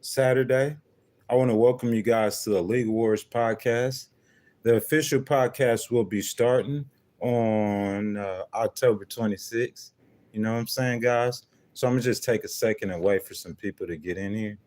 Saturday. I want to welcome you guys to the League Wars podcast. The official podcast will be starting on October 26th. You know what I'm saying, guys? So I'm going to just take a second and wait for some people to get in here.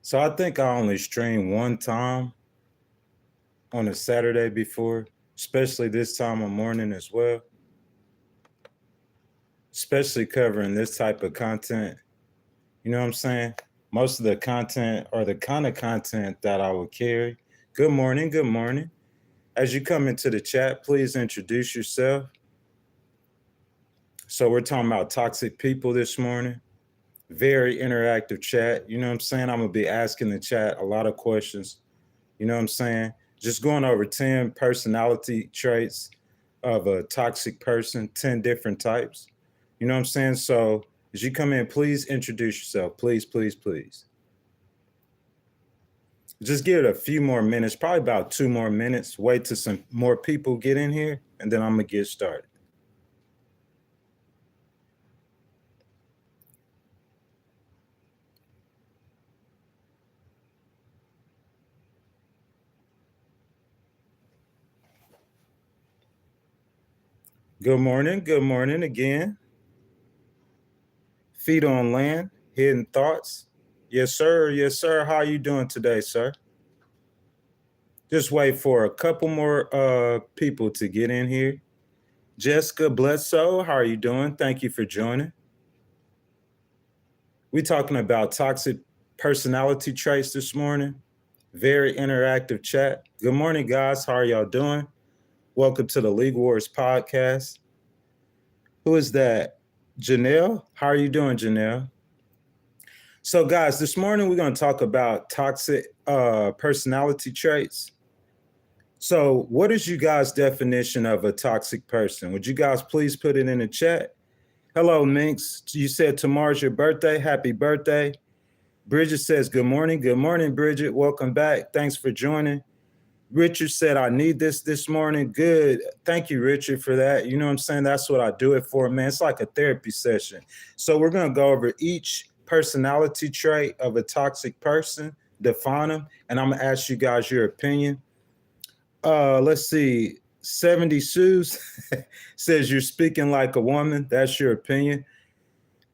So I think I only streamed one time on a Saturday before, especially this time of morning as well. Especially covering this type of content. You know what I'm saying? Most of the content or the kind of content that I would carry. Good morning. Good morning. As you come into the chat, please introduce yourself. So we're talking about toxic people this morning. Very interactive chat. You know what I'm saying? I'm going to be asking the chat a lot of questions. You know what I'm saying? Just going over 10 personality traits of a toxic person, 10 different types. You know what I'm saying? So as you come in, please introduce yourself. Please, please, please. Just give it a few more minutes, probably about 2 more minutes. Wait till some more people get in here, and then I'm going to get started. Good morning. Good morning again. Feet on land, hidden thoughts. Yes, sir. Yes, sir. How are you doing today, sir? Just wait for a couple more people to get in here. Jessica Bledsoe, how are you doing? Thank you for joining. We're talking about toxic personality traits this morning. Very interactive chat. Good morning, guys. How are y'all doing? Welcome to the League Wars podcast. Who is that? Janelle? How are you doing, Janelle? So, guys, this morning we're going to talk about toxic personality traits. So, what is you guys' definition of a toxic person? Would you guys please put it in the chat? Hello, Minx. You said tomorrow's your birthday. Happy birthday. Bridget says, good morning. Good morning, Bridget. Welcome back. Thanks for joining. Richard said, I need this morning. Good. Thank you, Richard, for that. You know what I'm saying? That's what I do it for, man. It's like a therapy session. So we're going to go over each personality trait of a toxic person, define them, and I'm going to ask you guys your opinion. Let's see. 70 Suze says you're speaking like a woman. That's your opinion.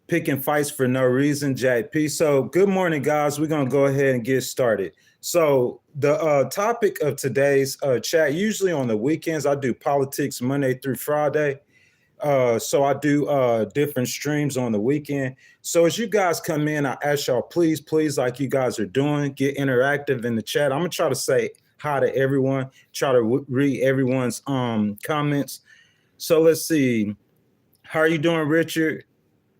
Picking fights for no reason, JP. So good morning, guys. We're going to go ahead and get started. So the topic of today's chat, usually on the weekends, I do politics Monday through Friday. So I do different streams on the weekend. So as you guys come in, I ask y'all, please, like you guys are doing, get interactive in the chat. I'm going to try to say hi to everyone, try to read everyone's comments. So let's see. How are you doing, Richard?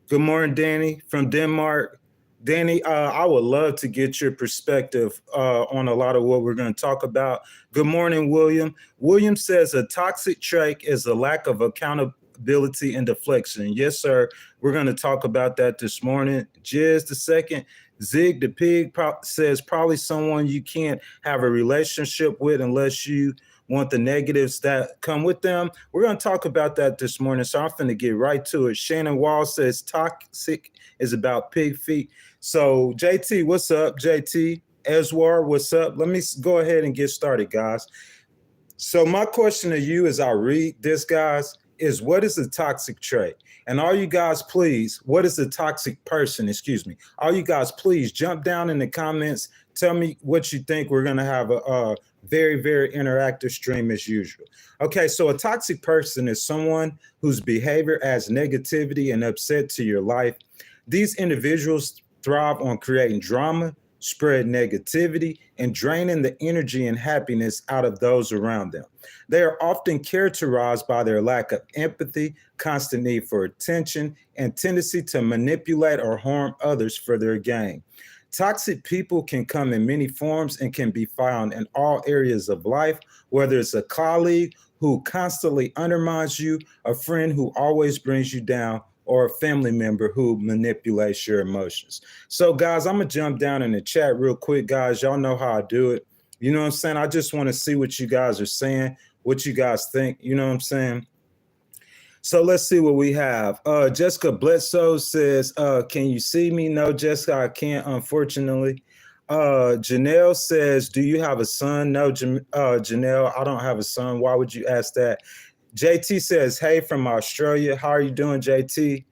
Good morning, Danny from Denmark. Danny, I would love to get your perspective on a lot of what we're going to talk about. Good morning, William. William says a toxic trait is a lack of accountability and deflection. Yes, sir. We're going to talk about that this morning. Just a second. Zig the Pig says probably someone you can't have a relationship with unless you want the negatives that come with them. We're going to talk about that this morning, so I'm going to get right to it. Shannon Wall says toxic is about pig feet. So, JT, what's up? JT, Eswar, what's up? Let me go ahead and get started, guys. So my question to you as I read this, guys, is what is a toxic trait? And all you guys, please, what is a toxic person? Excuse me. All you guys, please jump down in the comments. Tell me what you think. We're going to have a very, very interactive stream as usual. Okay, so a toxic person is someone whose behavior adds negativity and upset to your life. These individuals thrive on creating drama, spread negativity, and draining the energy and happiness out of those around them. They are often characterized by their lack of empathy, constant need for attention, and tendency to manipulate or harm others for their gain. Toxic people can come in many forms and can be found in all areas of life, whether it's a colleague who constantly undermines you, a friend who always brings you down, or a family member who manipulates your emotions. So, guys, I'm going to jump down in the chat real quick, guys. Y'all know how I do it. You know what I'm saying? I just want to see what you guys are saying, what you guys think. You know what I'm saying? So let's see what we have. Jessica Bledsoe says, can you see me? No, Jessica, I can't, unfortunately. Janelle says, do you have a son? No, Janelle, I don't have a son. Why would you ask that? JT says, hey, from Australia. How are you doing, JT?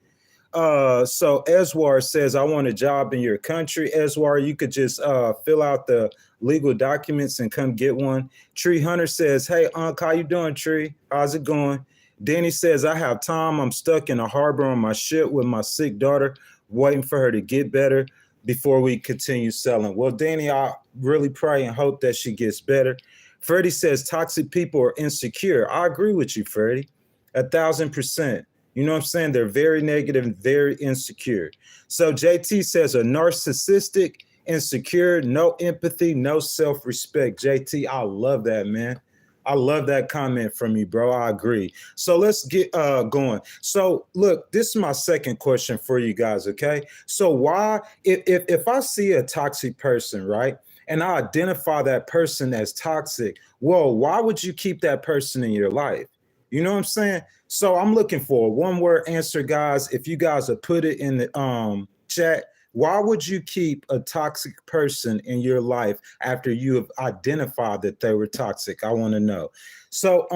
So Eswar says, I want a job in your country. Eswar, you could just fill out the legal documents and come get one. Tree Hunter says, hey, Unc, how you doing, Tree? How's it going? Danny says, I have time. I'm stuck in a harbor on my ship with my sick daughter, waiting for her to get better before we continue selling. Well, Danny, I really pray and hope that she gets better. Freddie says, toxic people are insecure. I agree with you, Freddie, 1,000%. You know what I'm saying? They're very negative and very insecure. So JT says, a narcissistic, insecure, no empathy, no self-respect. JT, I love that, man. I love that comment from you, bro. I agree. So let's get going. So look, this is my second question for you guys, okay? So why, if I see a toxic person, right, and I identify that person as toxic, well, why would you keep that person in your life? You know what I'm saying? So I'm looking for a one-word answer, guys. If you guys have put it in the chat, why would you keep a toxic person in your life after you have identified that they were toxic? I want to know. So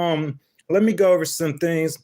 let me go over some things.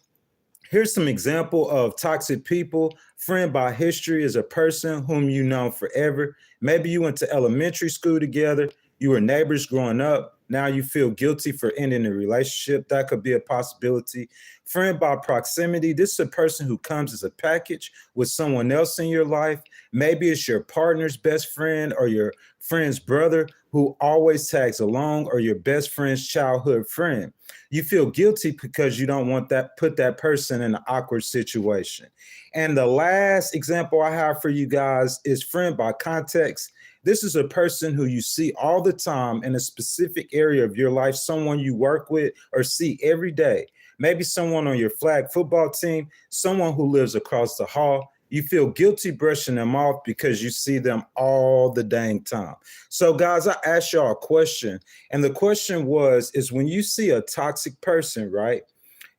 Here's some example of toxic people. Friend by history is a person whom you know forever. Maybe you went to elementary school together. You were neighbors growing up. Now you feel guilty for ending the relationship. That could be a possibility. Friend by proximity. This is a person who comes as a package with someone else in your life. Maybe it's your partner's best friend or your friend's brother who always tags along, or your best friend's childhood friend. You feel guilty because you don't want that, put that person in an awkward situation. And the last example I have for you guys is friend by context. This is a person who you see all the time in a specific area of your life, someone you work with or see every day. Maybe someone on your flag football team, someone who lives across the hall. You feel guilty brushing them off because you see them all the dang time. So guys, I asked y'all a question, and the question is when you see a toxic person, right?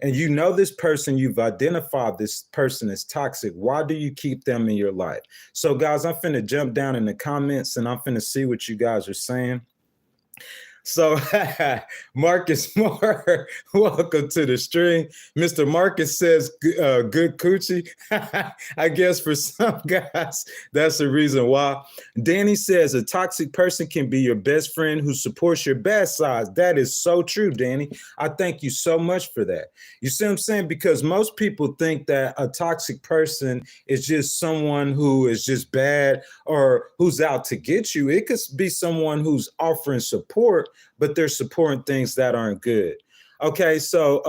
And you know this person, you've identified this person as toxic, why do you keep them in your life? So guys, I'm finna jump down in the comments and I'm finna see what you guys are saying. So Marcus Moore, welcome to the stream. Mr. Marcus says, good coochie. I guess for some guys, that's the reason why. Danny says a toxic person can be your best friend who supports your bad sides. That is so true, Danny. I thank you so much for that. You see what I'm saying? Because most people think that a toxic person is just someone who is just bad or who's out to get you. It could be someone who's offering support, but they're supporting things that aren't good. Okay, so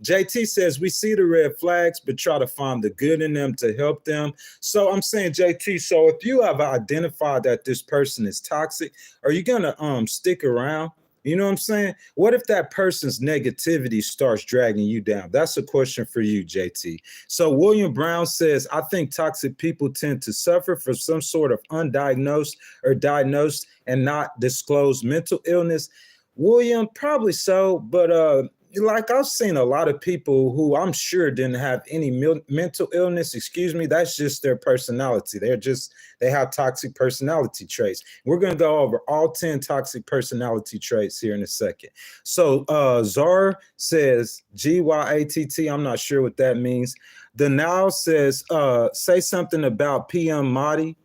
JT says, we see the red flags, but try to find the good in them to help them. So I'm saying, JT, so if you have identified that this person is toxic, are you gonna stick around? You know what I'm saying? What if that person's negativity starts dragging you down? That's a question for you, JT. So William Brown says, I think toxic people tend to suffer from some sort of undiagnosed or diagnosed and not disclosed mental illness. William, probably so, but like I've seen a lot of people who I'm sure didn't have any mental illness, that's just their personality. They have toxic personality traits. We're going to go over all 10 toxic personality traits here in a second. So Zar says, G-Y-A-T-T, I'm not sure what that means. Danal says, say something about PM Mahdi.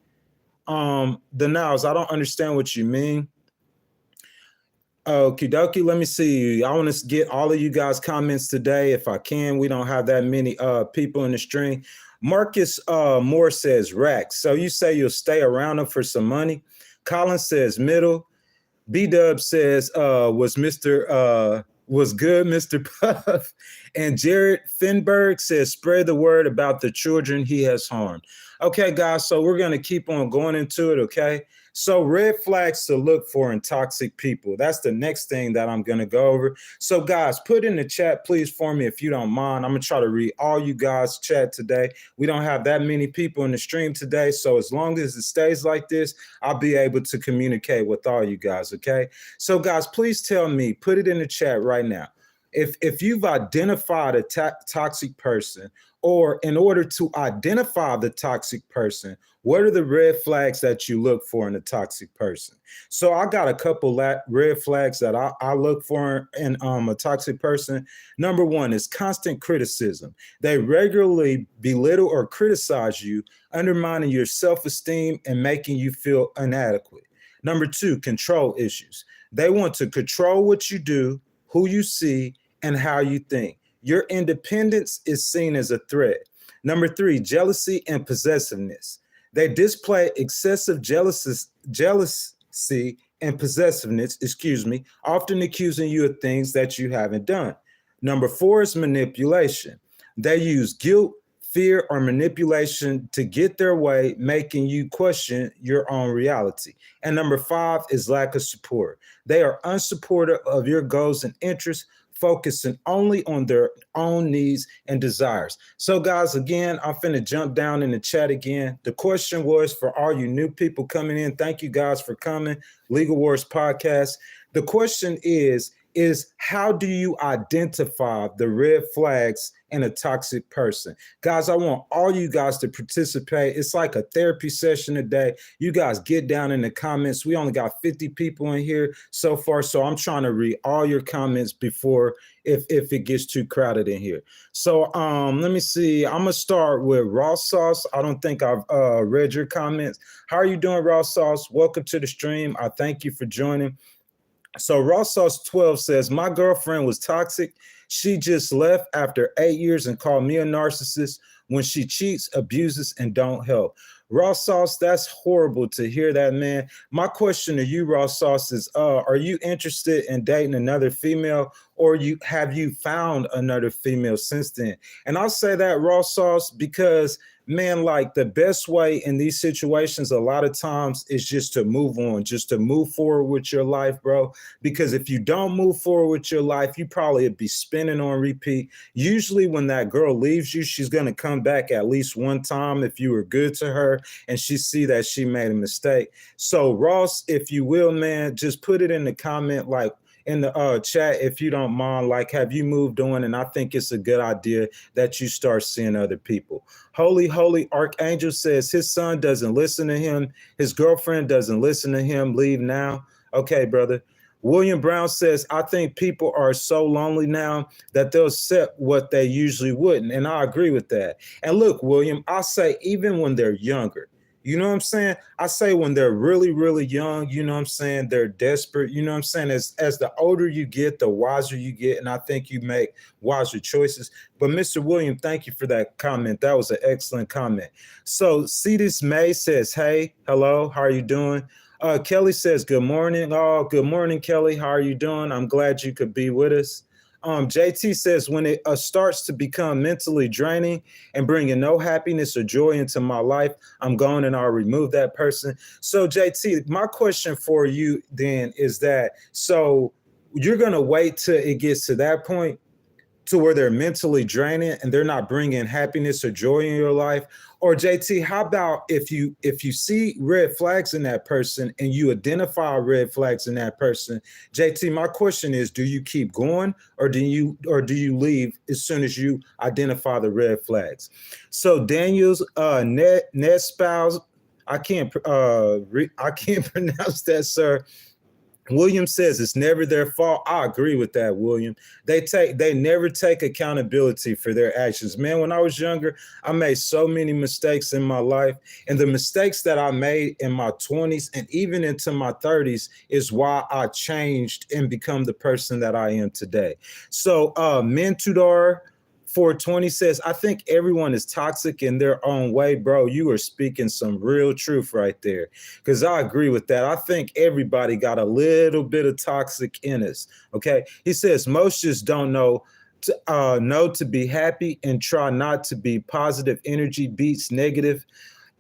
Danals, I don't understand what you mean. Okie dokie, let me see. I want to get all of you guys' comments today if I can. We don't have that many people in the stream. Marcus Moore says, Rack, so you say you'll stay around them for some money? Colin says middle. B-Dub says, was good, Mr. Puff. And Jared Finberg says, spread the word about the children he has harmed. Okay, guys, so we're going to keep on going into it, okay? So red flags to look for in toxic people. That's the next thing that I'm going to go over. So guys, put in the chat, please, for me, if you don't mind. I'm going to try to read all you guys' chat today. We don't have that many people in the stream today. So as long as it stays like this, I'll be able to communicate with all you guys, okay? So guys, please tell me, put it in the chat right now. If you've identified a toxic person, or in order to identify the toxic person, what are the red flags that you look for in a toxic person? So I got a couple red flags that I look for in a toxic person. Number one is constant criticism. They regularly belittle or criticize you, undermining your self-esteem and making you feel inadequate. Number two, control issues. They want to control what you do, who you see, and how you think. Your independence is seen as a threat. Number three, jealousy and possessiveness. They display excessive jealousy and possessiveness, often accusing you of things that you haven't done. Number four is manipulation. They use guilt, fear, or manipulation to get their way, making you question your own reality. And number five is lack of support. They are unsupportive of your goals and interests, focusing only on their own needs and desires. So guys, again, I'm finna jump down in the chat again. The question was for all you new people coming in. Thank you guys for coming. Legal Wars Podcast. The question is how do you identify the red flags in a toxic person? Guys, I want all you guys to participate. It's like a therapy session today. You guys get down in the comments. We only got 50 people in here so far, so I'm trying to read all your comments before if it gets too crowded in here. So let me see. I'm gonna start with Raw Sauce. I don't think I've read your comments. How are you doing, Raw Sauce? Welcome to the stream. I thank you for joining. So Raw Sauce 12 says, my girlfriend was toxic. She just left after 8 years and called me a narcissist when she cheats, abuses, and don't help. Raw Sauce, that's horrible to hear that, man. My question to you, Raw Sauce, is are you interested in dating another female, or have you found another female since then? And I'll say that, Raw Sauce, because man, like the best way in these situations a lot of times is just to move on, just to move forward with your life, bro. Because if you don't move forward with your life, you probably be spinning on repeat. Usually when that girl leaves you, she's going to come back at least one time if you were good to her and she see that she made a mistake. So Ross, if you will, man, just put it in the comment, like in the chat, if you don't mind, like, have you moved on? And I think it's a good idea that you start seeing other people. Holy Archangel says his son doesn't listen to him. His girlfriend doesn't listen to him. Leave now. Okay, brother. William Brown says, I think people are so lonely now that they'll accept what they usually wouldn't. And I agree with that. And look, William, I say even when they're younger, you know what I'm saying? I say when they're really, really young, you know what I'm saying? They're desperate. You know what I'm saying? As the older you get, the wiser you get. And I think you make wiser choices. But Mr. William, thank you for that comment. That was an excellent comment. So Cetus May says, hey, hello, how are you doing? Kelly says, good morning. Oh, good morning, Kelly. How are you doing? I'm glad you could be with us. JT says, when it starts to become mentally draining and bringing no happiness or joy into my life, I'm going and I'll remove that person. So JT, my question for you then is that, so you're going to wait till it gets to that point to where they're mentally draining and they're not bringing happiness or joy in your life? Or JT, how about if you see red flags in that person and you identify red flags in that person, JT, my question is, do you keep going or do you leave as soon as you identify the red flags? So Daniel's net spouse, I can't pronounce that, sir. William says it's never their fault. I agree with that, William. They never take accountability for their actions. Man, when I was younger, I made so many mistakes in my life. And the mistakes that I made in my 20s and even into my 30s is why I changed and become the person that I am today. So Mentudar 420 says, I think everyone is toxic in their own way. Bro, you are speaking some real truth right there, because I agree with that. I think everybody got a little bit of toxic in us. Okay. He says, most just don't know to be happy and try not to be. Positive energy beats negative.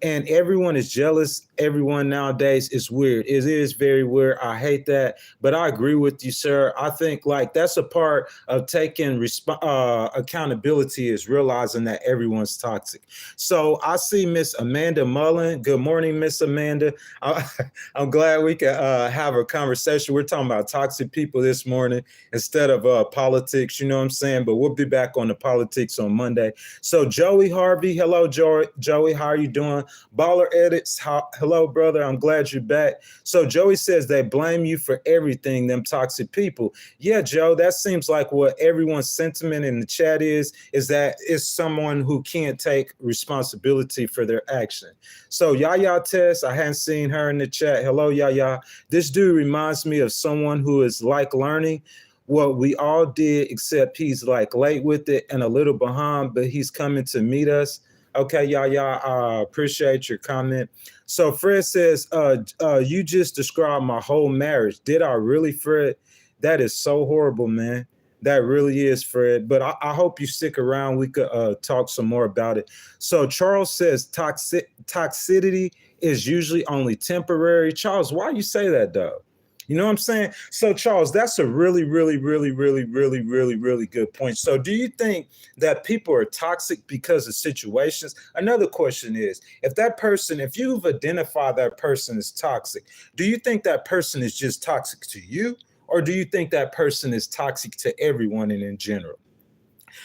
And everyone is jealous. Everyone nowadays is weird. It is very weird. I hate that, but I agree with you, sir. I think like that's a part of taking accountability, is realizing that everyone's toxic. So I see Miss Amanda Mullen. Good morning, Miss Amanda. I'm glad we can have a conversation. We're talking about toxic people this morning instead of politics. You know what I'm saying? But we'll be back on the politics on Monday. So Joey Harvey, hello, Joey. How are you doing? Baller Edits, hello, brother. I'm glad you're back. So Joey says they blame you for everything, them toxic people. Yeah, Joe, that seems like what everyone's sentiment in the chat is that it's someone who can't take responsibility for their action. So Yaya Tess, I hadn't seen her in the chat. Hello, Yaya. This dude reminds me of someone who is like learning what we all did, except he's like late with it and a little behind, but he's coming to meet us. Okay, I appreciate your comment. So Fred says, you just described my whole marriage. Did I really, Fred? That is so horrible, man. That really is, Fred. But I hope you stick around. We could talk some more about it. So Charles says toxicity is usually only temporary. Charles, why you say that, though? You know what I'm saying? So, Charles, that's a really, really, really, really, really, really, really good point. So do you think that people are toxic because of situations? Another question is, if you've identified that person as toxic, do you think that person is just toxic to you? Or do you think that person is toxic to everyone and in general?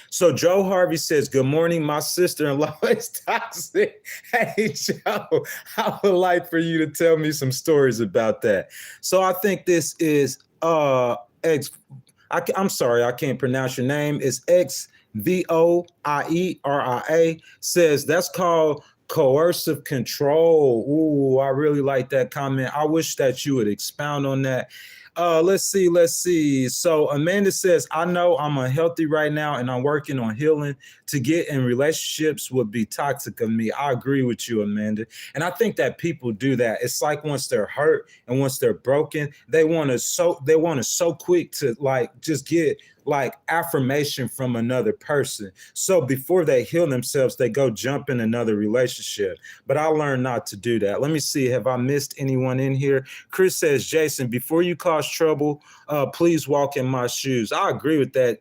So Joe Harvey says, good morning, my sister-in-law is toxic. Hey, Joe, I would like for you to tell me some stories about that. So I think this is, I'm sorry, I can't pronounce your name. It's XVOIERIA, says that's called coercive control. Ooh, I really like that comment. I wish that you would expound on that. Let's see. So Amanda says, I know I'm unhealthy right now and I'm working on healing. To get in relationships would be toxic of me. I agree with you, Amanda. And I think that people do that. It's like once they're hurt and once they're broken, they want to so quick to like just get like affirmation from another person. So before they heal themselves, they go jump in another relationship. But I learned not to do that. Let me see. Have I missed anyone in here? Chris says, Jason, before you cause trouble, please walk in my shoes. I agree with that.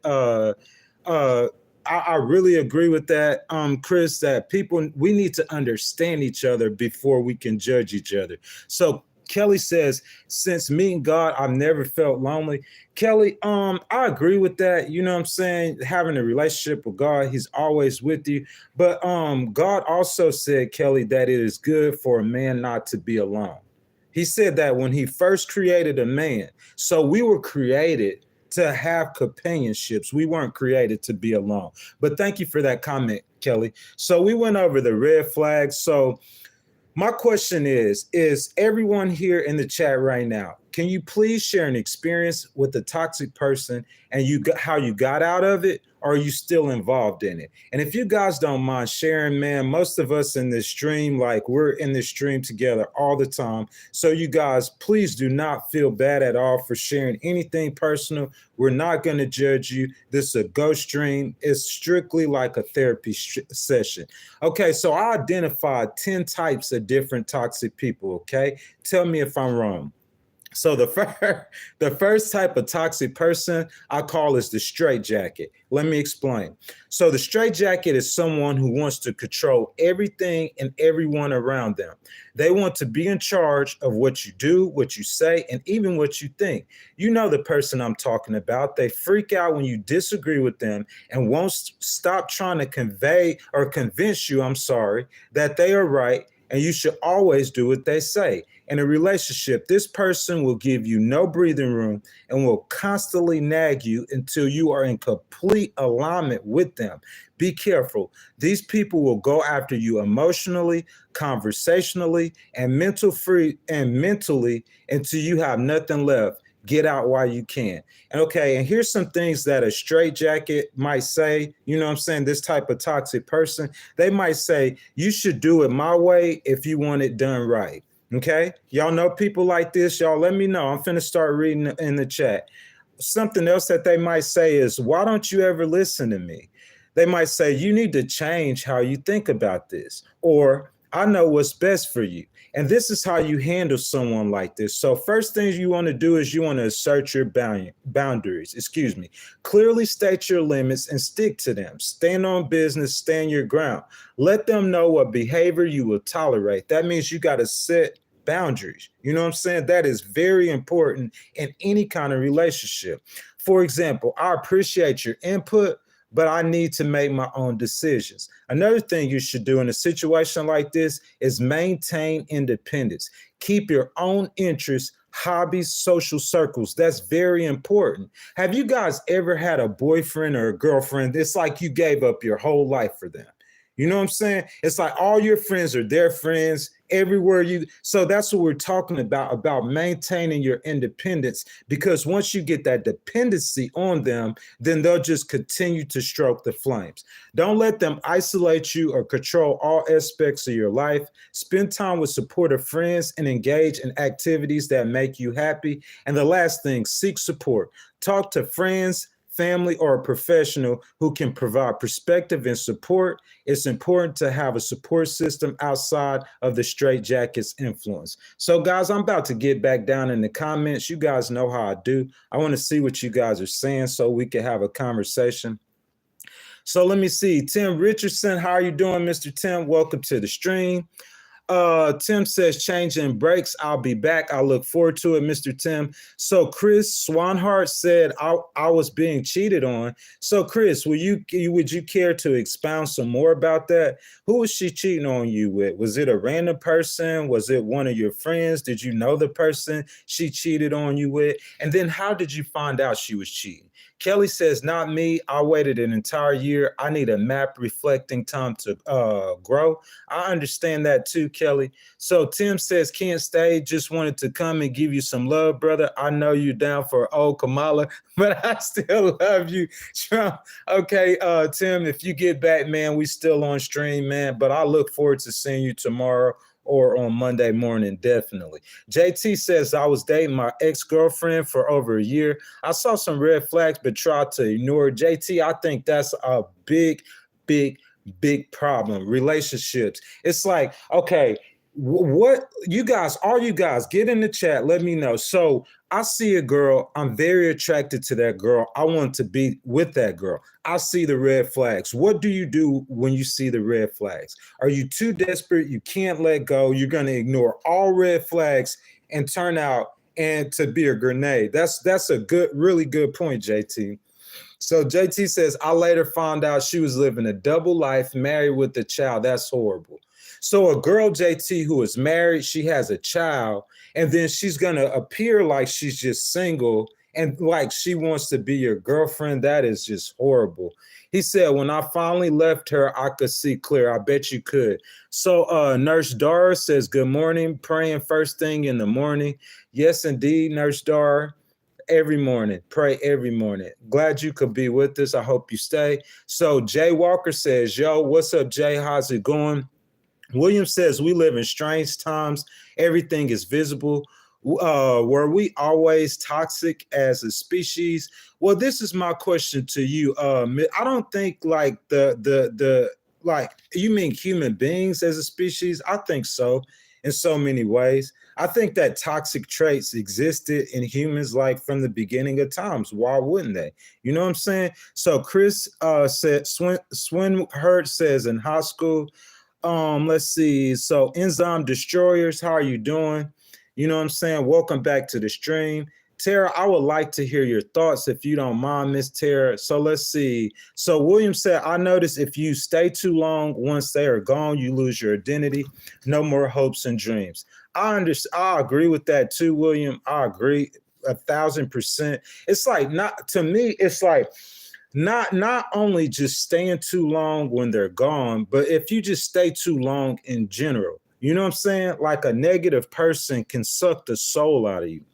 I really agree with that, Chris, that we need to understand each other before we can judge each other. So Kelly says, since meeting God, I've never felt lonely. Kelly, I agree with that. You know what I'm saying? Having a relationship with God, he's always with you. But God also said, Kelly, that it is good for a man not to be alone. He said that when he first created a man. So we were created to have companionships. We weren't created to be alone. But thank you for that comment, Kelly. So we went over the red flags. So my question is everyone here in the chat right now, can you please share an experience with a toxic person and how you got out of it? Or are you still involved in it? And if you guys don't mind sharing, man, most of us in this stream, like we're in this stream together all the time. So you guys, please do not feel bad at all for sharing anything personal. We're not going to judge you. This is a ghost stream. It's strictly like a therapy session. Okay, so I identified 10 types of different toxic people, okay? Tell me if I'm wrong. So the first type of toxic person I call is the straitjacket. Let me explain. So the straitjacket is someone who wants to control everything and everyone around them. They want to be in charge of what you do, what you say, and even what you think. You know the person I'm talking about. They freak out when you disagree with them and won't stop trying to convince you, that they are right and you should always do what they say. In a relationship, this person will give you no breathing room and will constantly nag you until you are in complete alignment with them. Be careful. These people will go after you emotionally, conversationally, and mentally until you have nothing left. Get out while you can. And okay, and here's some things that a straitjacket might say. You know what I'm saying? This type of toxic person, they might say, you should do it my way if you want it done right. Okay, y'all know people like this. Y'all let me know. I'm finna start reading in the chat. Something else that they might say is, why don't you ever listen to me? They might say, you need to change how you think about this, or I know what's best for you. And this is how you handle someone like this. So first things you want to do is you want to assert your boundaries, clearly state your limits and stick to them. Stand on business, stand your ground. Let them know what behavior you will tolerate. That means you got to set boundaries. You know what I'm saying? That is very important in any kind of relationship. For example, I appreciate your input, but I need to make my own decisions. Another thing you should do in a situation like this is maintain independence. Keep your own interests, hobbies, social circles. That's very important. Have you guys ever had a boyfriend or a girlfriend? It's like you gave up your whole life for them. You know what I'm saying? It's like all your friends are their friends everywhere you. So that's what we're talking about maintaining your independence, because once you get that dependency on them, then they'll just continue to stroke the flames. Don't let them isolate you or control all aspects of your life. Spend time with supportive friends and engage in activities that make you happy. And the last thing, seek support. Talk to friends, family, or a professional who can provide perspective and support. It's important to have a support system outside of the straitjacket's influence. So guys, I'm about to get back down in the comments. You guys know how I do. I want to see what you guys are saying so we can have a conversation. So let me see. Tim Richardson, how are you doing, Mr. Tim? Welcome to the stream. Tim says, changing breaks. I'll be back. I look forward to it, Mr. Tim. So Chris Swanhart said, I was being cheated on. So Chris, would you care to expound some more about that? Who was she cheating on you with? Was it a random person? Was it one of your friends? Did you know the person she cheated on you with? And then how did you find out she was cheating? Kelly says, not me. I waited an entire year. I need a map reflecting time to grow. I understand that too, Kelly. So Tim says, can't stay. Just wanted to come and give you some love, brother. I know you're down for old Kamala, but I still love you. Okay, Tim, if you get back, man, we still on stream, man. But I look forward to seeing you tomorrow or on Monday morning, definitely. JT says, I was dating my ex-girlfriend for over a year. I saw some red flags, but tried to ignore it. JT, I think that's a big problem. Relationships. It's like, okay, what you guys, all you guys, get in the chat. Let me know. So I see a girl. I'm very attracted to that girl. I want to be with that girl. I see the red flags. What do you do when you see the red flags? Are you too desperate? You can't let go. You're going to ignore all red flags and turn out and to be a grenade. That's a good, really good point, JT. So JT says, I later found out she was living a double life, married with a child. That's horrible. So a girl, JT, who is married, she has a child, and then she's going to appear like she's just single and like she wants to be your girlfriend. That is just horrible. He said, when I finally left her, I could see clear. I bet you could. So Nurse Dara says, good morning, praying first thing in the morning. Yes, indeed, Nurse Dara. Every morning, pray every morning. Glad you could be with us. I hope you stay. So Jay Walker says, yo, what's up, Jay? How's it going? William says, we live in strange times. Everything is visible. Were we always toxic as a species? Well, this is my question to you. I don't think like like, you mean human beings as a species? I think so in so many ways. I think that toxic traits existed in humans like from the beginning of times. Why wouldn't they? You know what I'm saying? So Chris said, Swinhurt says in high school, let's see. So enzyme destroyers, how are you doing? You know what I'm saying? Welcome back to the stream. Tara, I would like to hear your thoughts if you don't mind, Miss Tara. So let's see. So William said, I noticed if you stay too long, once they are gone, you lose your identity. No more hopes and dreams. I agree with that too, William. I agree 1,000%. It's like, not to me, it's like not only just staying too long when they're gone, but if you just stay too long in general, you know what I'm saying? Like a negative person can suck the soul out of you.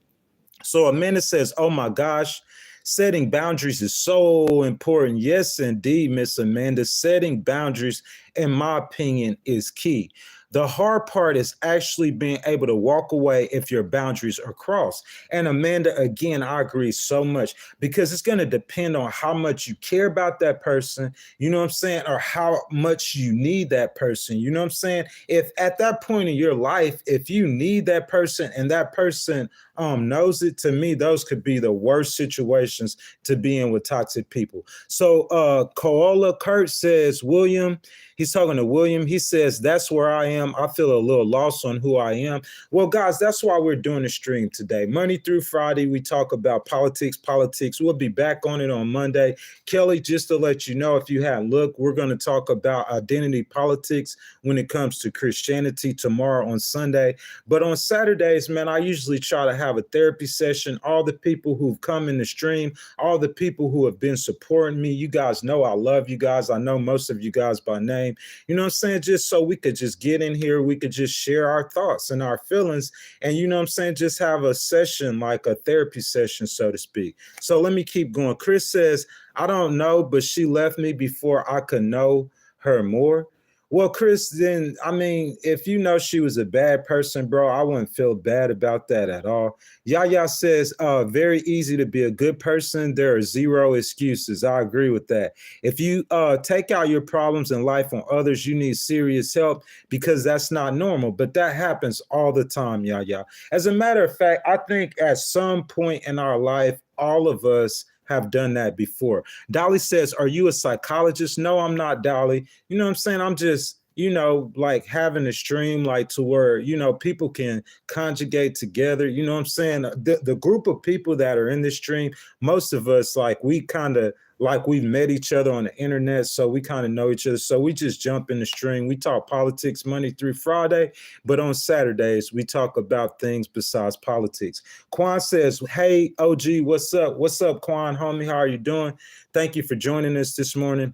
So Amanda says, oh my gosh, setting boundaries is so important. Yes, indeed, Miss Amanda. Setting boundaries, in my opinion, is key. The hard part is actually being able to walk away if your boundaries are crossed. And Amanda, again, I agree so much because it's going to depend on how much you care about that person, you know what I'm saying, or how much you need that person, you know what I'm saying? If at that point in your life, if you need that person and that person knows it, to me, those could be the worst situations to be in with toxic people. So Koala Kurt says, William, he's talking to William. He says, that's where I am. I feel a little lost on who I am. Well, guys, that's why we're doing the stream today. Monday through Friday, we talk about politics. We'll be back on it on Monday. Kelly, just to let you know, if you hadn't looked, we're going to talk about identity politics when it comes to Christianity tomorrow on Sunday. But on Saturdays, man, I usually try to have a therapy session. All the people who've come in the stream, all the people who have been supporting me, you guys know I love you guys. I know most of you guys by name. You know what I'm saying? Just so we could just get in here, we could just share our thoughts and our feelings. And you know what I'm saying? Just have a session, like a therapy session, so to speak. So let me keep going. Chris says, I don't know, but she left me before I could know her more. Well, Chris, then, I mean, if you know she was a bad person, bro, I wouldn't feel bad about that at all. Yaya says, very easy to be a good person. There are zero excuses. I agree with that. If you take out your problems in life on others, you need serious help because that's not normal. But that happens all the time, Yaya. As a matter of fact, I think at some point in our life, all of us have done that before. Dolly says, are you a psychologist? No, I'm not, Dolly. You know what I'm saying? I'm just, you know, like having a stream like to where, you know, people can conjugate together. You know what I'm saying? The group of people that are in this stream, most of us, like we kind of like we've met each other on the internet. So we kind of know each other. So we just jump in the stream. We talk politics Monday through Friday, but on Saturdays, we talk about things besides politics. Quan says, hey, OG, what's up? What's up, Quan, homie? How are you doing? Thank you for joining us this morning.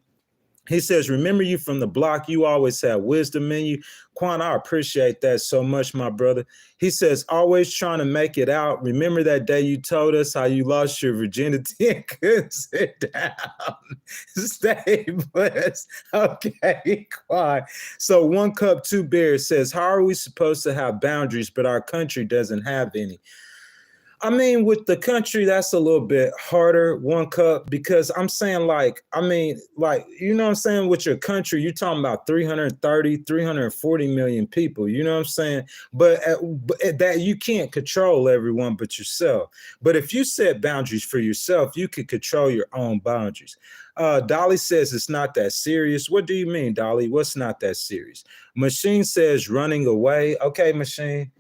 He says, remember you from the block. You always have wisdom in you. Quan, I appreciate that so much, my brother. He says, always trying to make it out. Remember that day you told us how you lost your virginity and couldn't sit down. Stay blessed. Okay, Quan. So 1 Cup 2 Bears says, how are we supposed to have boundaries, but our country doesn't have any? I mean, with the country, that's a little bit harder, 1 cup, because I'm saying like, I mean, like, you know what I'm saying? With your country, you're talking about 330, 340 million people, you know what I'm saying? But that you can't control everyone but yourself. But if you set boundaries for yourself, you can control your own boundaries. Dolly says it's not that serious. What do you mean, Dolly? What's not that serious? Machine says running away. Okay, Machine.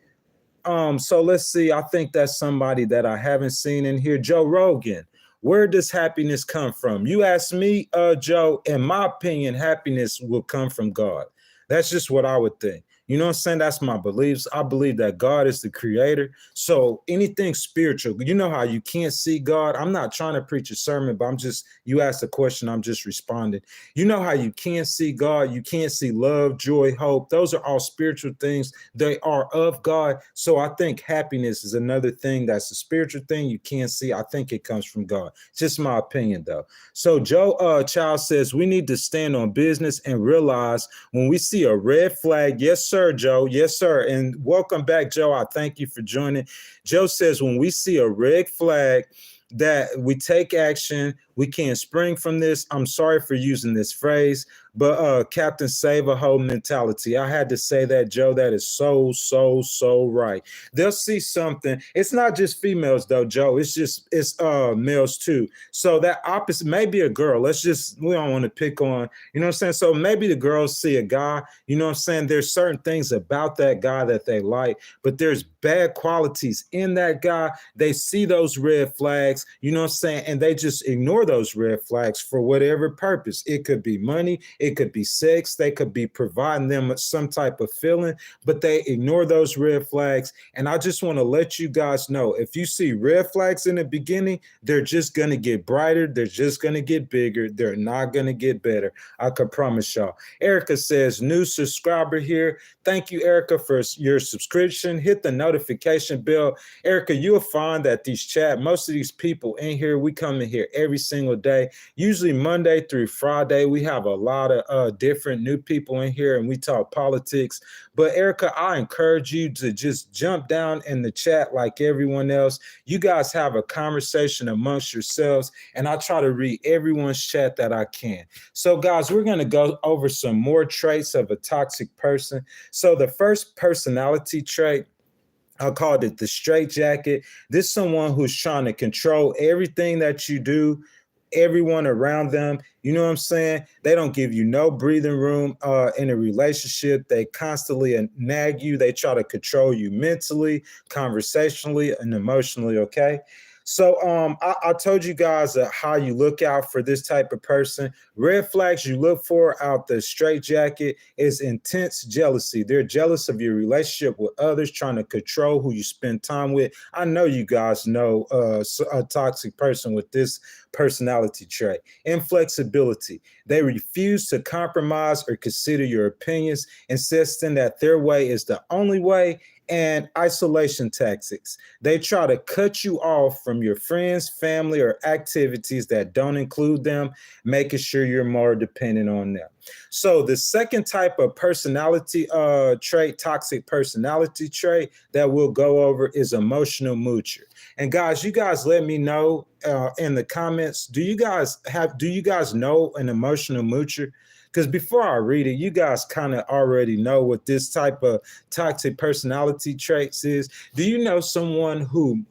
So let's see. I think that's somebody that I haven't seen in here. Joe Rogan. Where does happiness come from? You ask me, Joe, in my opinion, happiness will come from God. That's just what I would think. You know what I'm saying? That's my beliefs. I believe that God is the creator. So anything spiritual, you know how you can't see God? I'm not trying to preach a sermon, but you asked a question, I'm just responding. You know how you can't see God? You can't see love, joy, hope. Those are all spiritual things. They are of God. So I think happiness is another thing that's a spiritual thing you can't see. I think it comes from God. It's just my opinion, though. So Joe Child says we need to stand on business and realize when we see a red flag. Yes, sir, Joe. Yes, sir. And welcome back, Joe. I thank you for joining. Joe says when we see a red flag, that we take action. We can't spring from this. I'm sorry for using this phrase, but Captain Save a Hoe mentality. I had to say that, Joe. That is so right. They'll see something. It's not just females though, Joe. It's males too. So that opposite, maybe a girl. We don't want to pick on, you know what I'm saying? So maybe the girls see a guy, you know what I'm saying? There's certain things about that guy that they like, but there's bad qualities in that guy. They see those red flags, you know what I'm saying? And they just ignore those red flags for whatever purpose. It could be money. It could be sex. They could be providing them with some type of feeling, but they ignore those red flags. And I just want to let you guys know, if you see red flags in the beginning, they're just going to get brighter. They're just going to get bigger. They're not going to get better. I can promise y'all. Erica says, new subscriber here. Thank you, Erica, for your subscription. Hit the notification bell. Erica, you'll find that most of these people in here, we come in here every single day, usually Monday through Friday. We have a lot of different new people in here and we talk politics. But Erica, I encourage you to just jump down in the chat like everyone else. You guys have a conversation amongst yourselves, and I try to read everyone's chat that I can. So guys, we're going to go over some more traits of a toxic person. So the first personality trait, I called it the straitjacket. This is someone who's trying to control everything that you do, everyone around them. You know what I'm saying? They don't give you no breathing room in a relationship. They constantly nag you. They try to control you mentally, conversationally, and emotionally, okay? So I told you guys how you look out for this type of person. Red flags you look for out the straitjacket is intense jealousy. They're jealous of your relationship with others, trying to control who you spend time with. I know you guys know a toxic person with this personality trait. Inflexibility. They refuse to compromise or consider your opinions, insisting that their way is the only way. And isolation tactics. They try to cut you off from your friends, family, or activities that don't include them, making sure you're more dependent on them. So the second type of personality trait, toxic personality trait that we'll go over is emotional moocher. And guys, you guys let me know in the comments, do you guys know an emotional moocher? Because before I read it, you guys kind of already know what this type of toxic personality traits is. Do you know someone who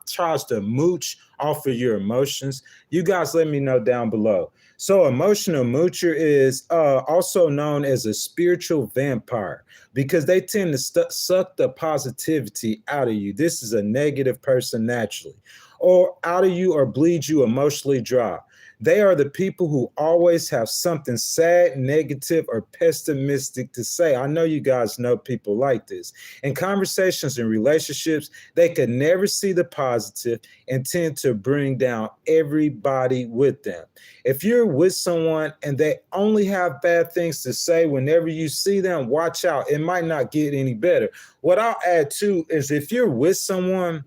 tries to mooch off of your emotions? You guys let me know down below. So emotional moocher is also known as a spiritual vampire because they tend to suck the positivity out of you. This is a negative person naturally, or out of you or bleed you emotionally dry. They are the people who always have something sad, negative, or pessimistic to say. I know you guys know people like this. In conversations and relationships, they could never see the positive and tend to bring down everybody with them. If you're with someone and they only have bad things to say whenever you see them, watch out. It might not get any better. What I'll add too is if you're with someone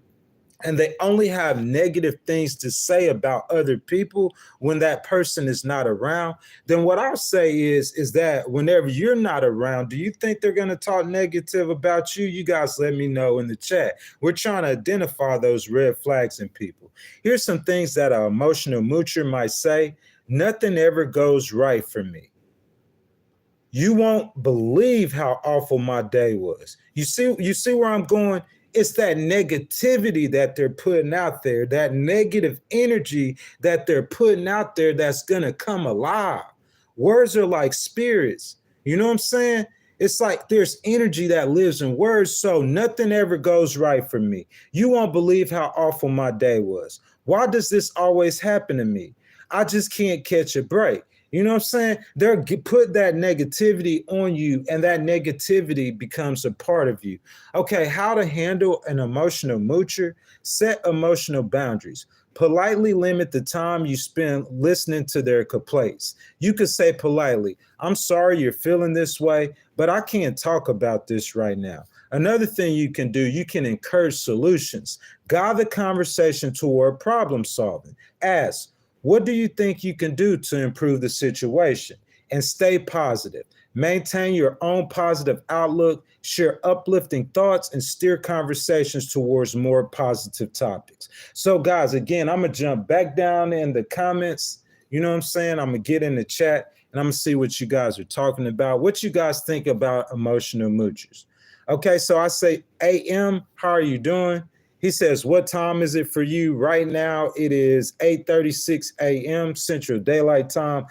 and they only have negative things to say about other people when that person is not around, then what I'll say is that whenever you're not around, do you think they're going to talk negative about you? You guys let me know in the chat. We're trying to identify those red flags in people. Here's some things that an emotional moocher might say. Nothing ever goes right for me. You won't believe how awful my day was. You see where I'm going? It's that negativity that they're putting out there, that negative energy that they're putting out there that's going to come alive. Words are like spirits. You know what I'm saying? It's like there's energy that lives in words, so nothing ever goes right for me. You won't believe how awful my day was. Why does this always happen to me? I just can't catch a break. You know what I'm saying? They're put that negativity on you, and that negativity becomes a part of you. Okay, how to handle an emotional moocher? Set emotional boundaries. Politely limit the time you spend listening to their complaints. You could say politely, I'm sorry you're feeling this way, but I can't talk about this right now. Another thing you can do, you can encourage solutions. Guide the conversation toward problem solving. Ask, what do you think you can do to improve the situation? And stay positive. Maintain your own positive outlook, share uplifting thoughts, and steer conversations towards more positive topics. So guys, again, I'm going to jump back down in the comments. You know what I'm saying? I'm going to get in the chat and I'm going to see what you guys are talking about. What you guys think about emotional moochers. Okay, so I say, AM, how are you doing? He says, what time is it for you? Right now, it is 8:36 a.m. Central Daylight Time.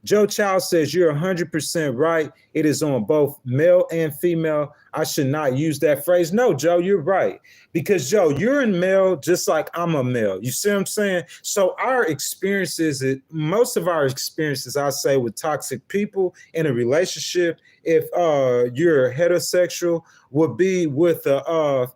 Joe Child says, you're 100% right. It is on both male and female. I should not use that phrase. No, Joe, you're right. Because Joe, you're a male just like I'm a male. You see what I'm saying? So our experiences, most of our experiences, I say, with toxic people in a relationship, if you're heterosexual, would be with a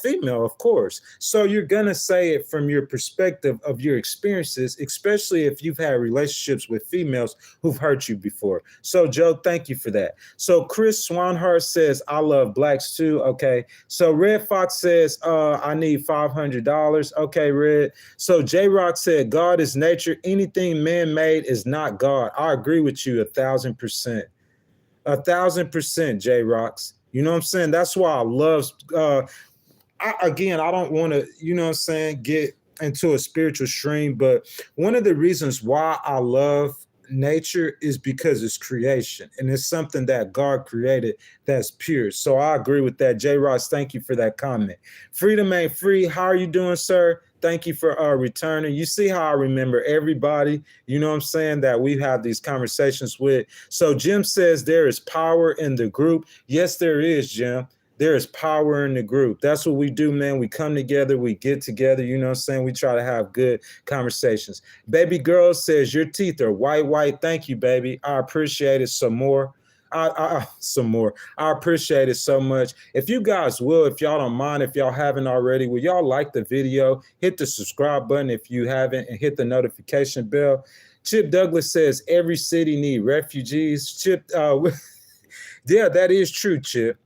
female, of course. So you're gonna say it from your perspective of your experiences, especially if you've had relationships with females who've hurt you before. So Joe, thank you for that. So Chris Swanhart says, I love blacks too. Okay. So Red Fox says, I need $500. Okay, Red. So J Rock said, God is nature. Anything man-made is not God. I agree with you 1,000%. 1,000%, J Rocks. You know what I'm saying? That's why I love, I don't want to, you know what I'm saying, get into a spiritual stream, but one of the reasons why I love nature is because it's creation and it's something that God created that's pure. So I agree with that. J Ross, thank you for that comment. Freedom Ain't Free, how are you doing, sir? Thank you for returning. You see how I remember everybody, you know what I'm saying, that we have these conversations with. So Jim says there is power in the group. Yes, there is, Jim. There is power in the group. That's what we do, man. We come together, we get together, you know what I'm saying? We try to have good conversations. Baby girl says, your teeth are white. Thank you, baby. I appreciate it some more. Some more. I appreciate it so much. If you guys will, if y'all don't mind, if y'all haven't already, will y'all like the video, hit the subscribe button if you haven't, and hit the notification bell. Chip Douglas says, every city need refugees. Chip, yeah, that is true, Chip.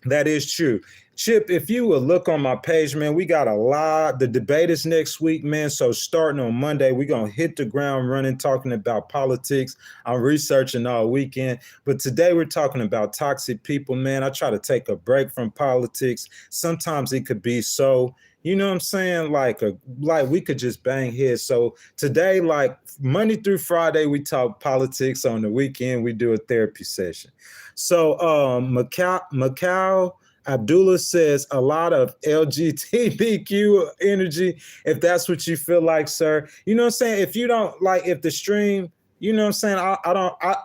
That is true. Chip, if you will look on my page, man, we got a lot. The debate is next week, man. So starting on Monday, we're going to hit the ground running, talking about politics. I'm researching all weekend. But today we're talking about toxic people, man. I try to take a break from politics. Sometimes it could be so, you know what I'm saying? Like we could just bang heads. So today, like Monday through Friday, we talk politics. On the weekend, we do a therapy session. So Macau Abdullah says a lot of LGBTQ energy, if that's what you feel like, sir. You know what I'm saying? If you don't like, if the stream, you know what I'm saying?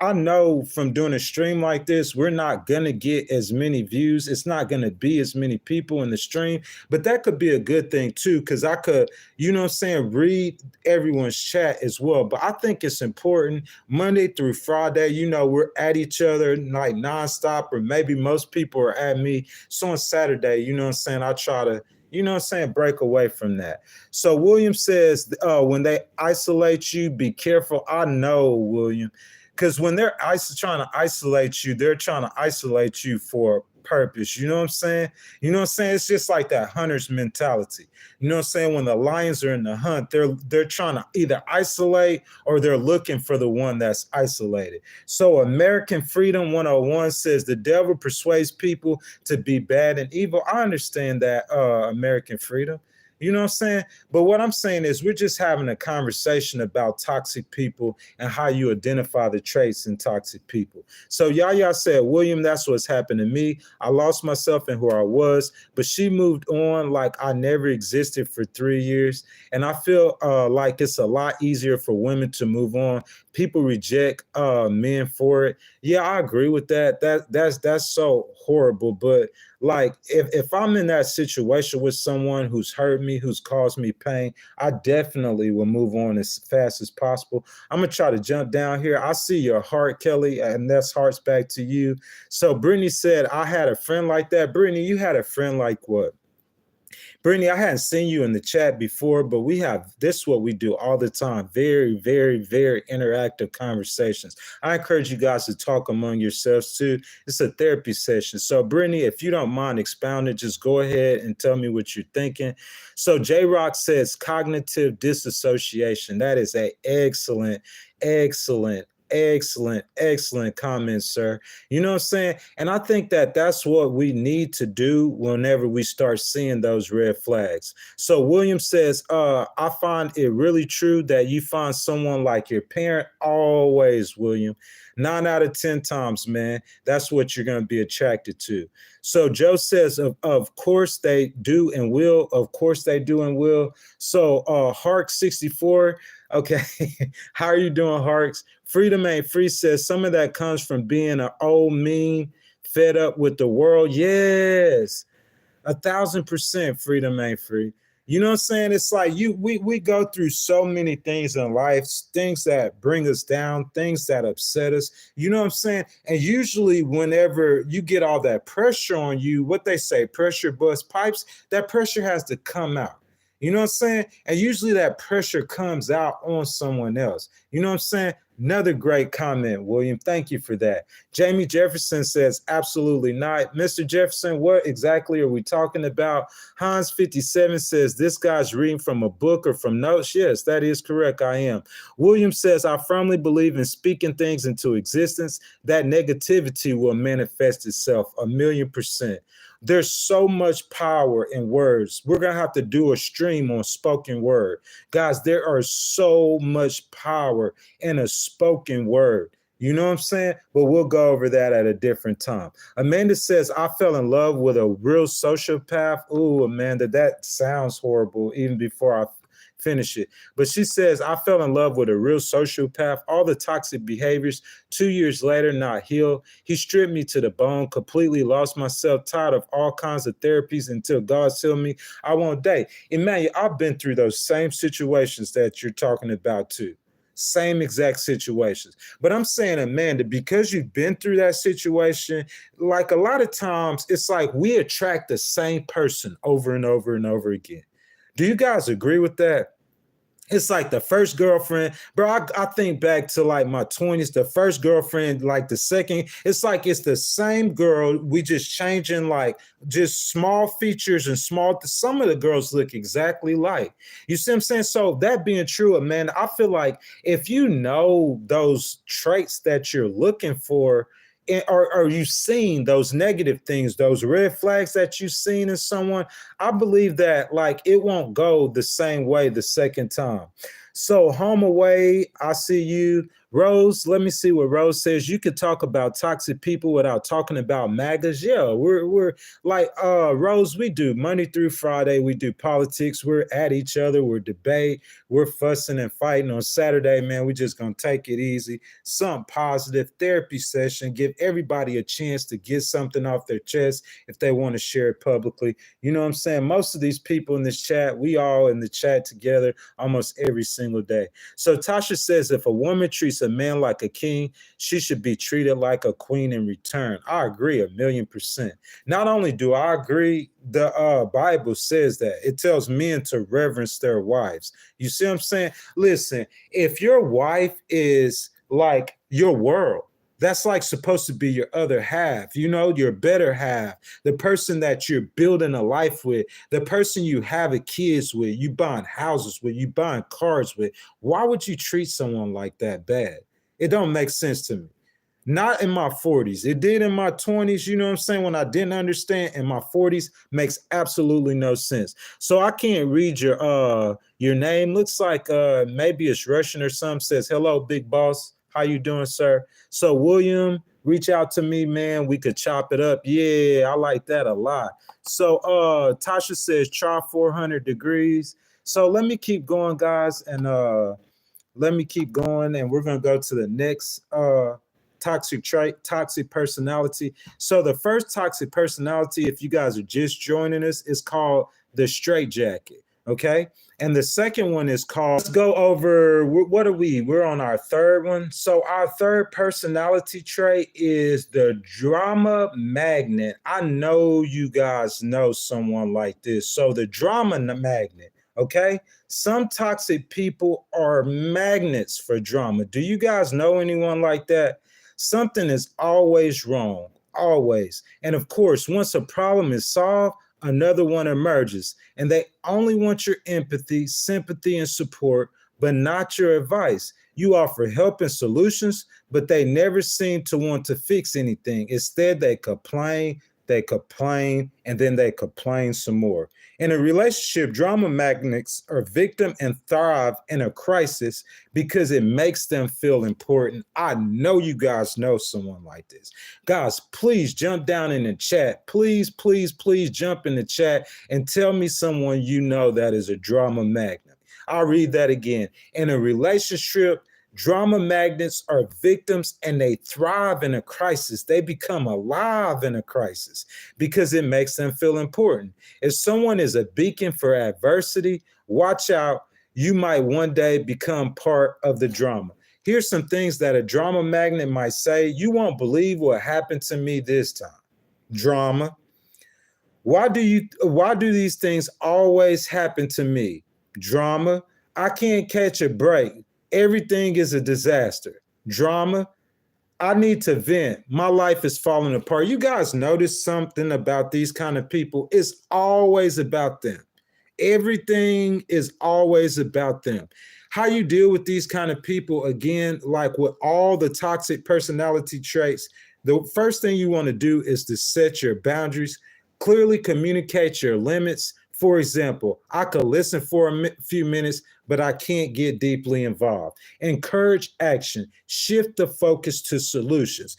I know from doing a stream like this, we're not going to get as many views. It's not going to be as many people in the stream, but that could be a good thing too, because I could, you know what I'm saying, read everyone's chat as well. But I think it's important Monday through Friday, you know, we're at each other like nonstop, or maybe most people are at me. So on Saturday, you know what I'm saying, I try to, you know what I'm saying, break away from that. So William says, when they isolate you, be careful. I know, William, because when they're trying to isolate you, they're trying to isolate you for a purpose. You know what I'm saying? You know what I'm saying? It's just like that hunter's mentality. You know what I'm saying? When the lions are in the hunt, they're trying to either isolate or they're looking for the one that's isolated. So American Freedom 101 says the devil persuades people to be bad and evil. I understand that, American Freedom. You know what I'm saying? But what I'm saying is we're just having a conversation about toxic people and how you identify the traits in toxic people. So Yaya said, William, that's what's happened to me. I lost myself in who I was, but she moved on like I never existed for 3 years. And I feel like it's a lot easier for women to move on. People reject men for it. Yeah, I agree with that. That's so horrible. But like if I'm in that situation with someone who's hurt me, who's caused me pain, I definitely will move on as fast as possible. I'm gonna try to jump down here. I see your heart, Kelly, and that's hearts back to you. So Brittany said, I had a friend like that. Brittany, you had a friend like what? Brittany, I hadn't seen you in the chat before, but this is what we do all the time. Very, very, very interactive conversations. I encourage you guys to talk among yourselves too. It's a therapy session. So Brittany, if you don't mind expounding, just go ahead and tell me what you're thinking. So J-Rock says cognitive disassociation. That is an excellent comment, sir. You know what I'm saying? And I think that that's what we need to do whenever we start seeing those red flags. So William says, I find it really true that you find someone like your parent. Always, William. 9 out of 10 times, man. That's what you're going to be attracted to. So Joe says, of course they do and will. Of course they do and will. So Hark64, okay. How are you doing, Harks? Freedom Ain't Free says some of that comes from being an old, mean fed up with the world. Yes, 1,000% freedom ain't free. You know what I'm saying? It's like we go through so many things in life, things that bring us down, things that upset us. You know what I'm saying? And usually whenever you get all that pressure on you, what they say, pressure busts pipes, that pressure has to come out. You know what I'm saying? And usually that pressure comes out on someone else. You know what I'm saying? Another great comment, William. Thank you for that. Jamie Jefferson says, absolutely not. Mr. Jefferson, what exactly are we talking about? Hans 57 says, this guy's reading from a book or from notes. Yes, that is correct. I am. William says, I firmly believe in speaking things into existence. That negativity will manifest itself 1,000,000%. There's so much power in words. We're going to have to do a stream on spoken word. Guys, there are so much power in a spoken word. You know what I'm saying? But we'll go over that at a different time. Amanda says, I fell in love with a real sociopath. Ooh, Amanda, that sounds horrible even before I finish it. But she says, I fell in love with a real sociopath, all the toxic behaviors, 2 years later, not healed. He stripped me to the bone, completely lost myself, tired of all kinds of therapies until God healed me. I won't date. Emmanuel, I've been through those same situations that you're talking about too. Same exact situations. But I'm saying, Amanda, because you've been through that situation, like a lot of times it's like we attract the same person over and over and over again. Do you guys agree with that? It's like the first girlfriend, bro. I think back to like my 20s, the first girlfriend, like the second, it's like it's the same girl. We just changing like just small features and some of the girls look exactly like. You see what I'm saying? So that being true, man, I feel like if you know those traits that you're looking for, or you've seen those negative things, those red flags that you've seen in someone, I believe that like it won't go the same way the second time. So home away, I see you. Rose, let me see what Rose says. You could talk about toxic people without talking about MAGAs. Yeah, we're like Rose, we do Monday through Friday, we do politics, we're at each other, we're debate, we're fussing and fighting. On Saturday, man, we're just gonna take it easy, something positive, therapy session, give everybody a chance to get something off their chest if they want to share it publicly. You know what I'm saying? Most of these people in this chat, we all in the chat together almost every single day. So Tasha says, if a woman treats a man like a king, she should be treated like a queen in return. I agree 1,000,000%. Not only do I agree, the Bible says that. It tells men to reverence their wives. You see what I'm saying? Listen, if your wife is like your world, that's like supposed to be your other half, you know, your better half, the person that you're building a life with, the person you have kids with, you buying houses with, you buying cars with. Why would you treat someone like that bad? It don't make sense to me. Not in my 40s. It did in my 20s, you know what I'm saying? When I didn't understand, in my 40s makes absolutely no sense. So I can't read your name. Looks like maybe it's Russian or something. Says, hello, big boss. How you doing, sir? So William, reach out to me, man. We could chop it up. Yeah, I like that a lot. So Tasha says try 400 degrees. So let me keep going, guys, and let me keep going, and we're gonna go to the next toxic trait, toxic personality. So the first toxic personality, if you guys are just joining us, is called the straitjacket. Okay. And the second one is called, let's go over, what are we? We're on our third one. So our third personality trait is the drama magnet. I know you guys know someone like this. So the drama magnet, okay? Some toxic people are magnets for drama. Do you guys know anyone like that? Something is always wrong, always. And of course, once a problem is solved, another one emerges, and they only want your empathy, sympathy, and support, but not your advice. You offer help and solutions, but they never seem to want to fix anything. Instead, they complain, and then they complain some more. In a relationship, drama magnets are victim and thrive in a crisis because it makes them feel important. I know you guys know someone like this. Guys, please jump down in the chat. Please, please, please jump in the chat and tell me someone you know that is a drama magnet. I'll read that again. In a relationship, Drama magnets are victims and they thrive in a crisis. They become alive in a crisis because it makes them feel important. If someone is a beacon for adversity, watch out. You might one day become part of the drama. Here's some things that a drama magnet might say. You won't believe what happened to me this time. Drama. Why do these things always happen to me? Drama. I can't catch a break. Everything is a disaster. Drama. I need to vent. My life is falling apart. You guys notice something about these kind of people? It's always about them. Everything is always about them. How you deal with these kind of people, again, like with all the toxic personality traits, the first thing you want to do is to set your boundaries, clearly communicate your limits. For example, I could listen for a few minutes, but I can't get deeply involved. Encourage action. Shift the focus to solutions.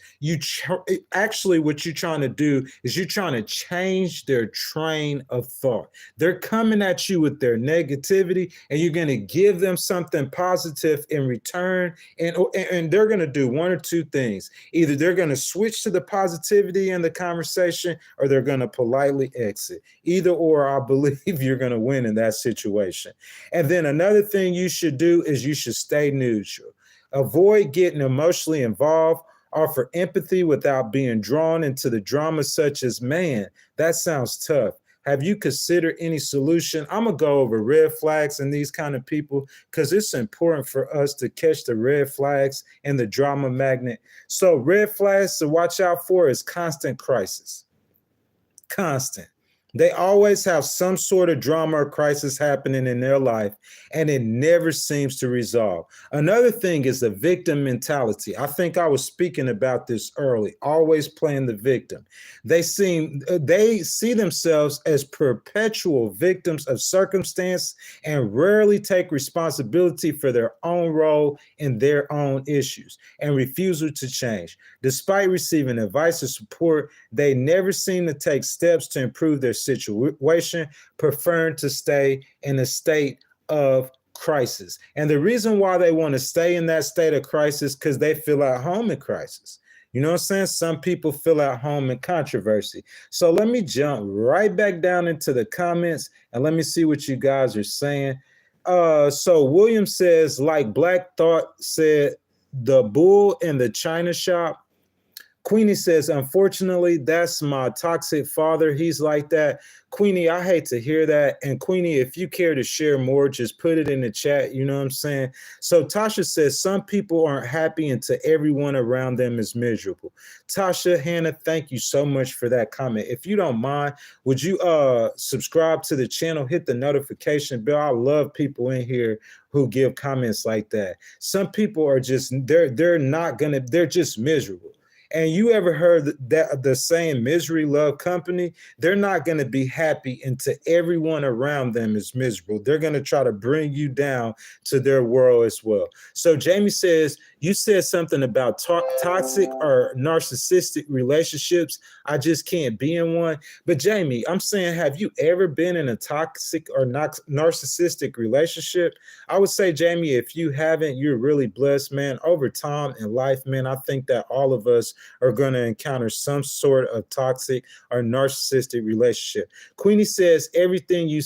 Actually, what you're trying to do is you're trying to change their train of thought. They're coming at you with their negativity, and you're going to give them something positive in return. And they're going to do one or two things. Either they're going to switch to the positivity in the conversation, or they're going to politely exit. Either or, I believe you're going to win in that situation. And then another thing you should do is you should stay neutral. Avoid getting emotionally involved. Offer empathy without being drawn into the drama, such as, man, that sounds tough. Have you considered any solution? I'm going to go over red flags in these kind of people because it's important for us to catch the red flags in the drama magnet. So red flags to watch out for is constant crisis. Constant. They always have some sort of drama or crisis happening in their life, and it never seems to resolve. Another thing is the victim mentality. I think I was speaking about this early, always playing the victim. They see themselves as perpetual victims of circumstance and rarely take responsibility for their own role in their own issues and refusal to change. Despite receiving advice and support, they never seem to take steps to improve their situation, preferring to stay in a state of crisis. And the reason why they want to stay in that state of crisis because they feel at home in crisis. You know what I'm saying? Some people feel at home in controversy. So let me jump right back down into the comments and let me see what you guys are saying. So William says, like Black Thought said, the bull in the china shop. Queenie says, unfortunately, that's my toxic father. He's like that. Queenie, I hate to hear that. And Queenie, if you care to share more, just put it in the chat. You know what I'm saying? So Tasha says, some people aren't happy until everyone around them is miserable. Tasha, Hannah, thank you so much for that comment. If you don't mind, would you subscribe to the channel, hit the notification bell? I love people in here who give comments like that. Some people are just, they're just miserable. And you ever heard that the saying misery love company? They're not going to be happy until everyone around them is miserable. They're going to try to bring you down to their world as well. So Jamie says, you said something about toxic or narcissistic relationships. I just can't be in one. But Jamie, I'm saying, have you ever been in a toxic or narcissistic relationship? I would say, Jamie, if you haven't, you're really blessed, man. Over time in life, man, I think that all of us are going to encounter some sort of toxic or narcissistic relationship. Queenie says, everything you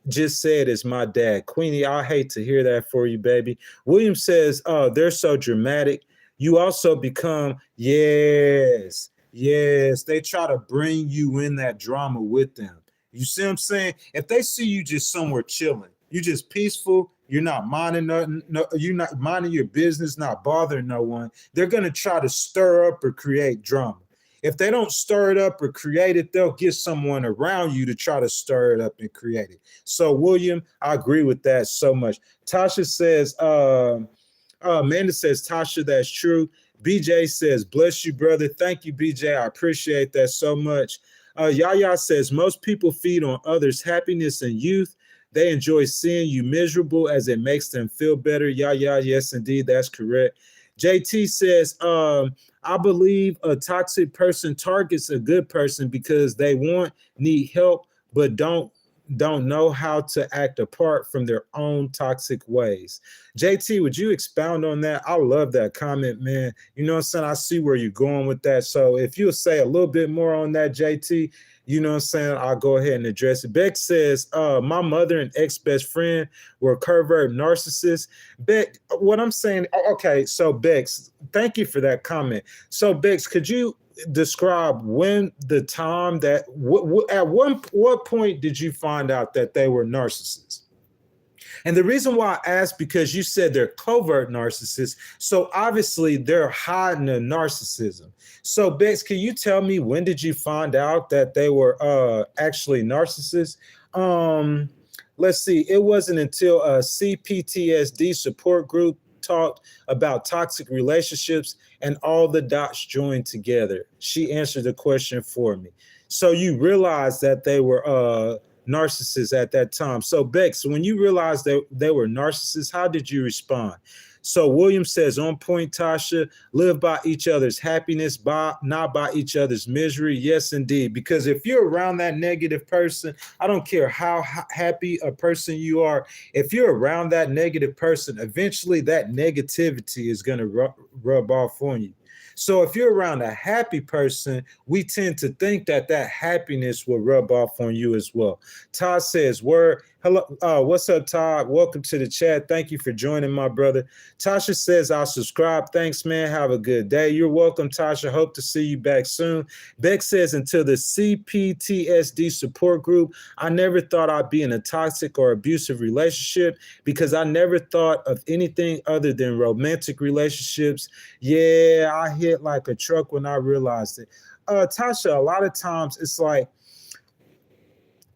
just said is my dad. Queenie, I hate to hear that for you, baby. William says, oh, they're so dramatic. You also become, yes, they try to bring you in that drama with them. You see what I'm saying? If they see you just somewhere chilling, you just peaceful, you're not minding nothing, you're not minding your business, not bothering no one, they're going to try to stir up or create drama. If they don't stir it up or create it, they'll get someone around you to try to stir it up and create it. So, William, I agree with that so much. Tasha says, Amanda says, Tasha, that's true. BJ says, bless you, brother. Thank you, BJ. I appreciate that so much. Yaya says, most people feed on others' happiness and youth. They enjoy seeing you miserable as it makes them feel better. Yaya, yes, indeed, that's correct. JT says, I believe a toxic person targets a good person because they need help, but don't don't know how to act apart from their own toxic ways. JT, would you expound on that? I love that comment, man. You know what I'm saying? I see where you're going with that. So if you'll say a little bit more on that, JT, you know what I'm saying, I'll go ahead and address it. Beck says, my mother and ex-best friend were covert narcissists. Beck, what I'm saying, okay, so Bex, thank you for that comment. So Bex, could you describe when the time that, at what point did you find out that they were narcissists? And the reason why I asked, because you said they're covert narcissists. So obviously they're hiding a narcissism. So Bex, can you tell me, when did you find out that they were actually narcissists? Let's see. It wasn't until a CPTSD support group talked about toxic relationships and all the dots joined together. She answered the question for me. So you realized that they were narcissists at that time. So Bex, when you realized that they were narcissists, how did you respond? So William says, on point, Tasha, live by each other's happiness, not by each other's misery. Yes, indeed. Because if you're around that negative person, I don't care how happy a person you are, if you're around that negative person, eventually that negativity is going to rub off on you. So if you're around a happy person, we tend to think that that happiness will rub off on you as well. Todd says, word. Hello. What's up, Todd? Welcome to the chat. Thank you for joining, my brother. Tasha says, I'll subscribe. Thanks, man. Have a good day. You're welcome, Tasha. Hope to see you back soon. Beck says, until the CPTSD support group, I never thought I'd be in a toxic or abusive relationship because I never thought of anything other than romantic relationships. Yeah, I hit like a truck when I realized it. Tasha, a lot of times it's like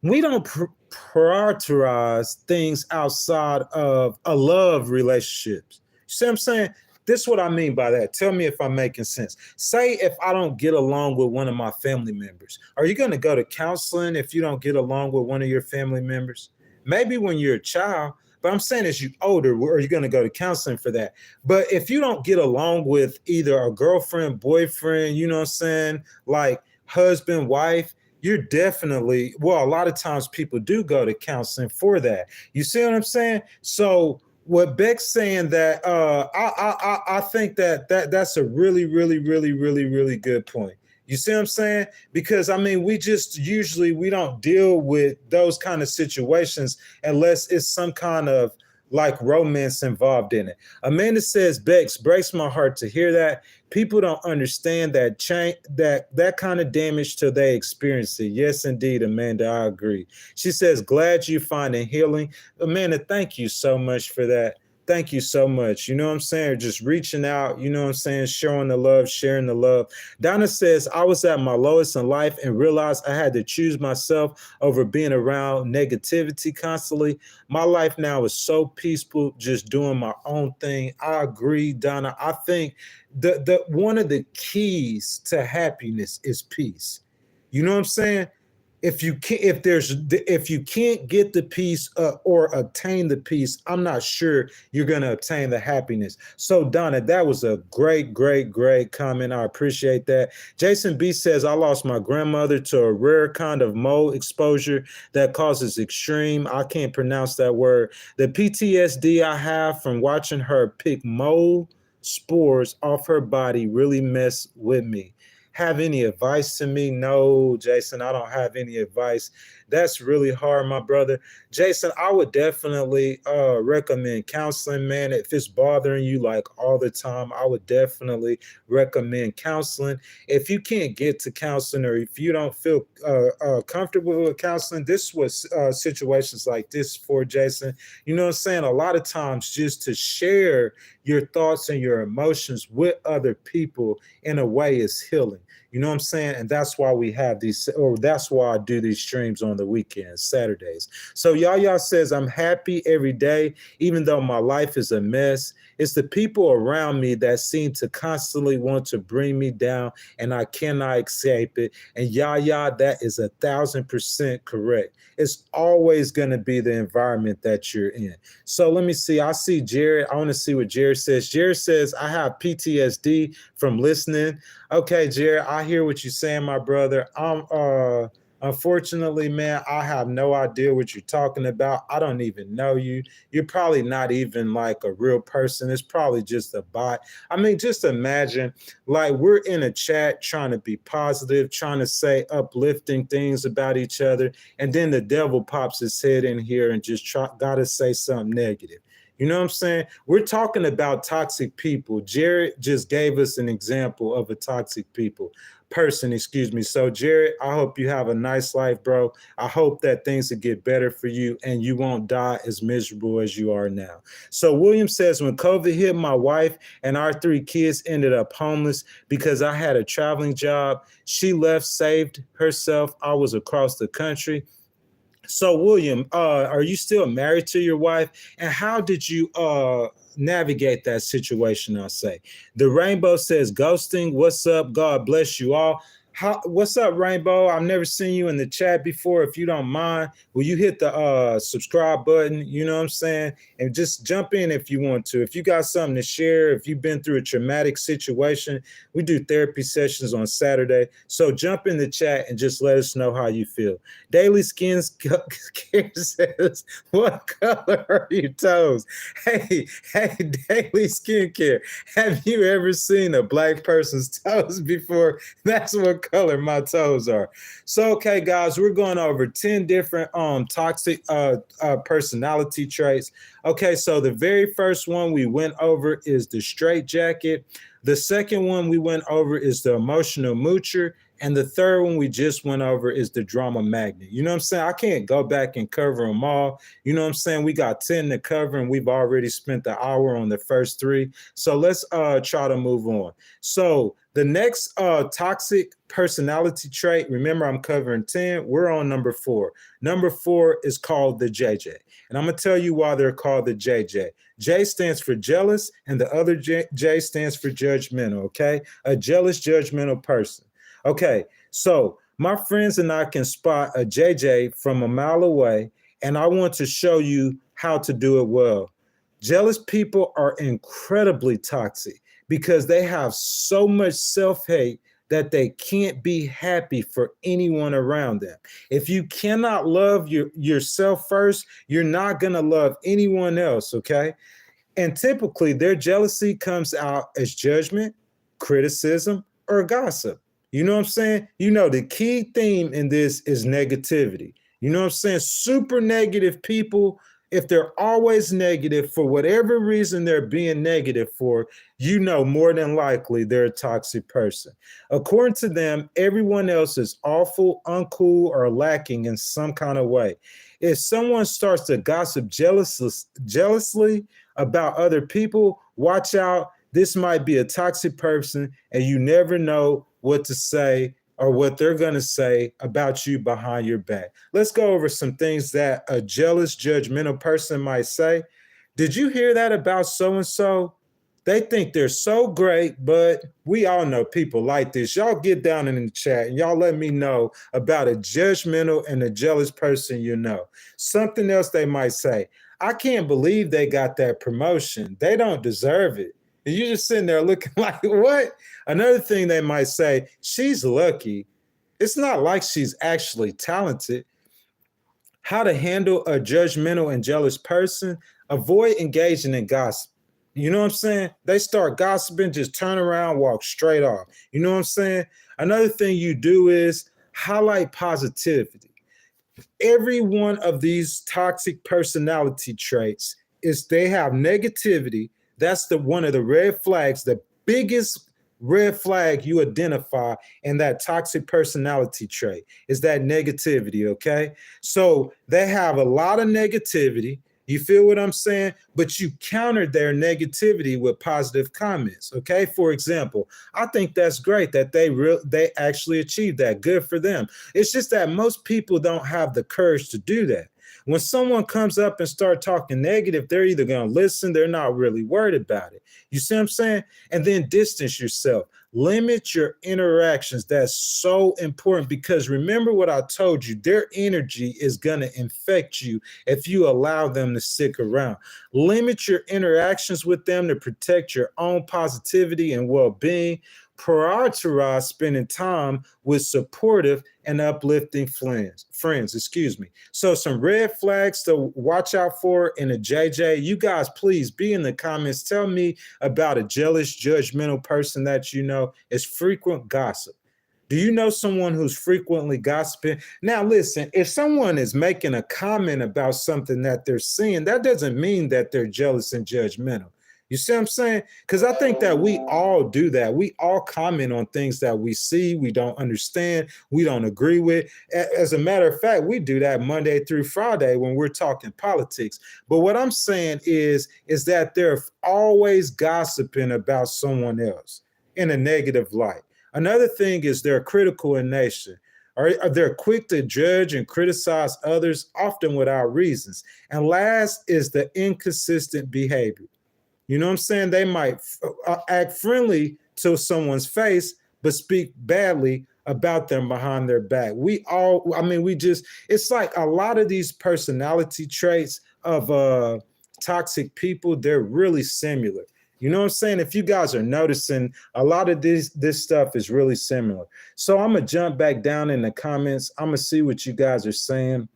we don't prioritize things outside of a love relationships. You see what I'm saying? This is what I mean by that. Tell me if I'm making sense. Say if I don't get along with one of my family members, are you going to go to counseling if you don't get along with one of your family members? Maybe when you're a child, but I'm saying as you older, are you going to go to counseling for that? But if you don't get along with either a girlfriend, boyfriend, you know what I'm saying, like husband, wife, you're definitely, well, a lot of times people do go to counseling for that. You see what I'm saying? So what Beck's saying, that I think that's a really, really, really, really, really good point. You see what I'm saying? Because I mean, we don't deal with those kind of situations unless it's some kind of like romance involved in it. Amanda says, Bex, breaks my heart to hear that. People don't understand that kind of damage till they experience it. Yes, indeed, Amanda, I agree. She says, glad you finding healing. Amanda, thank you so much for that. Thank you so much. You know what I'm saying? Just reaching out, you know what I'm saying? Showing the love, sharing the love. Donna says, I was at my lowest in life and realized I had to choose myself over being around negativity constantly. My life now is so peaceful, just doing my own thing. I agree, Donna. I think the one of the keys to happiness is peace. You know what I'm saying? If you can't get the peace or obtain the peace, I'm not sure you're going to obtain the happiness. So Donna, that was a great comment. I appreciate that. Jason B says, I lost my grandmother to a rare kind of mold exposure that causes extreme, I can't pronounce that word. The PTSD I have from watching her pick mold spores off her body really mess with me. Have any advice to me? No, Jason, I don't have any advice. That's really hard, my brother. Jason, I would definitely recommend counseling, man. If it's bothering you like all the time, I would definitely recommend counseling. If you can't get to counseling, or if you don't feel comfortable with counseling, this was situations like this for Jason. You know what I'm saying? A lot of times just to share your thoughts and your emotions with other people in a way is healing. You know what I'm saying? And that's why we have these, or that's why I do these streams on the weekends, Saturdays. So Yaya says, I'm happy every day, even though my life is a mess. It's the people around me that seem to constantly want to bring me down, and I cannot escape it. And Yaya, that is 1,000% correct. It's always going to be the environment that you're in. So let me see. I see Jared. I want to see what Jared says. Jared says, I have PTSD from listening. Okay, Jared, I hear what you're saying, my brother. I'm Unfortunately, man, I have no idea what you're talking about. I don't even know you. You're probably not even like a real person. It's probably just a bot. I mean, just imagine like we're in a chat trying to be positive, trying to say uplifting things about each other. And then the devil pops his head in here and just got to say something negative. You know what I'm saying? We're talking about toxic people. Jared just gave us an example of a toxic person, excuse me. So Jared, I hope you have a nice life, bro. I hope that things will get better for you and you won't die as miserable as you are now. So William says, when COVID hit, my wife and our 3 kids ended up homeless because I had a traveling job. She left, saved herself. I was across the country. So, William, are you still married to your wife? And how did you navigate that situation? I'll say. The Rainbow says, ghosting. What's up? God bless you all. What's up, Rainbow? I've never seen you in the chat before. If you don't mind, will you hit the subscribe button? You know what I'm saying? And just jump in if you want to. If you got something to share, if you've been through a traumatic situation, we do therapy sessions on Saturday. So jump in the chat and just let us know how you feel. Daily Skin Care says, what color are your toes? Hey, Daily Skincare, have you ever seen a black person's toes before? That's what color my toes are. So, okay, guys, we're going over 10 different toxic personality traits. Okay, so the very first one we went over is the straitjacket. The second one we went over is the emotional moocher. And the third one we just went over is the drama magnet. You know what I'm saying? I can't go back and cover them all. You know what I'm saying? We got 10 to cover and we've already spent the hour on the first 3. So let's try to move on. So the next toxic personality trait, remember I'm covering 10. We're on number 4. Number 4 is called the JJ. And I'm going to tell you why they're called the JJ. J stands for jealous and the other J stands for judgmental, okay? A jealous, judgmental person. Okay, so my friends and I can spot a JJ from a mile away, and I want to show you how to do it well. Jealous people are incredibly toxic because they have so much self-hate that they can't be happy for anyone around them. If you cannot love yourself first, you're not going to love anyone else, okay? And typically their jealousy comes out as judgment, criticism, or gossip. You know what I'm saying? You know, the key theme in this is negativity. You know what I'm saying? Super negative people, if they're always negative for whatever reason they're being negative for, you know, more than likely they're a toxic person. According to them, everyone else is awful, uncool, or lacking in some kind of way. If someone starts to gossip jealously about other people, watch out. This might be a toxic person and you never know what to say or what they're going to say about you behind your back. Let's go over some things that a jealous, judgmental person might say. Did you hear that about so-and-so? They think they're so great, but we all know people like this. Y'all get down in the chat and y'all let me know about a judgmental and a jealous person you know. Something else they might say. I can't believe they got that promotion. They don't deserve it. And you're just sitting there looking like, what? Another thing they might say, she's lucky. It's not like she's actually talented. How to handle a judgmental and jealous person? Avoid engaging in gossip. You know what I'm saying? They start gossiping, just turn around, walk straight off. You know what I'm saying? Another thing you do is highlight positivity. Every one of these toxic personality traits is they have negativity. That's one of the red flags, the biggest red flag you identify in that toxic personality trait is that negativity, okay? So they have a lot of negativity. You feel what I'm saying? But you counter their negativity with positive comments, okay? For example, I think that's great that they actually achieved that. Good for them. It's just that most people don't have the courage to do that. When someone comes up and start talking negative, they're either going to listen, they're not really worried about it. You see what I'm saying? And then distance yourself. Limit your interactions. That's so important because remember what I told you, their energy is going to infect you if you allow them to stick around. Limit your interactions with them to protect your own positivity and well-being. prioritize spending time with supportive and uplifting friends, excuse me. So some red flags to watch out for in a JJ. You guys, please be in the comments. Tell me about a jealous, judgmental person that you know is frequent gossip. Do you know someone who's frequently gossiping? Now, listen, if someone is making a comment about something that they're seeing, that doesn't mean that they're jealous and judgmental. You see what I'm saying? Because I think that we all do that. We all comment on things that we see, we don't understand, we don't agree with. As a matter of fact, we do that Monday through Friday when we're talking politics. But what I'm saying is that they're always gossiping about someone else in a negative light. Another thing is they're critical in nature. They're quick to judge and criticize others, often without reasons. And last is the inconsistent behavior. You know what I'm saying? They might act friendly to someone's face, but speak badly about them behind their back. It's like a lot of these personality traits of toxic people, they're really similar. You know what I'm saying? If you guys are noticing, a lot of this stuff is really similar. So I'm going to jump back down in the comments. I'm going to see what you guys are saying.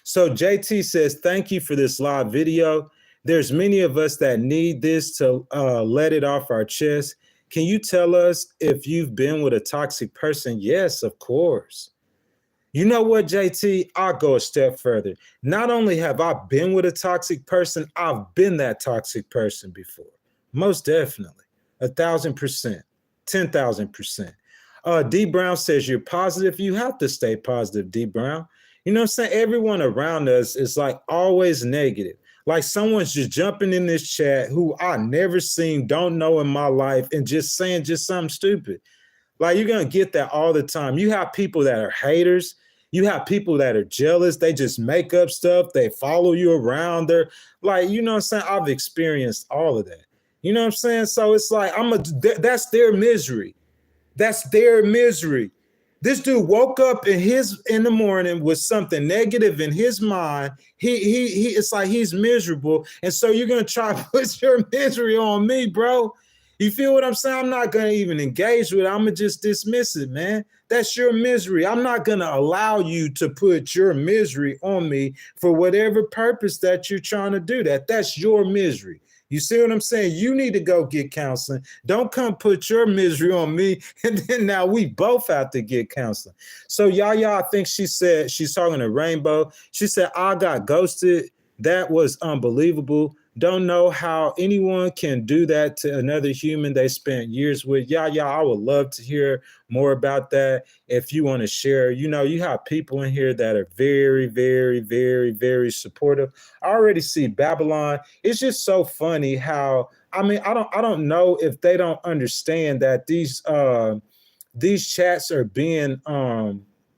So JT says, thank you for this live video. There's many of us that need this to let it off our chest. Can you tell us if you've been with a toxic person? Yes, of course. You know what, JT? I'll go a step further. Not only have I been with a toxic person, I've been that toxic person before. Most definitely. 1,000%, 10,000%. D Brown says you're positive. You have to stay positive, D Brown. You know what I'm saying? Everyone around us is like always negative. Like someone's just jumping in this chat who I never seen, don't know in my life, and just saying just something stupid. Like you're going to get that all the time. You have people that are haters. You have people that are jealous. They just make up stuff. They follow you around. They're like, you know what I'm saying? I've experienced all of that. You know what I'm saying? So it's like, that's their misery. That's their misery. This dude woke up in the morning with something negative in his mind. It's like he's miserable. And so you're going to try to put your misery on me, bro. You feel what I'm saying? I'm not going to even engage with it. I'm going to just dismiss it, man. That's your misery. I'm not going to allow you to put your misery on me for whatever purpose that you're trying to do that. That's your misery. You see what I'm saying? You need to go get counseling. Don't come put your misery on me. And then now we both have to get counseling. So Yaya, I think she said, she's talking to Rainbow. She said, I got ghosted. That was unbelievable. Don't know how anyone can do that to another human they spent years with. Yeah, I would love to hear more about that. If you want to share, you know, you have people in here that are very, very, very, very supportive. I already see Babylon. It's just so funny how, I don't know if they don't understand that these chats are being,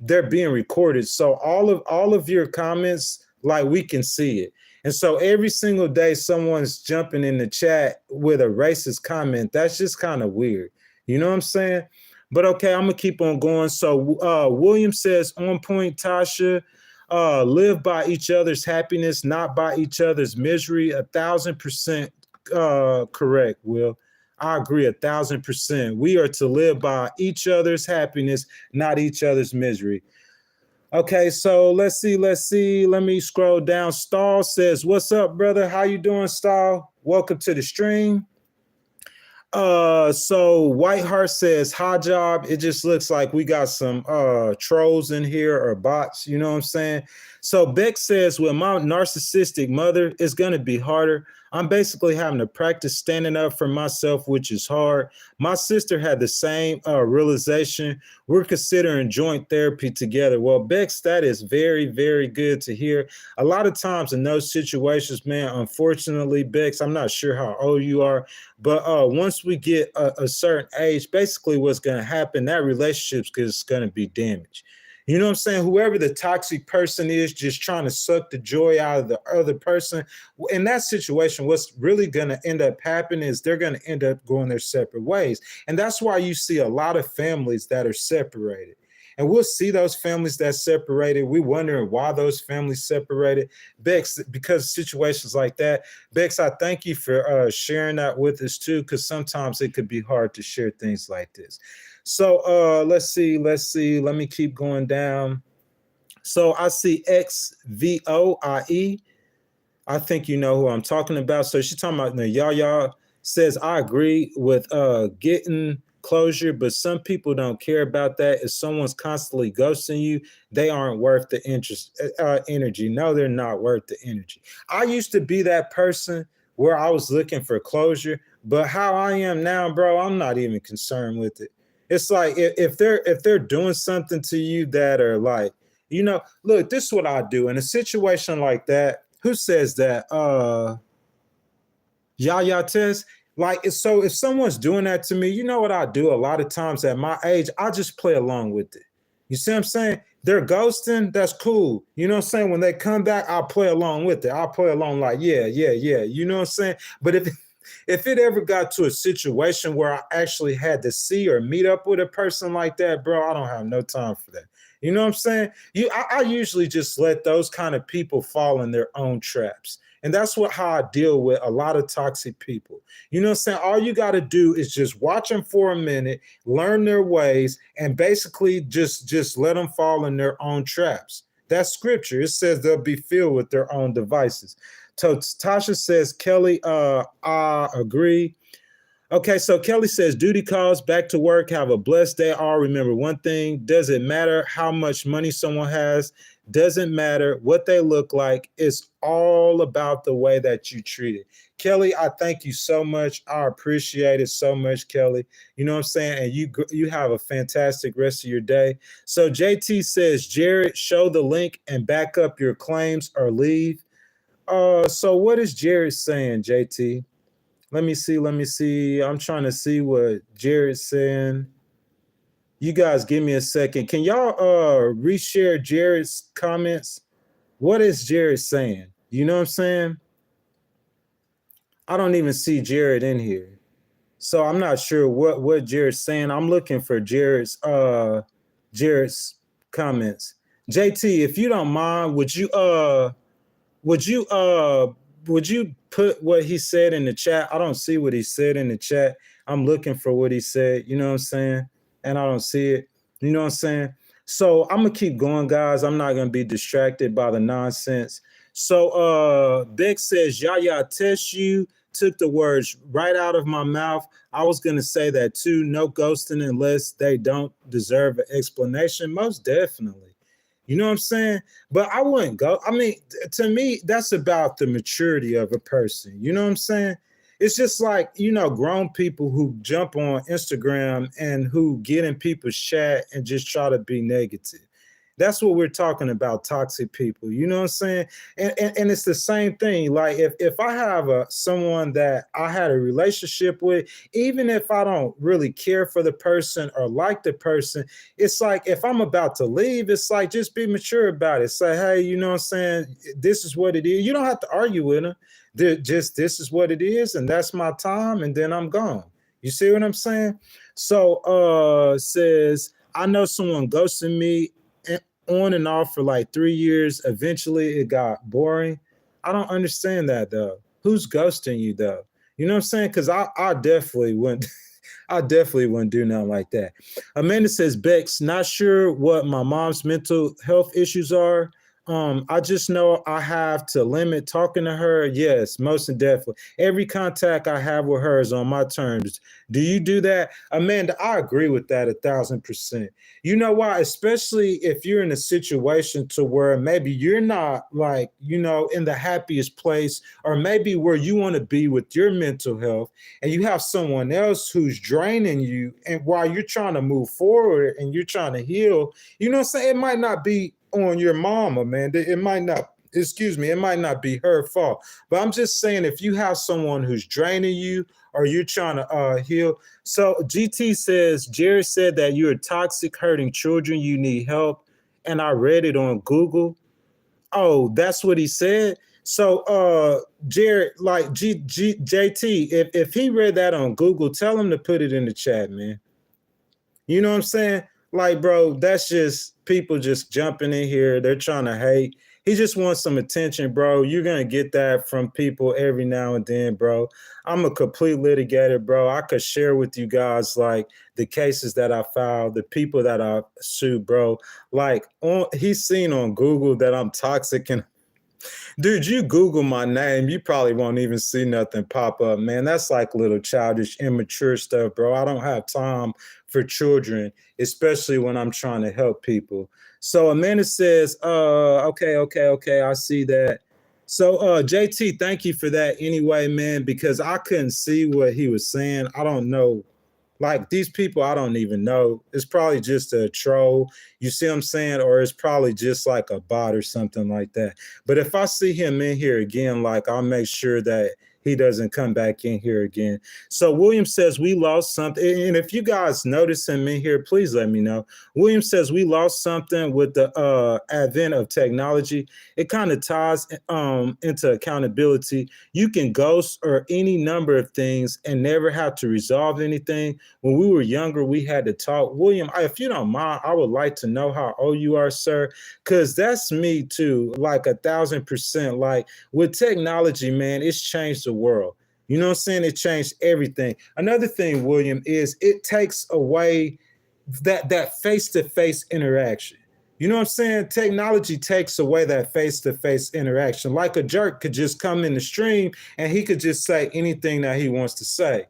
they're being recorded. So all of your comments, like we can see it. And so every single day, someone's jumping in the chat with a racist comment. That's just kind of weird. You know what I'm saying? But okay, I'm going to keep on going. So William says, on point, Tasha, live by each other's happiness, not by each other's misery. 1,000% correct, Will. I agree 1,000%. We are to live by each other's happiness, not each other's misery. Okay, so let's see. Let me scroll down. Stahl says, what's up, brother? How you doing, Stahl? Welcome to the stream. So Whiteheart says, hi job. It just looks like we got some trolls in here or bots, you know what I'm saying? So Beck says, with my narcissistic mother, it's gonna be harder. I'm basically having to practice standing up for myself, which is hard. My sister had the same realization. We're considering joint therapy together. Well, Bex, that is very, very good to hear. A lot of times in those situations, man, unfortunately, Bex, I'm not sure how old you are, but once we get a certain age, basically what's going to happen, that relationship is going to be damaged. You know what I'm saying? Whoever the toxic person is, just trying to suck the joy out of the other person. In that situation, what's really going to end up happening is they're going to end up going their separate ways. And that's why you see a lot of families that are separated. And we'll see those families that separated. We wondering why those families separated. Bex, because situations like that. Bex, I thank you for sharing that with us too, because sometimes it could be hard to share things like this. So let's see. Let me keep going down. So I see XVOIE. I think you know who I'm talking about. So she's talking about Yaya says, I agree with getting closure, but some people don't care about that. If someone's constantly ghosting you, they aren't worth the energy. No, they're not worth the energy. I used to be that person where I was looking for closure, but how I am now, bro, I'm not even concerned with it. It's like if they're doing something to you that are like, look, this is what I do in a situation like that. Who says that? Yaya Tess. Like, so if someone's doing that to me, you know what I do a lot of times at my age? I just play along with it. You see what I'm saying? They're ghosting, that's cool. You know what I'm saying? When they come back, I'll play along with it. I'll play along like, yeah. You know what I'm saying? But if it ever got to a situation where I actually had to see or meet up with a person like that, bro, I don't have no time for that. You know what I'm saying? I usually just let those kind of people fall in their own traps. And that's how I deal with a lot of toxic people. You know what I'm saying? All you got to do is just watch them for a minute, learn their ways, and basically just let them fall in their own traps. That's scripture. It says they'll be filled with their own devices. So Tasha says, Kelly, I agree. Okay, so Kelly says, duty calls, back to work, have a blessed day. All remember one thing, doesn't matter how much money someone has, doesn't matter what they look like. It's all about the way that you treat it. Kelly, I thank you so much. I appreciate it so much, Kelly. You know what I'm saying? And you have a fantastic rest of your day. So JT says, Jared, show the link and back up your claims or leave. So what is Jared saying, JT? Let me see. I'm trying to see what Jared's saying. You guys give me a second. Can y'all reshare Jared's comments? What is Jared saying? You know what I'm saying? I don't even see Jared in here. So I'm not sure what Jared's saying. I'm looking for Jared's comments. JT, if you don't mind, would you put what he said in the chat? I don't see what he said in the chat. I'm looking for what he said, you know what I'm saying? And I don't see it. You know what I'm saying? So I'm gonna keep going, guys. I'm not gonna be distracted by the nonsense. So Beck says, Yaya, test you took the words right out of my mouth. I was gonna say that too. No ghosting unless they don't deserve an explanation. Most definitely. You know what I'm saying? But I wouldn't go. I mean, to me, that's about the maturity of a person. You know what I'm saying? It's just like, grown people who jump on Instagram and who get in people's chat and just try to be negative. That's what we're talking about, toxic people. You know what I'm saying? And it's the same thing. Like if I have someone that I had a relationship with, even if I don't really care for the person or like the person, it's like if I'm about to leave, it's like just be mature about it. Say, hey, you know what I'm saying? This is what it is. You don't have to argue with them. This is what it is, and that's my time, and then I'm gone. You see what I'm saying? So says, I know someone ghosted me on and off for like 3 years. Eventually it got boring. I don't understand that though. Who's ghosting you though? You know what I'm saying? Because I definitely wouldn't I definitely wouldn't do nothing like that. Amanda says, Bex, not sure what my mom's mental health issues are. I just know I have to limit talking to her. Yes, most definitely. Every contact I have with her is on my terms. Do you do that? Amanda, I agree with that 1,000%. You know why? Especially if you're in a situation to where maybe you're not like, in the happiest place, or maybe where you want to be with your mental health, and you have someone else who's draining you, and while you're trying to move forward and you're trying to heal, you know what I'm saying? It might not be on your mom, Amanda. It might not be her fault. But I'm just saying, if you have someone who's draining you or you're trying to heal. So GT says, Jared said that you're toxic, hurting children, you need help. And I read it on Google. Oh, that's what he said. So Jared, like JT, if he read that on Google, tell him to put it in the chat, man. You know what I'm saying? Like, bro, that's just people just jumping in here. They're trying to hate. He just wants some attention, bro. You're gonna get that from people every now and then, bro. I'm a complete litigator, bro. I could share with you guys like the cases that I filed, the people that I sued, bro. Like he's seen on Google that I'm toxic and dude, you Google my name, you probably won't even see nothing pop up, man. That's like little childish, immature stuff, bro. I don't have time for children, especially when I'm trying to help people. So Amanda says, okay, I see that. So JT, thank you for that anyway, man, because I couldn't see what he was saying. I don't know like these people, I don't even know. It's probably just a troll. You see what I'm saying? Or it's probably just like a bot or something like that. But if I see him in here again, like I'll make sure that he doesn't come back in here again. So William says we lost something. And if you guys notice him in here, please let me know. William says we lost something with the advent of technology. It kind of ties into accountability. You can ghost or any number of things and never have to resolve anything. When we were younger, we had to talk. William, if you don't mind, I would like to know how old you are, sir, because that's me too, like 1,000%. Like with technology, man, it's changed the world. You know what I'm saying? It changed everything. Another thing, William, is it takes away that face-to-face interaction. You know what I'm saying? Technology takes away that face-to-face interaction. Like a jerk could just come in the stream and he could just say anything that he wants to say.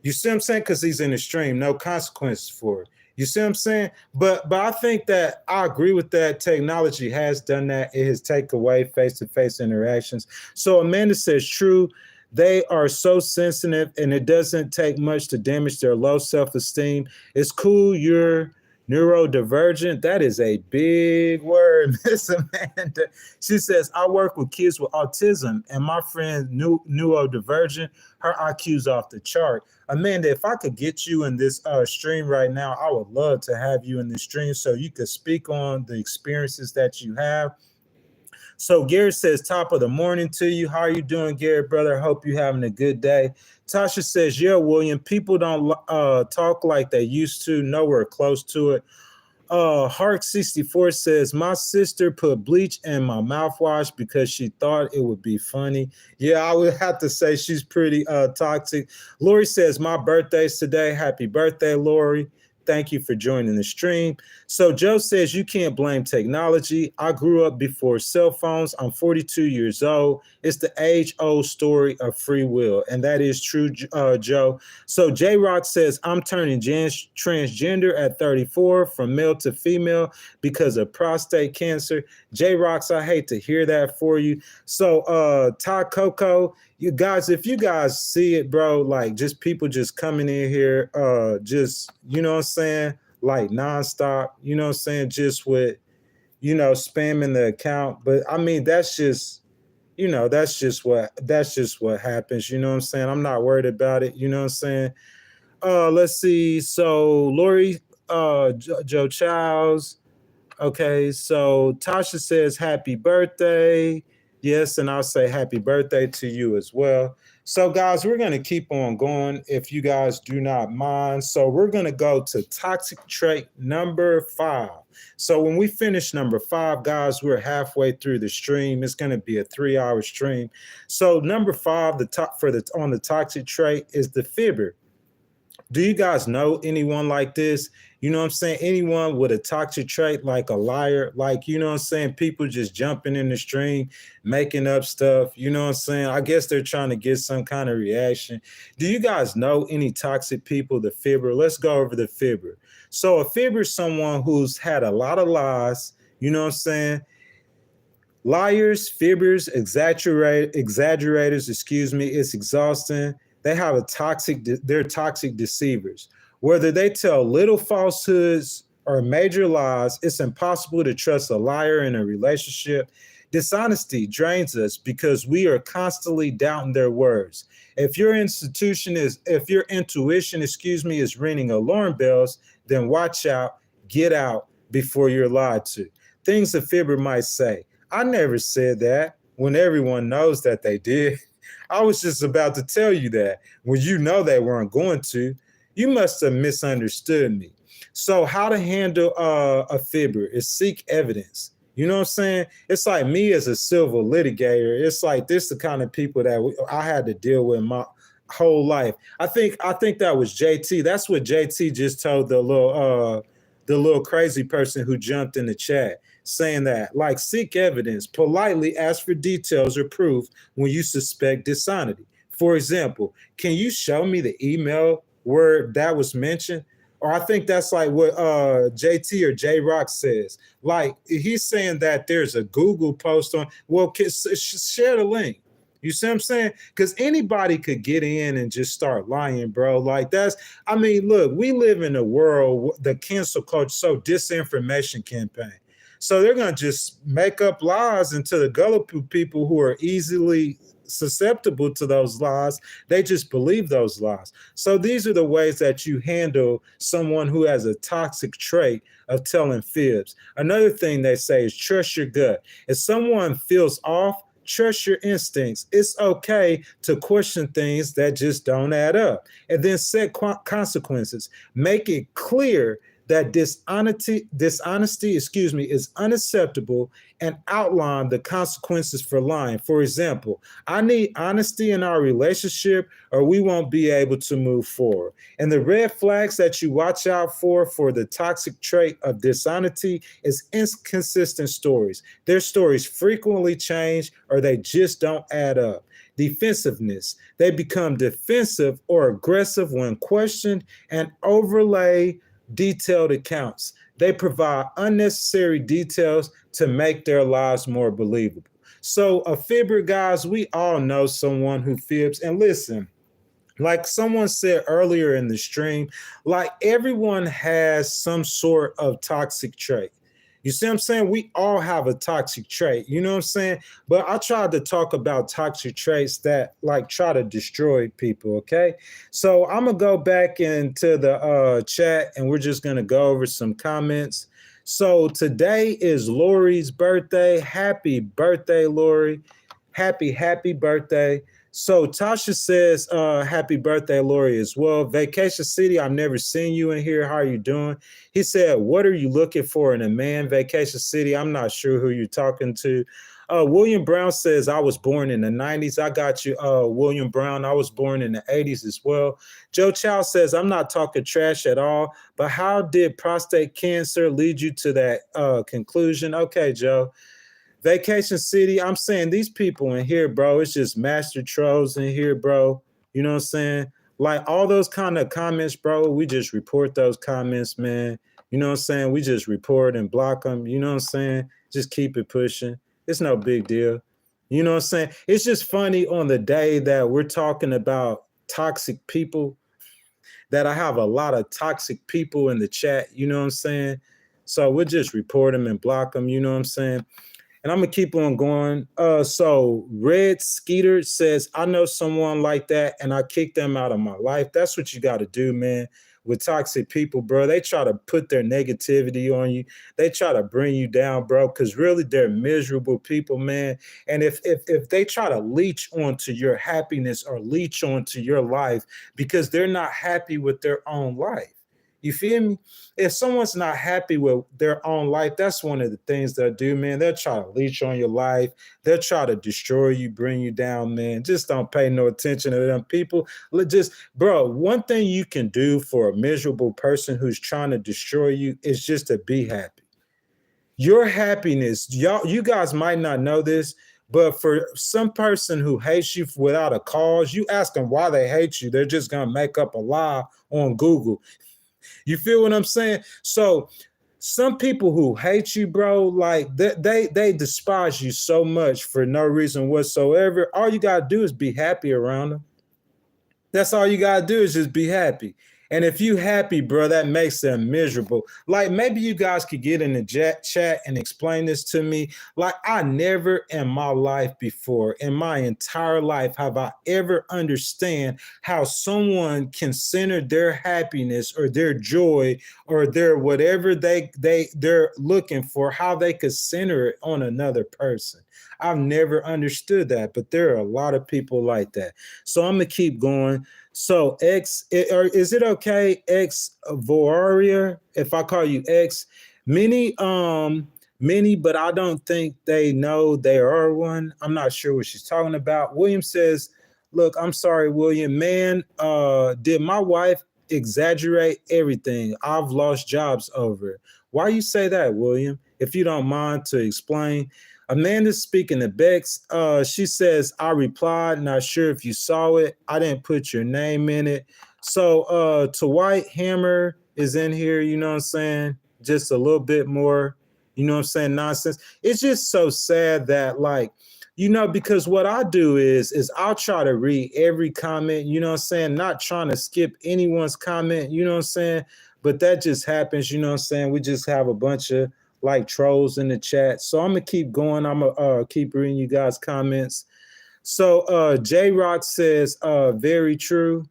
You see what I'm saying? Because he's in the stream, no consequences for it. You see what I'm saying? But I think that I agree with that. Technology has done that. It has taken away face-to-face interactions. So Amanda says, true. They are so sensitive and it doesn't take much to damage their low self-esteem. It's cool you're neurodivergent. That is a big word, Miss Amanda. She says, I work with kids with autism and my friend neurodivergent, her IQ's off the chart. Amanda, if I could get you in this stream right now, I would love to have you in the stream so you could speak on the experiences that you have. So Garrett says, top of the morning to you. How are you doing, Garrett, brother? Hope you're having a good day. Tasha says, yeah, William, people don't talk like they used to, nowhere close to it. Hark64 says, my sister put bleach in my mouthwash because she thought it would be funny. Yeah, I would have to say she's pretty toxic. Lori says, my birthday's today. Happy birthday, Lori. Thank you for joining the stream. So Joe says, you can't blame technology. I grew up before cell phones. I'm 42 years old. It's the age-old story of free will. And that is true, Joe. So J-Rock says, I'm turning transgender at 34 from male to female because of prostate cancer. J-Rocks, I hate to hear that for you. So Todd Coco, you guys, if you guys see it, bro, like just people just coming in here, just, you know what I'm saying? Like nonstop, you know what I'm saying? Just with, you know, spamming the account. But I mean, that's just, you know, that's just what happens. You know what I'm saying? I'm not worried about it. You know what I'm saying? Let's see. So Lori, Joe Childs. Okay, so Tasha says happy birthday. Yes, and I'll say happy birthday to you as well. So guys, we're going to keep on going if you guys do not mind. So we're going to go to toxic trait number 5. So when we finish number 5, guys, we're halfway through the stream. It's going to be a 3-hour stream. So number 5, on the toxic trait is the fibber. Do you guys know anyone like this? You know what I'm saying? Anyone with a toxic trait, like a liar, like, you know what I'm saying? People just jumping in the stream, making up stuff. You know what I'm saying? I guess they're trying to get some kind of reaction. Do you guys know any toxic people, the fibber? Let's go over the fibber. So a fibber is someone who's had a lot of lies. You know what I'm saying? Liars, fibbers, exaggerators, it's exhausting. They have they're toxic deceivers. Whether they tell little falsehoods or major lies, it's impossible to trust a liar in a relationship. Dishonesty drains us because we are constantly doubting their words. If your intuition is ringing alarm bells, then watch out, get out before you're lied to. Things a fibber might say. I never said that when everyone knows that they did. I was just about to tell you that when you know they weren't going to. You must have misunderstood me. So how to handle a fibber is seek evidence. You know what I'm saying? It's like me as a civil litigator. It's like this the kind of people that I had to deal with my whole life. I think that was JT. That's what JT just told the little crazy person who jumped in the chat saying that, like, seek evidence, politely ask for details or proof when you suspect dishonesty. For example, can you show me the email where that was mentioned? Or I think that's like what JT or J Rock says. Like he's saying that there's a Google post on. Well, share the link. You see what I'm saying? Because anybody could get in and just start lying, bro. Like that's. I mean, look, we live in a world, the cancel culture, so disinformation campaign. So they're gonna just make up lies into the gullible people who are easily susceptible to those lies. They just believe those lies. So these are the ways that you handle someone who has a toxic trait of telling fibs. Another thing they say is trust your gut. If someone feels off, trust your instincts. It's okay to question things that just don't add up. And then set consequences. Make it clear that dishonesty, is unacceptable, and outline the consequences for lying. For example, I need honesty in our relationship or we won't be able to move forward. And the red flags that you watch out for the toxic trait of dishonesty is inconsistent stories. Their stories frequently change or they just don't add up. Defensiveness. They become defensive or aggressive when questioned and overlay detailed accounts. They provide unnecessary details to make their lives more believable. So a fibber, guys, we all know someone who fibs. And listen, like someone said earlier in the stream, like everyone has some sort of toxic trait. You see what I'm saying? We all have a toxic trait, you know what I'm saying? But I tried to talk about toxic traits that like try to destroy people, okay? So I'm gonna go back into the chat and we're just gonna go over some comments. So today is Lori's birthday. Happy birthday, Lori. Happy birthday. So Tasha says, happy birthday, Lori, as well. Vacation City, I've never seen you in here. How are you doing? He said, what are you looking for in a man? Vacation City, I'm not sure who you're talking to. William Brown says, I was born in the 90s. I got you, William Brown. I was born in the 80s as well. Joe Chow says, I'm not talking trash at all, but how did prostate cancer lead you to that conclusion? Okay, Joe. Vacation City, I'm saying these people in here, bro, it's just master trolls in here, bro. You know what I'm saying? Like all those kind of comments, bro, we just report those comments, man. You know what I'm saying? We just report and block them. You know what I'm saying? Just keep it pushing. It's no big deal. You know what I'm saying? It's just funny on the day that we're talking about toxic people that I have a lot of toxic people in the chat. You know what I'm saying? So we'll just report them and block them. You know what I'm saying? And I'm gonna keep on going. So Red Skeeter says, I know someone like that and I kicked them out of my life. That's what you gotta do, man. With toxic people, bro. They try to put their negativity on you. They try to bring you down, bro, because really they're miserable people, man. And if they try to leech onto your happiness or leech onto your life because they're not happy with their own life. You feel me? If someone's not happy with their own life, that's one of the things they'll do, man. They'll try to leech on your life. They'll try to destroy you, bring you down, man. Just don't pay no attention to them people. Just, bro, one thing you can do for a miserable person who's trying to destroy you is just to be happy. Your happiness, you guys might not know this, but for some person who hates you without a cause, you ask them why they hate you, they're just going to make up a lie on Google. You feel what I'm saying? So some people who hate you, bro, like they despise you so much for no reason whatsoever. All you got to do is be happy around them. That's all you got to do is just be happy. And if you happy, bro, that makes them miserable. Like maybe you guys could get in the chat and explain this to me. Like I never in my life before, in my entire life, have I ever understand how someone can center their happiness or their joy or their whatever they're looking for, how they could center it on another person. I've never understood that, but there are a lot of people like that. So I'm gonna keep going. So or is it okay, X Voria, if I call you X? Many, many, but I don't think they know they are one. I'm not sure what she's talking about. William says, "Look, I'm sorry, William. Man, did my wife exaggerate everything? I've lost jobs over it. Why you say that, William? If you don't mind to explain." Amanda's speaking to Bex. She says, I replied, not sure if you saw it. I didn't put your name in it. So to White Hammer is in here, you know what I'm saying? Just a little bit more, you know what I'm saying, nonsense. It's just so sad that like, you know, because what I do is I'll try to read every comment, you know what I'm saying? Not trying to skip anyone's comment, you know what I'm saying? But that just happens, you know what I'm saying? We just have a bunch of like trolls in the chat. So I'm gonna keep going. I'm gonna keep reading you guys' comments. So J Rock says, very true.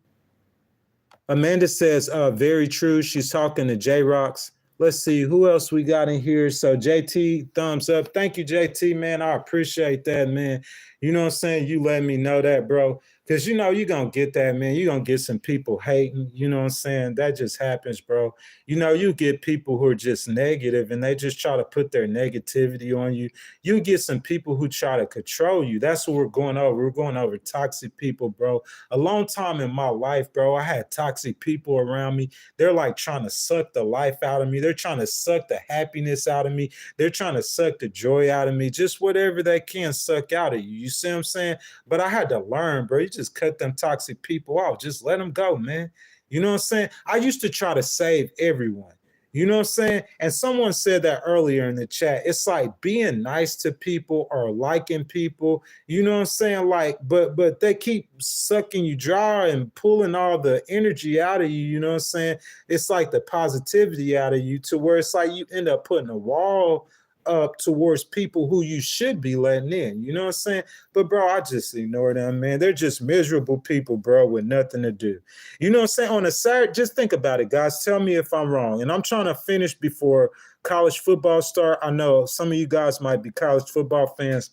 Amanda says, very true. She's talking to J Rocks. Let's see who else we got in here. So JT, thumbs up. Thank you, JT, man. I appreciate that, man. You know what I'm saying? You let me know that, bro. Because you know you're gonna get that, man. You're gonna get some people hating, you know what I'm saying? That just happens, bro. You know, you get people who are just negative and they just try to put their negativity on you. You get some people who try to control you. That's what we're going over. We're going over toxic people, bro. A long time in my life, bro, I had toxic people around me. They're like trying to suck the life out of me. They're trying to suck the happiness out of me. They're trying to suck the joy out of me. Just whatever they can suck out of you. You see what I'm saying? But I had to learn, bro. You just cut them toxic people off. Just let them go, man. You know what I'm saying? I used to try to save everyone. You know what I'm saying? And someone said that earlier in the chat. It's like being nice to people or liking people. You know what I'm saying? Like, but they keep sucking you dry and pulling all the energy out of you. You know what I'm saying? It's like the positivity out of you to where it's like you end up putting a wall up towards people who you should be letting in. You know what I'm saying? But bro, I just ignore them, man. They're just miserable people, bro, with nothing to do. You know what I'm saying? On a Saturday, just think about it, guys. Tell me if I'm wrong. And I'm trying to finish before college football start. I know some of you guys might be college football fans.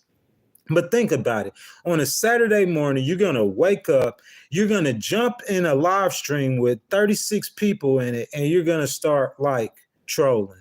But think about it. On a Saturday morning, you're going to wake up, you're going to jump in a live stream with 36 people in it, and you're going to start like trolling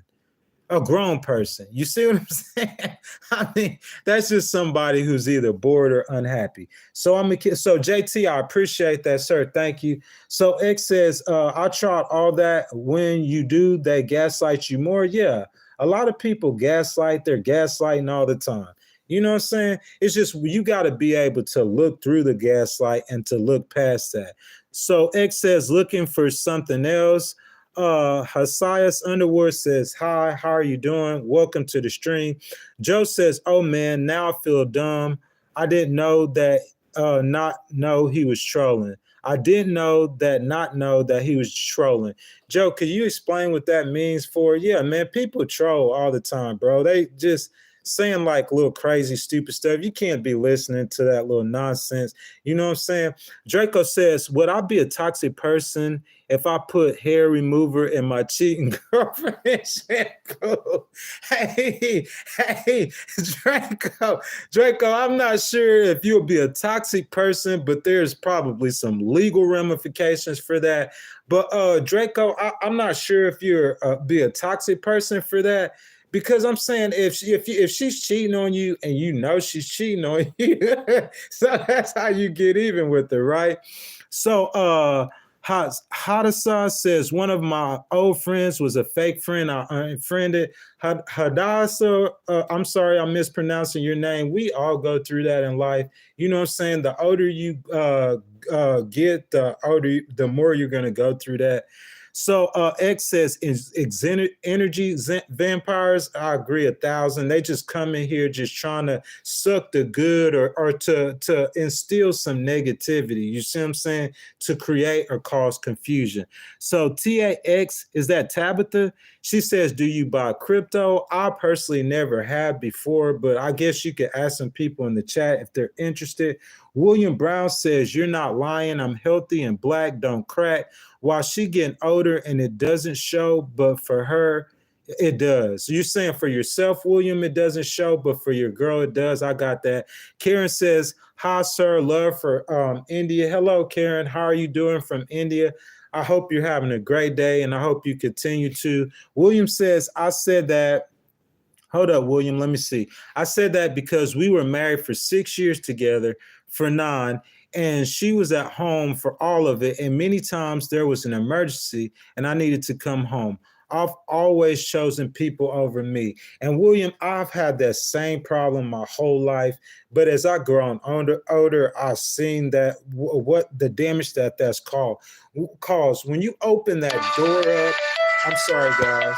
a grown person. You see what I'm saying? I mean, that's just somebody who's either bored or unhappy. So so JT, I appreciate that, sir. Thank you. So X says, I tried all that. When you do, they gaslight you more. Yeah, a lot of people gaslight. They're gaslighting all the time. You know what I'm saying? It's just you got to be able to look through the gaslight and to look past that. So X says, looking for something else. Hasias Underwood says, hi, how are you doing? Welcome to the stream. Joe says, oh man, now I feel dumb. I didn't know that not know he was trolling. I didn't know that not know that he was trolling. Joe, could you explain what that means for? Yeah, man, people troll all the time, bro. They just saying like little crazy, stupid stuff. You can't be listening to that little nonsense. You know what I'm saying? Draco says, would I be a toxic person if I put hair remover in my cheating girlfriend shampoo? Hey, Draco, I'm not sure if you'll be a toxic person, but there's probably some legal ramifications for that. But Draco, I'm not sure if you're be a toxic person for that. Because I'm saying if she's cheating on you and you know she's cheating on you, so that's how you get even with her, right? So Hadassa says one of my old friends was a fake friend. I unfriended. Hadassa, I'm sorry, I'm mispronouncing your name. We all go through that in life. You know what I'm saying? The older you get, the more you're gonna go through that. So X says energy vampires. I agree 1,000. They just come in here just trying to suck the good or to instill some negativity. You see what I'm saying? To create or cause confusion. So TAX, is that Tabitha? She says, do you buy crypto? I personally never have before, but I guess you could ask some people in the chat if they're interested. William Brown says, you're not lying. I'm healthy and black, don't crack. While she getting older and it doesn't show, but for her, It does. You're saying for yourself, William, it doesn't show, but for your girl, it does. I got that. Karen says, hi, sir. Love for India. Hello, Karen. How are you doing from India? I hope you're having a great day, and I hope you continue to. William says, I said that. Hold up, William. Let me see. I said that because we were married for 6 years together, for 9, and she was at home for all of it. And many times there was an emergency and I needed to come home. I've always chosen people over me. And William, I've had that same problem my whole life. But as I grown older, I've seen that what the damage that's caused. When you open that door up, I'm sorry, guys.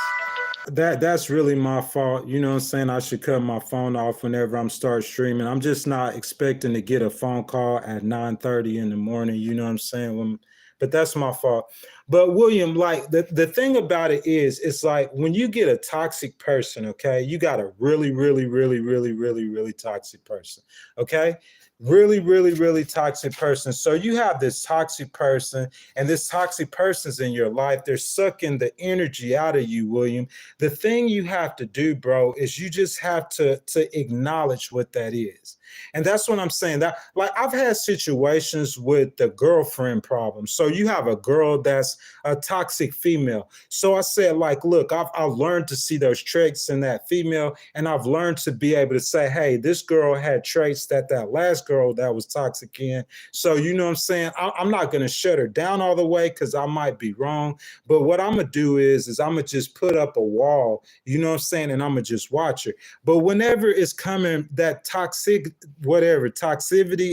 That's really my fault. You know what I'm saying? I should cut my phone off whenever I'm start streaming. I'm just not expecting to get a phone call at 9:30 in the morning. You know what I'm saying? But that's my fault. But William, like the thing about it is, it's like when you get a toxic person, okay, you got a really, really, really, really, really, really toxic person. Okay. Really, really, really toxic person. So you have this toxic person, and this toxic person's in your life. They're sucking the energy out of you, William. The thing you have to do, bro, is you just have to acknowledge what that is. And that's what I'm saying. That, like, I've had situations with the girlfriend problem. So you have a girl that's a toxic female. So I said, like, look, I've learned to see those traits in that female, and I've learned to be able to say, hey, this girl had traits that last girl that was toxic in. So, you know what I'm saying? I'm not going to shut her down all the way because I might be wrong. But what I'm going to do is I'm going to just put up a wall, you know what I'm saying? And I'm going to just watch her. But whenever it's coming, that toxicity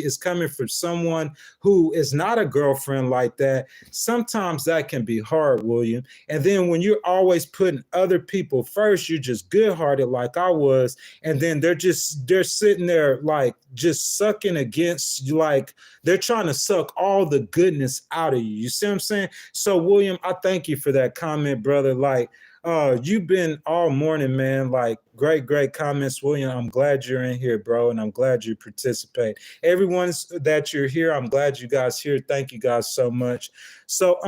is coming from someone who is not a girlfriend like that, sometimes that can be hard, William. And then when you're always putting other people first, you're just good-hearted like I was, and then they're sitting there like just sucking against, like they're trying to suck all the goodness out of you. You see what I'm saying? So William, I thank you for that comment, brother. Like, you've been all morning, man. Like, great comments, William. I'm glad you're in here, bro, and I'm glad you participate. Everyone that you're here, I'm glad you guys here. Thank you guys so much. So,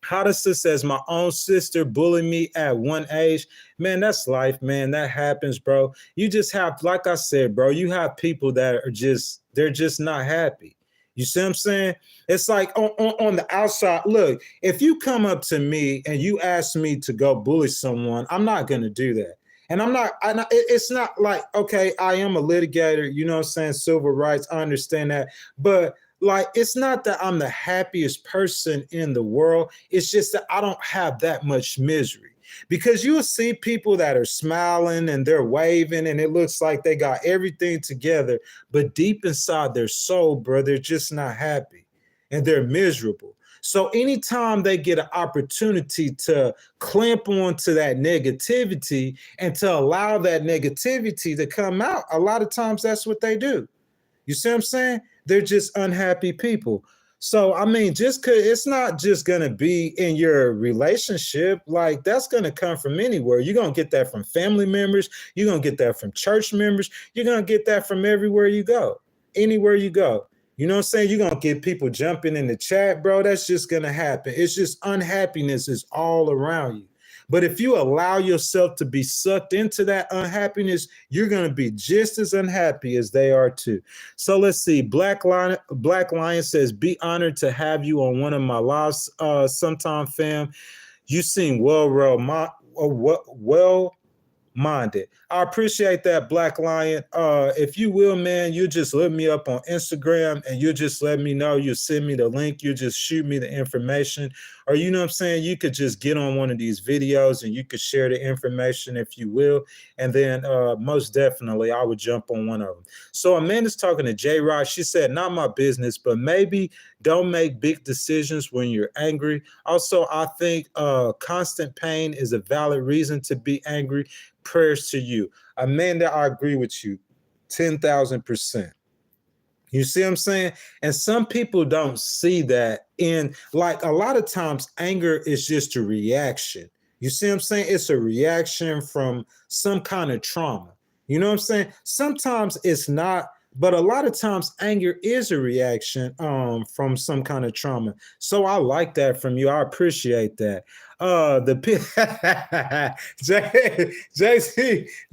Hadissa says, my own sister bullied me at one age. Man, that's life, man. That happens, bro. You just have, like I said, bro, you have people that are they're just not happy. You see what I'm saying? It's like on the outside, look, if you come up to me and you ask me to go bully someone, I'm not going to do that. And it's not like, okay, I am a litigator, you know what I'm saying? Civil rights, I understand that. But like, it's not that I'm the happiest person in the world. It's just that I don't have that much misery. Because you'll see people that are smiling and they're waving and it looks like they got everything together, but deep inside their soul, bro, they're just not happy and they're miserable. So anytime they get an opportunity to clamp onto that negativity and to allow that negativity to come out, a lot of times that's what they do. You see what I'm saying? They're just unhappy people. So, I mean, just cause it's not just going to be in your relationship, like that's going to come from anywhere. You're going to get that from family members. You're going to get that from church members. You're going to get that from everywhere you go, anywhere you go. You know what I'm saying? You're going to get people jumping in the chat, bro. That's just going to happen. It's just unhappiness is all around you. But if you allow yourself to be sucked into that unhappiness, you're going to be just as unhappy as they are too. So let's see. Black Lion says, be honored to have you on one of my lives sometime, fam. You seem well-minded. I appreciate that, Black Lion. If you will, man, you just look me up on Instagram and you just let me know. You send me the link. You just shoot me the information. Or, you know what I'm saying? You could just get on one of these videos and you could share the information if you will. And then most definitely I would jump on one of them. So Amanda's talking to J-Rod. She said, not my business, but maybe don't make big decisions when you're angry. Also, I think constant pain is a valid reason to be angry. Prayers to you. Amanda, I agree with you 10,000%. You see what I'm saying? And some people don't see that. In like a lot of times, anger is just a reaction. You see what I'm saying? It's a reaction from some kind of trauma. You know what I'm saying? Sometimes it's not But a lot of times anger is a reaction from some kind of trauma. So I like that from you. I appreciate that. The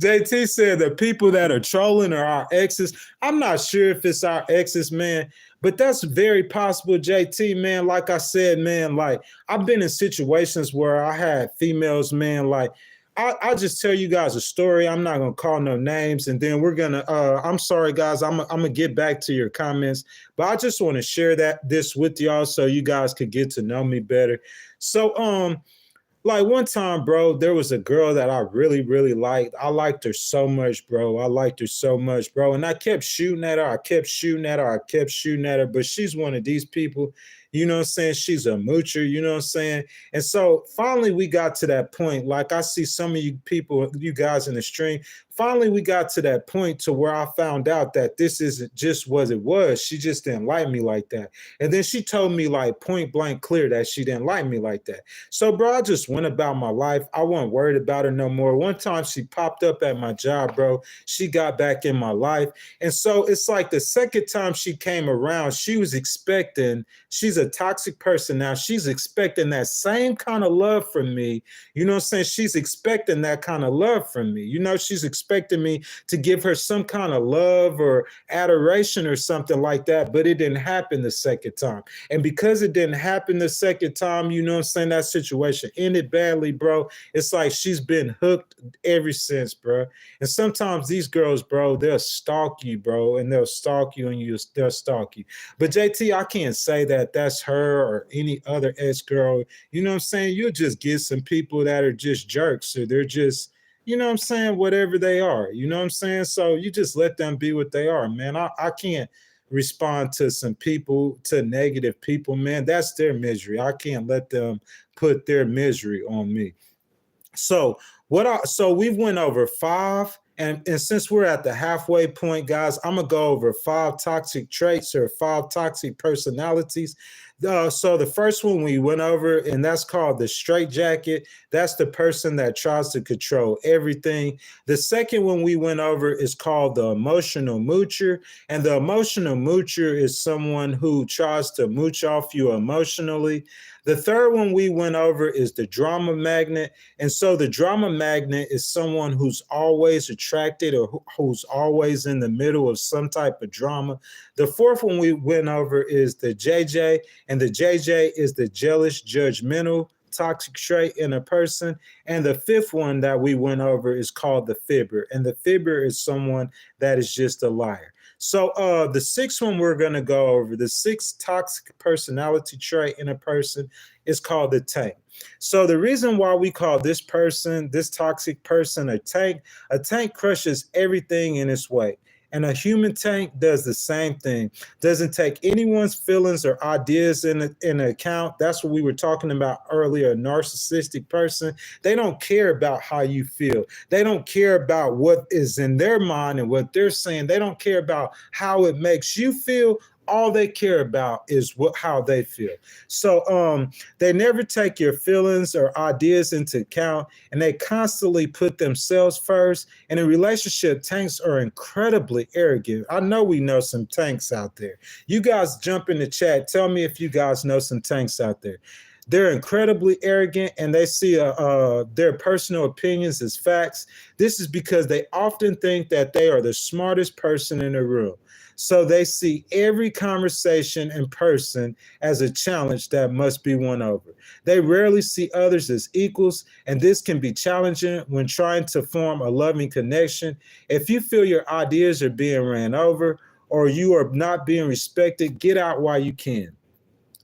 JT said the people that are trolling are our exes. I'm not sure if it's our exes, man, but that's very possible, JT, man. Like I said, man, like I've been in situations where I had females, man, like I'll just tell you guys a story. I'm not gonna call no names, and then we're gonna. I'm sorry, guys. I'm gonna get back to your comments, but I just want to share this with y'all so you guys could get to know me better. So, like one time, bro, there was a girl that I really, really liked. I liked her so much, bro. I liked her so much, bro. And I kept shooting at her. I kept shooting at her. I kept shooting at her. But she's one of these people, you know what I'm saying? She's a moocher, you know what I'm saying? And so finally we got to that point. Like I see some of you people, you guys in the stream, finally we got to that point to where I found out that this isn't just what it was. She just didn't like me like that. And then she told me like point blank clear that she didn't like me like that. So bro, I just went about my life. I wasn't worried about her no more. One time she popped up at my job, bro. She got back in my life. And so it's like the second time she came around, she was expecting, she's a toxic person now. She's expecting that same kind of love from me. You know what I'm saying? She's expecting that kind of love from me. You know, she's expecting me to give her some kind of love or adoration or something like that, but it didn't happen the second time. And because it didn't happen the second time, you know what I'm saying, that situation ended badly, bro. It's like she's been hooked ever since, bro. And sometimes these girls, bro, they'll stalk you, bro, and they'll stalk you and they'll stalk you. But JT, I can't say that that's her or any other ex-girl. You know what I'm saying? You'll just get some people that are just jerks, or they're just, you know what I'm saying, whatever they are. You know what I'm saying? So you just let them be what they are, man. I can't respond to some people, to negative people, man. That's their misery. I can't let them put their misery on me. So so we've went over 5, and since we're at the halfway point, guys, I'm gonna go over 5 toxic traits or 5 toxic personalities. So the first one we went over, and that's called the straitjacket. That's the person that tries to control everything. The second one we went over is called the emotional moocher. And the emotional moocher is someone who tries to mooch off you emotionally. The third one we went over is the drama magnet. And so the drama magnet is someone who's always attracted or who's always in the middle of some type of drama. The fourth one we went over is the JJ, and the JJ is the jealous, judgmental, toxic trait in a person. And the fifth one that we went over is called the fibber. And the fibber is someone that is just a liar. So the sixth one we're going to go over, the sixth toxic personality trait in a person, is called the tank. So the reason why we call this person, this toxic person, a tank crushes everything in its way. And a human tank does the same thing. Doesn't take anyone's feelings or ideas in account. That's what we were talking about earlier, a narcissistic person. They don't care about how you feel. They don't care about what is in their mind and what they're saying. They don't care about how it makes you feel. All they care about is how they feel. So they never take your feelings or ideas into account, and they constantly put themselves first. And in relationship, tanks are incredibly arrogant. I know we know some tanks out there. You guys jump in the chat. Tell me if you guys know some tanks out there. They're incredibly arrogant, and they see their personal opinions as facts. This is because they often think that they are the smartest person in the room. So they see every conversation in person as a challenge that must be won over. They rarely see others as equals, and this can be challenging when trying to form a loving connection. If you feel your ideas are being ran over or you are not being respected, get out while you can.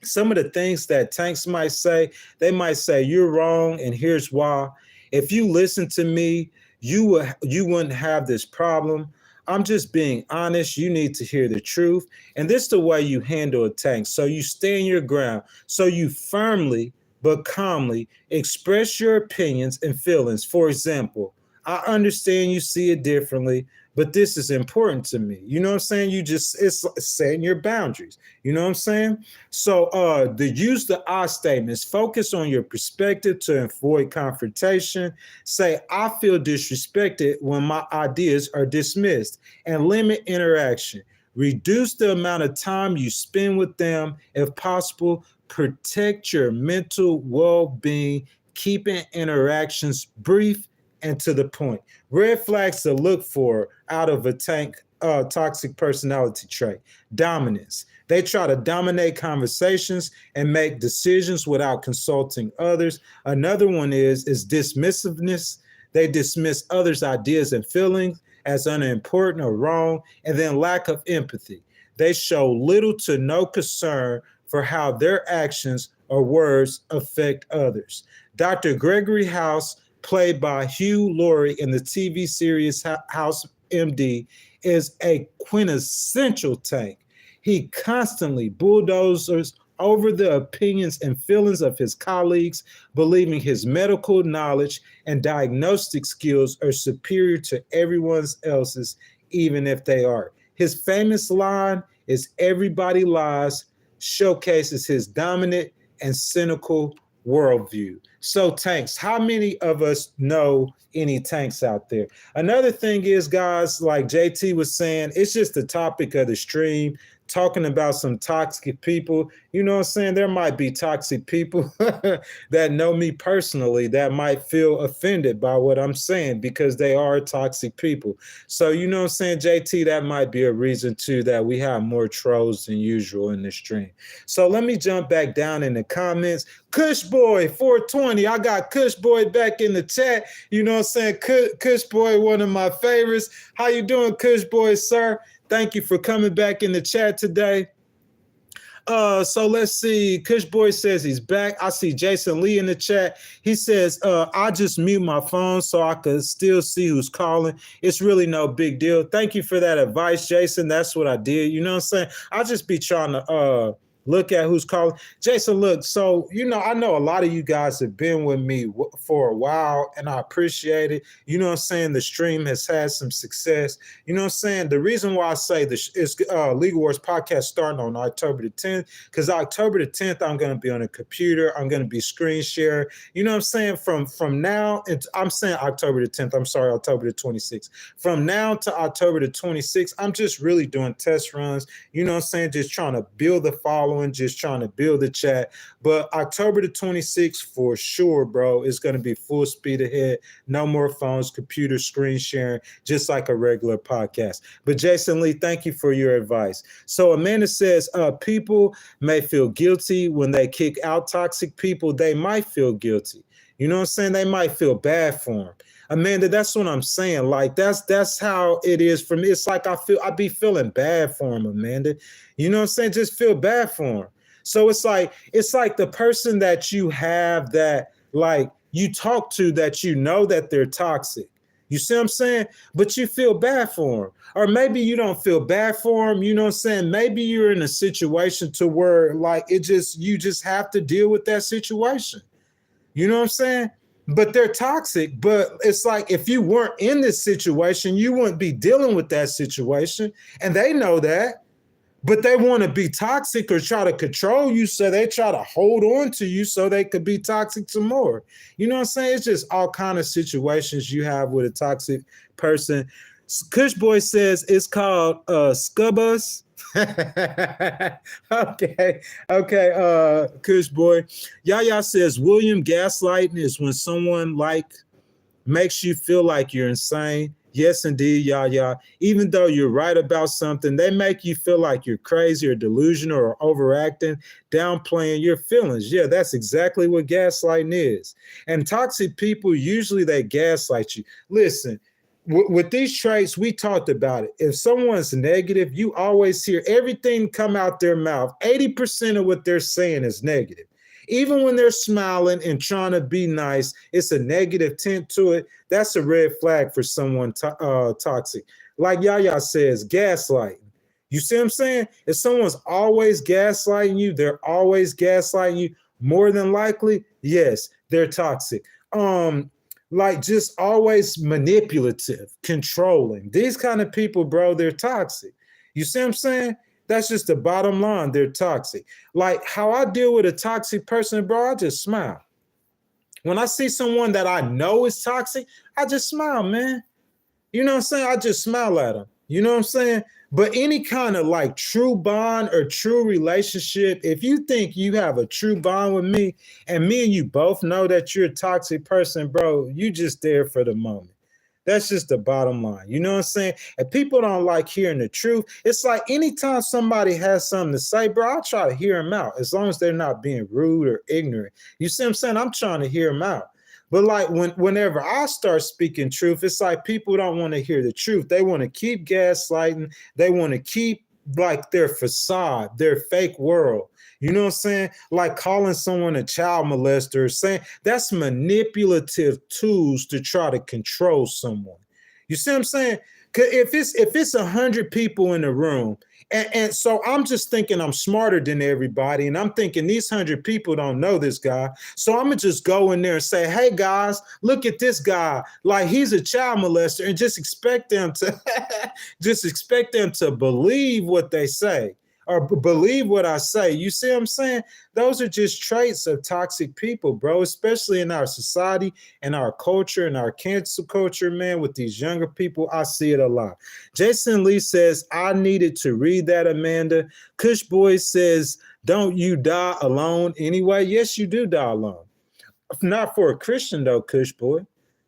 Some of the things that tanks might say, they might say, "You're wrong, and here's why. If you listen to me, you wouldn't have this problem. I'm just being honest. You need to hear the truth." And this is the way you handle a tank. So you stand your ground. So you firmly but calmly express your opinions and feelings. For example, "I understand you see it differently, but this is important to me. You know what I'm saying? It's setting your boundaries. You know what I'm saying? So use the I statements, focus on your perspective to avoid confrontation. Say, I feel disrespected when my ideas are dismissed, and limit interaction. Reduce the amount of time you spend with them. If possible, protect your mental well-being, keeping interactions brief and to the point. Red flags to look for out of a toxic personality trait: dominance. They try to dominate conversations and make decisions without consulting others. Another one is dismissiveness. They dismiss others' ideas and feelings as unimportant or wrong. And then lack of empathy. They show little to no concern for how their actions or words affect others. Dr. Gregory House, played by Hugh Laurie in the TV series House MD, is a quintessential tank. He constantly bulldozers over the opinions and feelings of his colleagues, believing his medical knowledge and diagnostic skills are superior to everyone else's, even if they are. His famous line is "Everybody lies," showcases his dominant and cynical worldview. So tanks, how many of us know any tanks out there? Another thing is, guys, like JT was saying, it's just the topic of the stream, talking about some toxic people. You know what I'm saying? There might be toxic people that know me personally that might feel offended by what I'm saying because they are toxic people. So, you know what I'm saying, JT, that might be a reason too that we have more trolls than usual in the stream. So let me jump back down in the comments. Kush Boy 420, I got Kush Boy back in the chat. You know what I'm saying? Kush Boy, one of my favorites. How you doing, Kush Boy, sir? Thank you for coming back in the chat today. So let's see. Kush Boy says he's back. I see Jason Lee in the chat. He says, I just mute my phone so I can still see who's calling. It's really no big deal. Thank you for that advice, Jason. That's what I did. You know what I'm saying? I'll just be trying to look at who's calling. Jason, look, so, you know, I know a lot of you guys have been with me for a while, and I appreciate it. You know what I'm saying? The stream has had some success. You know what I'm saying? The reason why I say this is Legal Wars podcast starting on October the 10th, because October the 10th, I'm going to be on a computer. I'm going to be screen share. You know what I'm saying? From now, I'm saying October the 10th. I'm sorry, October the 26th. From now to October the 26th, I'm just really doing test runs. You know what I'm saying? Just trying to build the following, just trying to build the chat. But October the 26th for sure, bro, is going to be full speed ahead. No more phones, computer screen sharing, just like a regular podcast. But Jason Lee, thank you for your advice. So Amanda says, people may feel guilty when they kick out toxic people. They might feel guilty. You know what I'm saying? They might feel bad for them. Amanda, that's what I'm saying. Like that's how it is for me. It's like I be feeling bad for him, Amanda. You know what I'm saying? Just feel bad for him. So it's like the person that you have that like you talk to that you know that they're toxic. You see what I'm saying? But you feel bad for them. Or maybe you don't feel bad for them. You know what I'm saying? Maybe you're in a situation to where like you just have to deal with that situation. You know what I'm saying? But they're toxic. But it's like if you weren't in this situation, you wouldn't be dealing with that situation. And they know that. But they want to be toxic or try to control you. So they try to hold on to you so they could be toxic some more. You know what I'm saying? It's just all kind of situations you have with a toxic person. Kush Boy says it's called Scubbus. Okay, Kush Boy. Yaya says William gaslighting is when someone like makes you feel like you're insane. Yes, indeed, Yaya. Even though you're right about something, they make you feel like you're crazy or delusional or overacting, downplaying your feelings. Yeah, that's exactly what gaslighting is. And toxic people, usually they gaslight you. Listen, with these traits, we talked about it. If someone's negative, you always hear everything come out their mouth. 80% of what they're saying is negative. Even when they're smiling and trying to be nice, it's a negative tint to it. That's a red flag for someone toxic. Like Yaya says, gaslighting. You see what I'm saying? If someone's always gaslighting you, they're always gaslighting you, more than likely, yes, they're toxic. like just always manipulative, controlling. These kind of people, bro, they're toxic. You see what I'm saying? That's just the bottom line. They're toxic. Like how I deal with a toxic person, bro, I just smile. When I see someone that I know is toxic, I just smile, man. You know what I'm saying? I just smile at them. You know what I'm saying? But any kind of like true bond or true relationship, if you think you have a true bond with me and you both know that you're a toxic person, bro, you just there for the moment. That's just the bottom line. You know what I'm saying? And people don't like hearing the truth. It's like anytime somebody has something to say, bro, I'll try to hear them out as long as they're not being rude or ignorant. You see what I'm saying? I'm trying to hear them out. But like whenever I start speaking truth, it's like people don't want to hear the truth. They want to keep gaslighting. They want to keep like their facade, their fake world. You know what I'm saying? Like calling someone a child molester, saying that's manipulative tools to try to control someone. You see what I'm saying? If it's 100 people in the room, and so I'm just thinking I'm smarter than everybody, and I'm thinking these 100 people don't know this guy, so I'm gonna just go in there and say, "Hey guys, look at this guy, like he's a child molester," and just expect them to, just expect them to believe what they say. Or believe what I say. You see what I'm saying? Those are just traits of toxic people, bro, especially in our society and our culture and our cancel culture, man, with these younger people. I see it a lot. Jason Lee says, I needed to read that, Amanda. Kush Boy says, don't you die alone anyway? Yes, you do die alone. Not for a Christian, though, Kush Boy.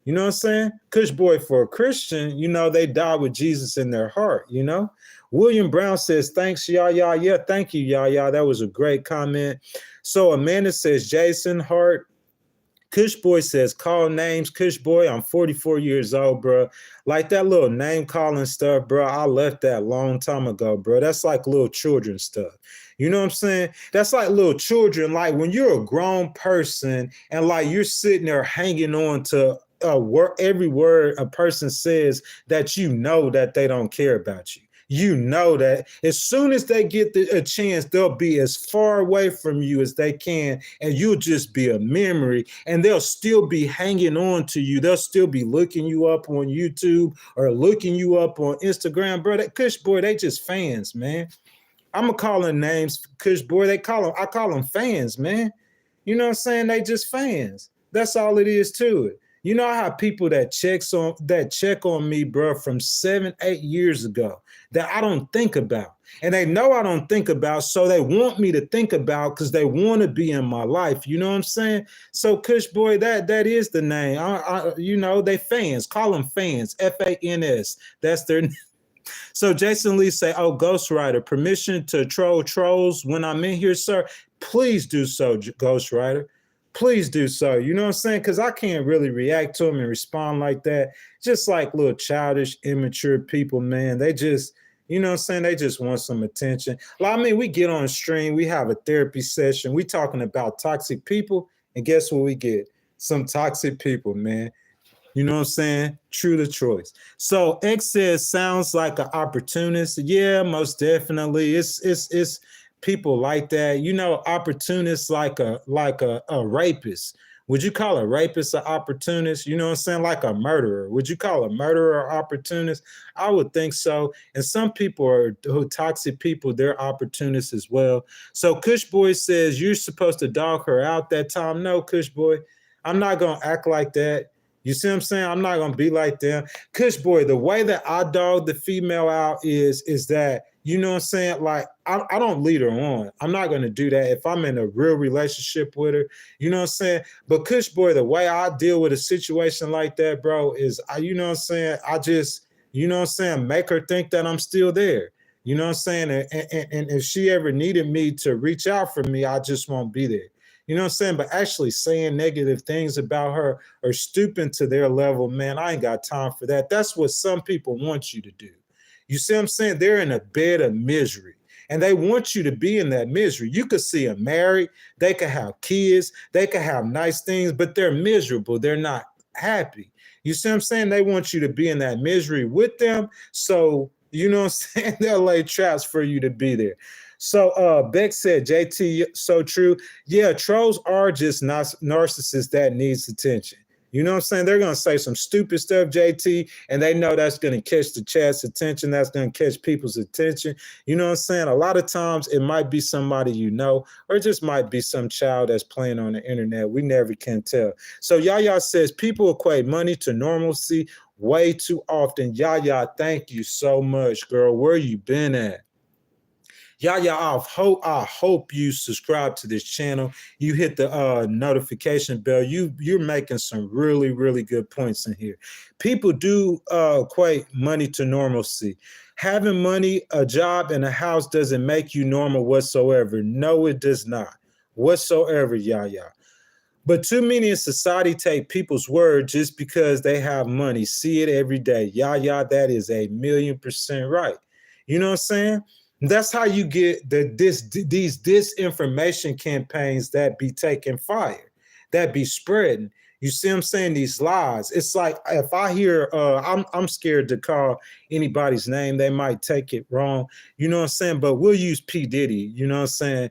You know what I'm saying? Kush Boy, for a Christian, you know, they die with Jesus in their heart, you know? William Brown says, thanks, Yaya. Yeah, thank you, Yaya. That was a great comment. So Amanda says, Jason Hart. Kush Boy says, call names. Kush Boy, I'm 44 years old, bro. Like that little name calling stuff, bro, I left that long time ago, bro. That's like little children stuff. You know what I'm saying? That's like little children. Like when you're a grown person and like you're sitting there hanging on to every word a person says that you know that they don't care about you. You know that as soon as they get a chance, they'll be as far away from you as they can, and you'll just be a memory, and they'll still be hanging on to you. They'll still be looking you up on YouTube or looking you up on Instagram. Bro, that Kush Boy, they just fans, man. I'm going to call them names, Kush Boy. I call them fans, man. You know what I'm saying? They just fans. That's all it is to it. You know how people that check on me, bro, from 7-8 years ago that I don't think about. And they know I don't think about, so they want me to think about because they want to be in my life. You know what I'm saying? So Kush Boy, that is the name. You know, they fans. Call them fans, F-A-N-S. That's their name. So Jason Lee say, oh, Ghostwriter, permission to troll trolls when I'm in here, sir? Please do so, Ghostwriter. Please do so. You know what I'm saying? Because I can't really react to them and respond like that. Just like little childish, immature people, man. They just, you know what I'm saying? They just want some attention. Like, I mean, we get on stream. We have a therapy session. We talking about toxic people. And guess what we get? Some toxic people, man. You know what I'm saying? True to choice. So X says, sounds like an opportunist. Yeah, most definitely. It's people like that. You know, opportunists like a rapist. Would you call a rapist an opportunist? You know what I'm saying? Like a murderer. Would you call a murderer an opportunist? I would think so. And some people are toxic people. They're opportunists as well. So Kush Boy says, you're supposed to dog her out that time. No, Kush Boy, I'm not going to act like that. You see what I'm saying? I'm not going to be like them. Kush Boy, the way that I dog the female out is that, you know what I'm saying? Like, I don't lead her on. I'm not going to do that if I'm in a real relationship with her. You know what I'm saying? But Kush Boy, the way I deal with a situation like that, bro, is, you know what I'm saying? I just, you know what I'm saying? Make her think that I'm still there. You know what I'm saying? And if she ever needed me to reach out for me, I just won't be there. You know what I'm saying? But actually saying negative things about her or stooping to their level, man, I ain't got time for that. That's what some people want you to do. You see what I'm saying? They're in a bed of misery and they want you to be in that misery. You could see them married. They could have kids. They could have nice things, but they're miserable. They're not happy. You see what I'm saying? They want you to be in that misery with them. So, you know what I'm saying? They'll lay traps for you to be there. So Beck said, JT, so true. Yeah, trolls are just narcissists that needs attention. You know what I'm saying? They're going to say some stupid stuff, JT, and they know that's going to catch the chat's attention. That's going to catch people's attention. You know what I'm saying? A lot of times it might be somebody you know, or it just might be some child that's playing on the internet. We never can tell. So Yaya says people equate money to normalcy way too often. Yaya, thank you so much, girl. Where you been at? I hope you subscribe to this channel. You hit the notification bell. You're making some really, really good points in here. People do equate money to normalcy. Having money, a job, and a house doesn't make you normal whatsoever. No, it does not. Whatsoever, Yaya. But too many in society take people's word just because they have money. See it every day. Yaya, that is 1,000,000% right. You know what I'm saying? That's how you get these disinformation campaigns that be taking fire, that be spreading. You see what I'm saying? These lies. It's like if I hear, I'm scared to call anybody's name. They might take it wrong. You know what I'm saying? But we'll use P. Diddy. You know what I'm saying?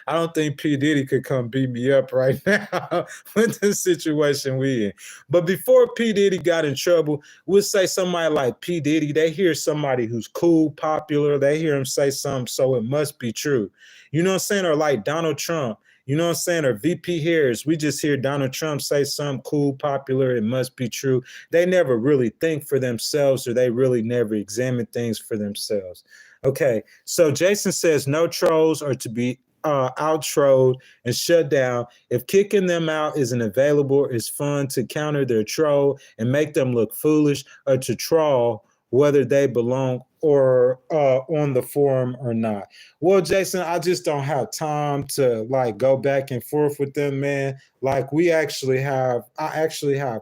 I don't think P. Diddy could come beat me up right now with the situation we in. But before P. Diddy got in trouble, we'll say somebody like P. Diddy, they hear somebody who's cool, popular, they hear him say something, so it must be true. You know what I'm saying? Or like Donald Trump, you know what I'm saying? Or VP Harris, we just hear Donald Trump say something cool, popular, it must be true. They never really think for themselves, or they really never examine things for themselves. Okay, so Jason says no trolls are to be out-trolled and shut down. If kicking them out isn't available, it's fun to counter their troll and make them look foolish, or to troll whether they belong or on the forum or not. Well, Jason, I just don't have time to like go back and forth with them, man. Like I actually have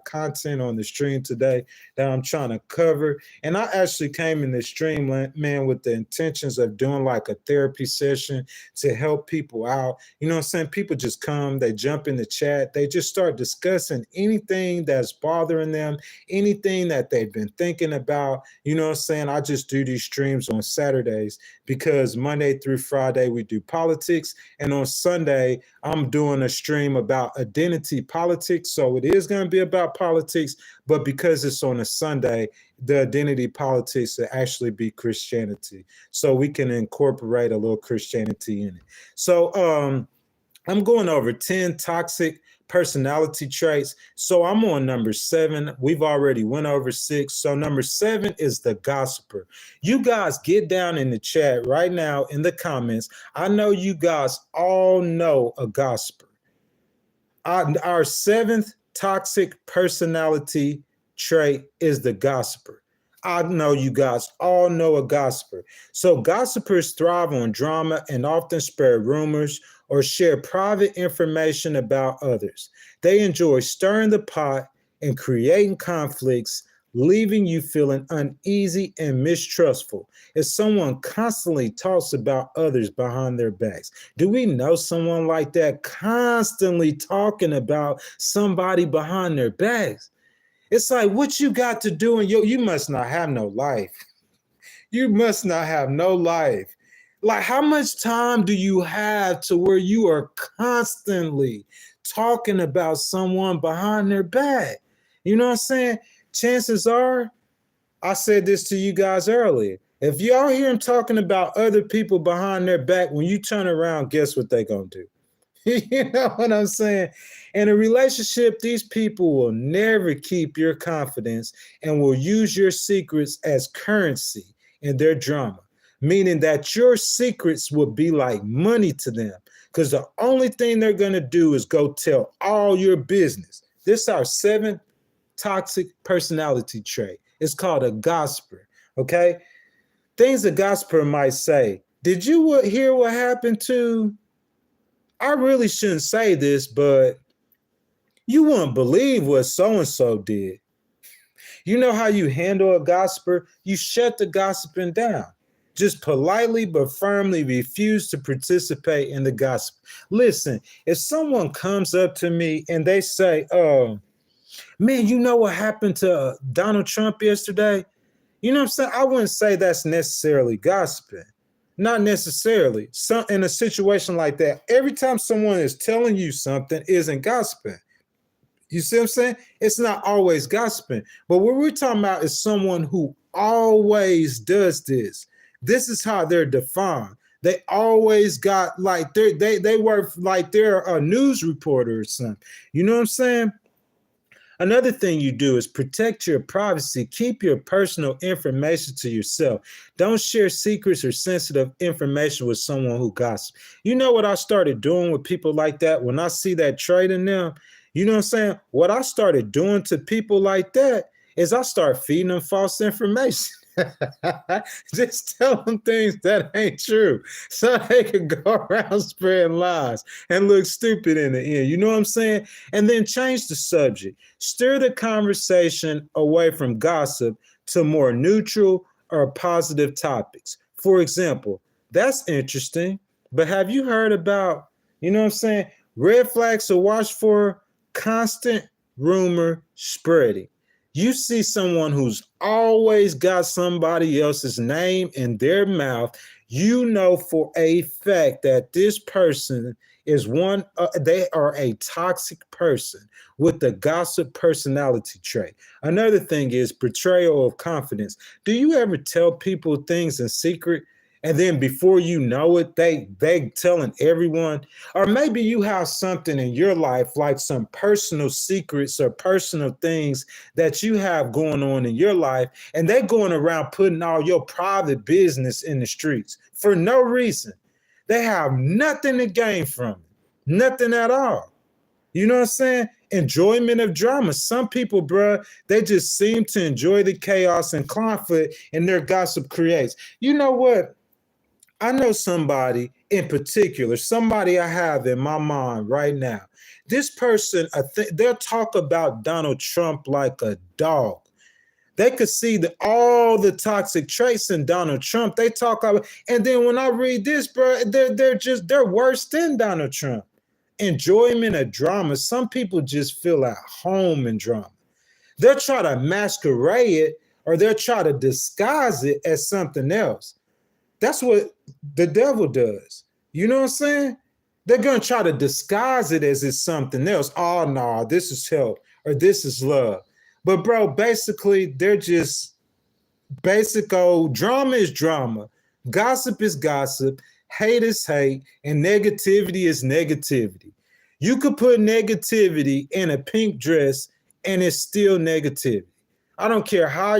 content on the stream today that I'm trying to cover. And I actually came in this stream, man, with the intentions of doing like a therapy session to help people out. You know what I'm saying? People just come, they jump in the chat, they just start discussing anything that's bothering them, anything that they've been thinking about. You know what I'm saying? I just do these streams on Saturdays because Monday through Friday we do politics, and on Sunday I'm doing a stream about identity politics. So it is going to be about politics, but because it's on a Sunday, the identity politics will actually be Christianity, so we can incorporate a little Christianity in it. So I'm going over 10 toxic personality traits. So I'm on number 7. We've already went over 6. So number 7 is the gossiper. You guys get down in the chat right now in the comments. I know you guys all know a gossiper. Our 7th toxic personality trait is the gossiper. I know you guys all know a gossiper. So gossipers thrive on drama and often spread rumors or share private information about others. They enjoy stirring the pot and creating conflicts, leaving you feeling uneasy and mistrustful. If someone constantly talks about others behind their backs, do we know someone like that, constantly talking about somebody behind their backs? It's like, what you got to do, and you must not have no life. You must not have no life. Like, how much time do you have to where you are constantly talking about someone behind their back? You know what I'm saying? Chances are, I said this to you guys earlier, if y'all hear them talking about other people behind their back, when you turn around, guess what they're going to do? You know what I'm saying? In a relationship, these people will never keep your confidence and will use your secrets as currency in their drama, meaning that your secrets will be like money to them, because the only thing they're going to do is go tell all your business. This is our 7th toxic personality trait. It's called a gossiper, okay? Things a gossiper might say. Did you hear what happened to... I really shouldn't say this, but you wouldn't believe what so-and-so did. You know how you handle a gossiper? You shut the gossiping down. Just politely but firmly refuse to participate in the gossip. Listen, if someone comes up to me and they say, man, you know what happened to Donald Trump yesterday? You know what I'm saying? I wouldn't say that's necessarily gossiping. Not necessarily. In a situation like that, every time someone is telling you something isn't gossiping. You see what I'm saying? It's not always gossiping. But what we're talking about is someone who always does this. This is how they're defined. They always got like they work like they're a news reporter or something. You know what I'm saying? Another thing you do is protect your privacy. Keep your personal information to yourself. Don't share secrets or sensitive information with someone who gossips. You know what I started doing with people like that? When I see that trait in them, you know what I'm saying? What I started doing to people like that is I start feeding them false information. Just tell them things that ain't true so they can go around spreading lies and look stupid in the end. You know what I'm saying? And then change the subject. Steer the conversation away from gossip to more neutral or positive topics. For example, that's interesting, but have you heard about, you know what I'm saying? Red flags to watch for: constant rumor spreading. You see someone who's always got somebody else's name in their mouth, you know for a fact that this person is they are a toxic person with the gossip personality trait. Another thing is betrayal of confidence. Do you ever tell people things in secret and then before you know it, they telling everyone? Or maybe you have something in your life, like some personal secrets or personal things that you have going on in your life, and they're going around putting all your private business in the streets for no reason. They have nothing to gain from it, nothing at all. You know what I'm saying? Enjoyment of drama. Some people, bruh, they just seem to enjoy the chaos and conflict and their gossip creates. You know what? I know somebody in particular, somebody I have in my mind right now. This person, they'll talk about Donald Trump like a dog. They could see all the toxic traits in Donald Trump. They talk about, and then when I read this, bro, they're worse than Donald Trump. Enjoyment of drama. Some people just feel at home in drama. They'll try to masquerade it or they'll try to disguise it as something else. That's what the devil does. You know what I'm saying? They're going to try to disguise it as it's something else. Oh, no, this is help or this is love. But, bro, basically, they're just basic old drama is drama. Gossip is gossip. Hate is hate. And negativity is negativity. You could put negativity in a pink dress and it's still negativity. I don't care how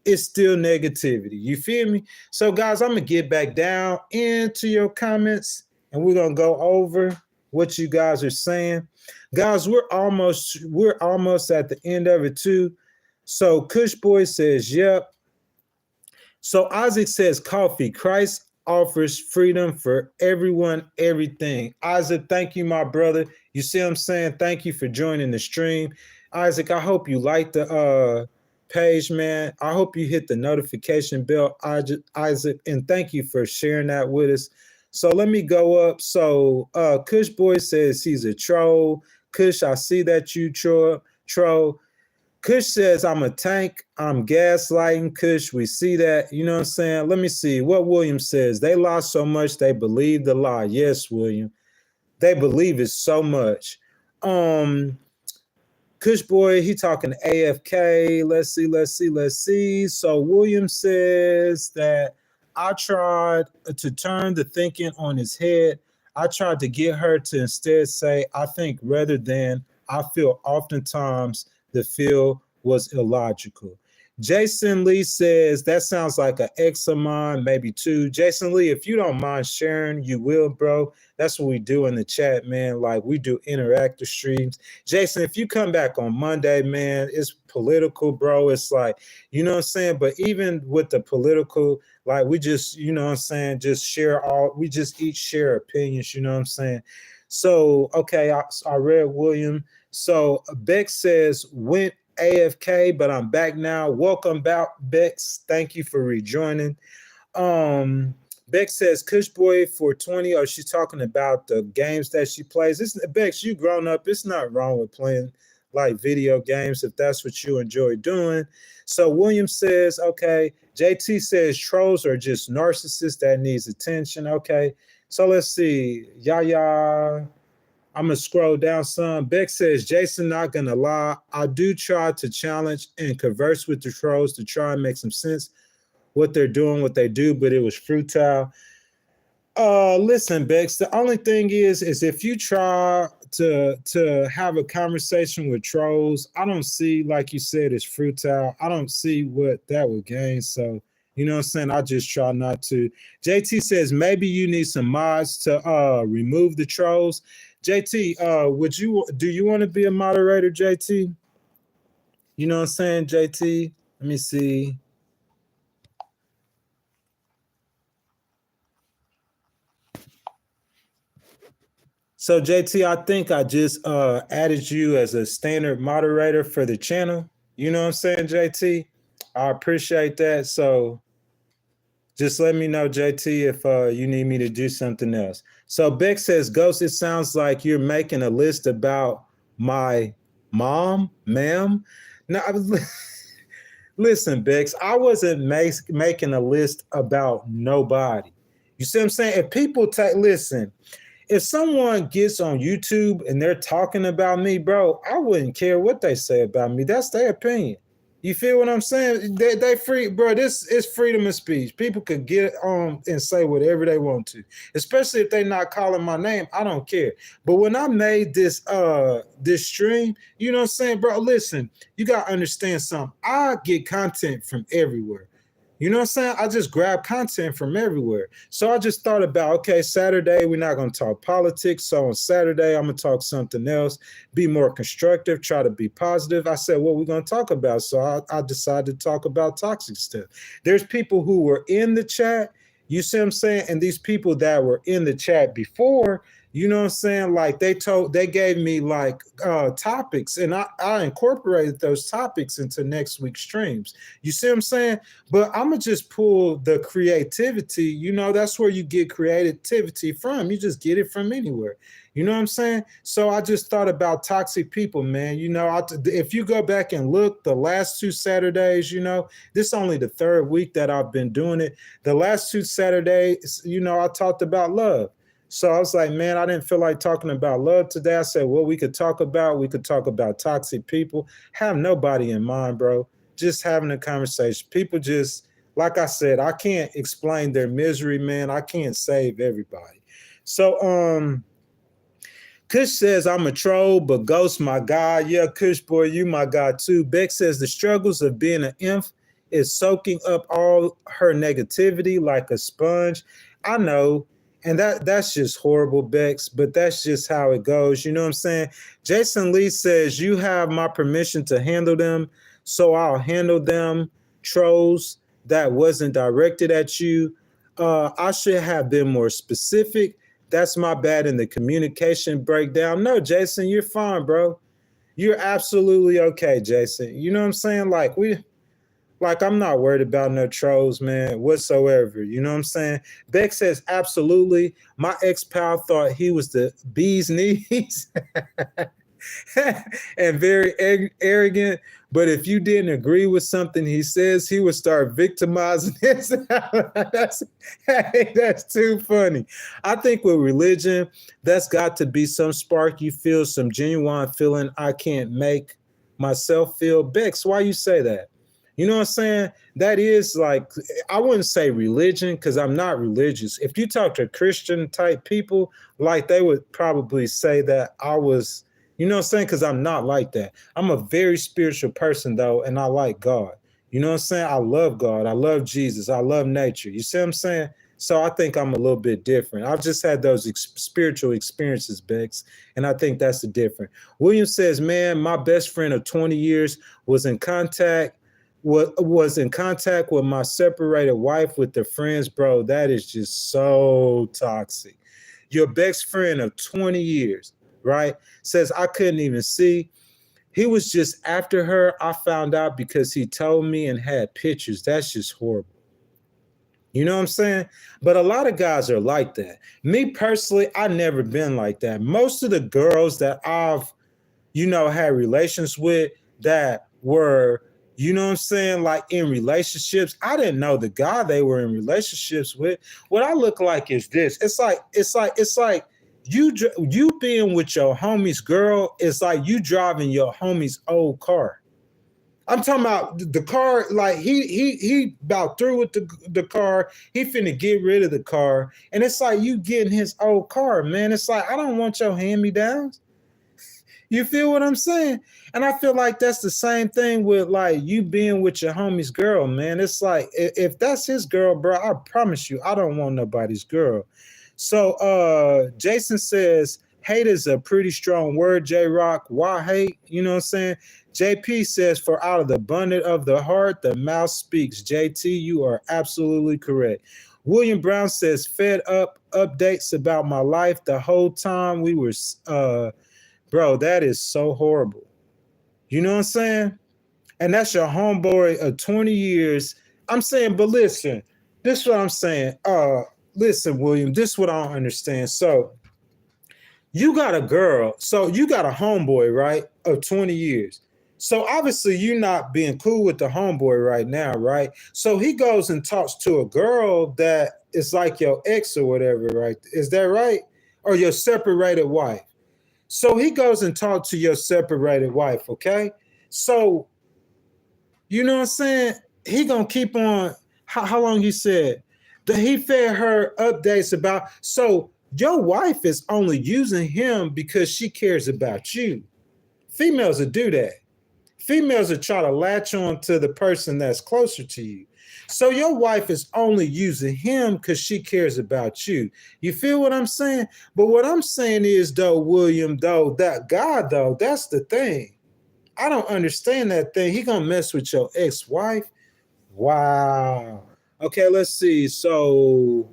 it's still negativity. You feel me? So, guys, I'm going to get back down into your comments and we're going to go over what you guys are saying. Guys, we're almost at the end of it too. So Kush Boy says, yep. So Isaac says, coffee. Christ offers freedom for everyone, everything. Isaac, thank you, my brother. You see what I'm saying? Thank you for joining the stream. Isaac, I hope you like the page, man. I hope you hit the notification bell, Isaac, and thank you for sharing that with us. So let me go up. So Kush Boy says he's a troll. Kush, I see that you troll. Kush says I'm a tank. I'm gaslighting. Kush, we see that. You know what I'm saying? Let me see what William says. They lie so much they believe the lie. Yes, William. They believe it so much. Kush Boy, he talking AFK. Let's see. So William says that I tried to turn the thinking on his head. I tried to get her to instead say, I think rather than I feel. Oftentimes the feel was illogical. Jason Lee says, that sounds like an ex of mine, maybe two. Jason Lee, if you don't mind sharing, you will, bro. That's what we do in the chat, man. Like, we do interactive streams. Jason, if you come back on Monday, man, it's political, bro. It's like, you know what I'm saying? But even with the political, like, we just, you know what I'm saying, we just each share opinions, you know what I'm saying? So, okay, I read William. So Beck says, went AFK, but I'm back now. Welcome back, Bex. Thank you for rejoining. Beck says, Kush Boy for 20. Or she's talking about the games that she plays. Bex, you grown up. It's not wrong with playing like video games if that's what you enjoy doing. So William says, okay. JT says trolls are just narcissists that needs attention. Okay. So let's see. Yaya. I'm gonna scroll down some. Beck says, Jason, not gonna lie, I do try to challenge and converse with the trolls to try and make some sense what they're doing, what they do, but it was futile. Listen, Bex, the only thing is if you try to have a conversation with trolls, I don't see, like you said, it's futile. I don't see what that would gain. So, you know what I'm saying? I just try not to. JT says maybe you need some mods to remove the trolls. JT, do you want to be a moderator, JT? You know what I'm saying, JT? Let me see. So JT, I think I just added you as a standard moderator for the channel. You know what I'm saying, JT? I appreciate that. So just let me know, JT, if you need me to do something else. So Beck says, Ghost, it sounds like you're making a list about my mom, ma'am. No, listen, Bex, I wasn't making a list about nobody. You see what I'm saying? If people listen, if someone gets on YouTube and they're talking about me, bro, I wouldn't care what they say about me. That's their opinion. You feel what I'm saying? They free, bro. This is freedom of speech. People could get on and say whatever they want to, especially if they're not calling my name. I don't care. But when I made this stream, you know what I'm saying, bro? Listen, you gotta understand something. I get content from everywhere. You know what I'm saying? I just grab content from everywhere. So I just thought about, okay, Saturday, we're not going to talk politics. So on Saturday, I'm going to talk something else, be more constructive, try to be positive. I said, what we're going to talk about. So I decided to talk about toxic stuff. There's people who were in the chat, you see what I'm saying? And these people that were in the chat before, you know what I'm saying? Like they gave me like topics, and I incorporated those topics into next week's streams. You see what I'm saying? But I'm gonna just pull the creativity. You know, that's where you get creativity from. You just get it from anywhere. You know what I'm saying? So I just thought about toxic people, man. You know, if you go back and look, the last 2 Saturdays, you know, this is only the 3rd week that I've been doing it. The last 2 Saturdays, you know, I talked about love. So I was like, man, I didn't feel like talking about love today. I said, well, we could talk about toxic people. Have nobody in mind, bro. Just having a conversation. People just, like I said, I can't explain their misery, man. I can't save everybody. So, Kush says, I'm a troll, but Ghost, my guy. Yeah, Kush boy, you my guy too. Beck says, the struggles of being an imp is soaking up all her negativity like a sponge. I know. And that's just horrible, Bex, but that's just how it goes. You know what I'm saying? Jason Lee says, you have my permission to handle them, so I'll handle them. Trolls that wasn't directed at you. I should have been more specific. That's my bad in the communication breakdown. No, Jason, you're fine, bro. You're absolutely okay, Jason. You know what I'm saying? Like, I'm not worried about no trolls, man, whatsoever. You know what I'm saying? Beck says, absolutely. My ex-pal thought he was the bee's knees and very arrogant. But if you didn't agree with something he says, he would start victimizing himself. That's too funny. I think with religion, that's got to be some spark you feel, some genuine feeling I can't make myself feel. Bex, why you say that? You know what I'm saying? That is like, I wouldn't say religion because I'm not religious. If you talk to Christian type people, like they would probably say that I was, you know what I'm saying? Because I'm not like that. I'm a very spiritual person though, and I like God. You know what I'm saying? I love God. I love Jesus. I love nature. You see what I'm saying? So I think I'm a little bit different. I've just had those spiritual experiences, Bex, and I think that's the difference. William says, man, my best friend of 20 years was in contact with my separated wife with their friends, bro. That is just so toxic. Your best friend of 20 years, right? Says, I couldn't even see. He was just after her. I found out because he told me and had pictures. That's just horrible. You know what I'm saying? But a lot of guys are like that. Me personally, I've never been like that. Most of the girls that I've, had relations with that were, you know what I'm saying, like in relationships, I didn't know the guy they were in relationships with. What I look like is this. It's like You being with your homie's girl is like you driving your homie's old car. I'm talking about the car, like he about through with the car. He finna get rid of the car. And it's like you getting his old car, man. It's like, I don't want your hand-me-downs. You feel what I'm saying? And I feel like that's the same thing with like you being with your homie's girl, man. It's like if that's his girl, bro, I promise you, I don't want nobody's girl. So Jason says hate is a pretty strong word, J-Rock. Why hate? You know what I'm saying? JP says, for out of the abundance of the heart, the mouth speaks. JT, you are absolutely correct. William Brown says, fed up updates about my life the whole time we were, bro, that is so horrible. You know what I'm saying? And that's your homeboy of 20 years. I'm saying, but listen, this is what I'm saying. Listen, William, this is what I don't understand. So you got a girl, so you got a homeboy, right, of 20 years. So obviously you're not being cool with the homeboy right now, right? So he goes and talks to a girl that is like your ex or whatever, right? Is that right? Or your separated wife. So he goes and talks to your separated wife, okay? So, you know what I'm saying? He gonna keep on, how long he said? That he fed her updates about, so your wife is only using him because she cares about you. Females will do that. Females will try to latch on to the person that's closer to you. So your wife is only using him because she cares about you. You feel what I'm saying? But what I'm saying is, though, William, though, that guy, though, that's the thing. I don't understand that thing. He gonna mess with your ex-wife? Wow. Okay, let's see. So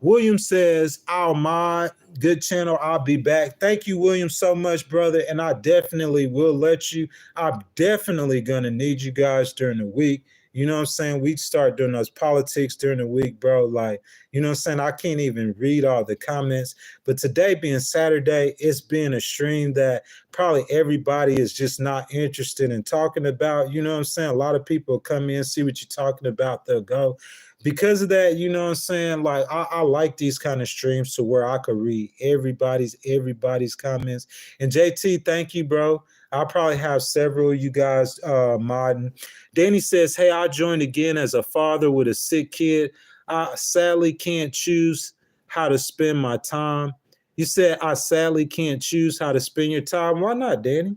William says, I'll mod. Good channel. I'll be back. Thank you, William, so much, brother. And I definitely will let you. I'm definitely going to need you guys during the week. You know what I'm saying? We start doing those politics during the week, bro. Like, you know what I'm saying? I can't even read all the comments. But today being Saturday, it's been a stream that probably everybody is just not interested in talking about. You know what I'm saying? A lot of people come in, see what you're talking about, they'll go. Because of that, you know what I'm saying? Like, I like these kind of streams to where I could read everybody's comments. And JT, thank you, bro. I'll probably have several of you guys modding. Danny says, hey, I joined again as a father with a sick kid. I sadly can't choose how to spend my time. You said, I sadly can't choose how to spend your time. Why not, Danny?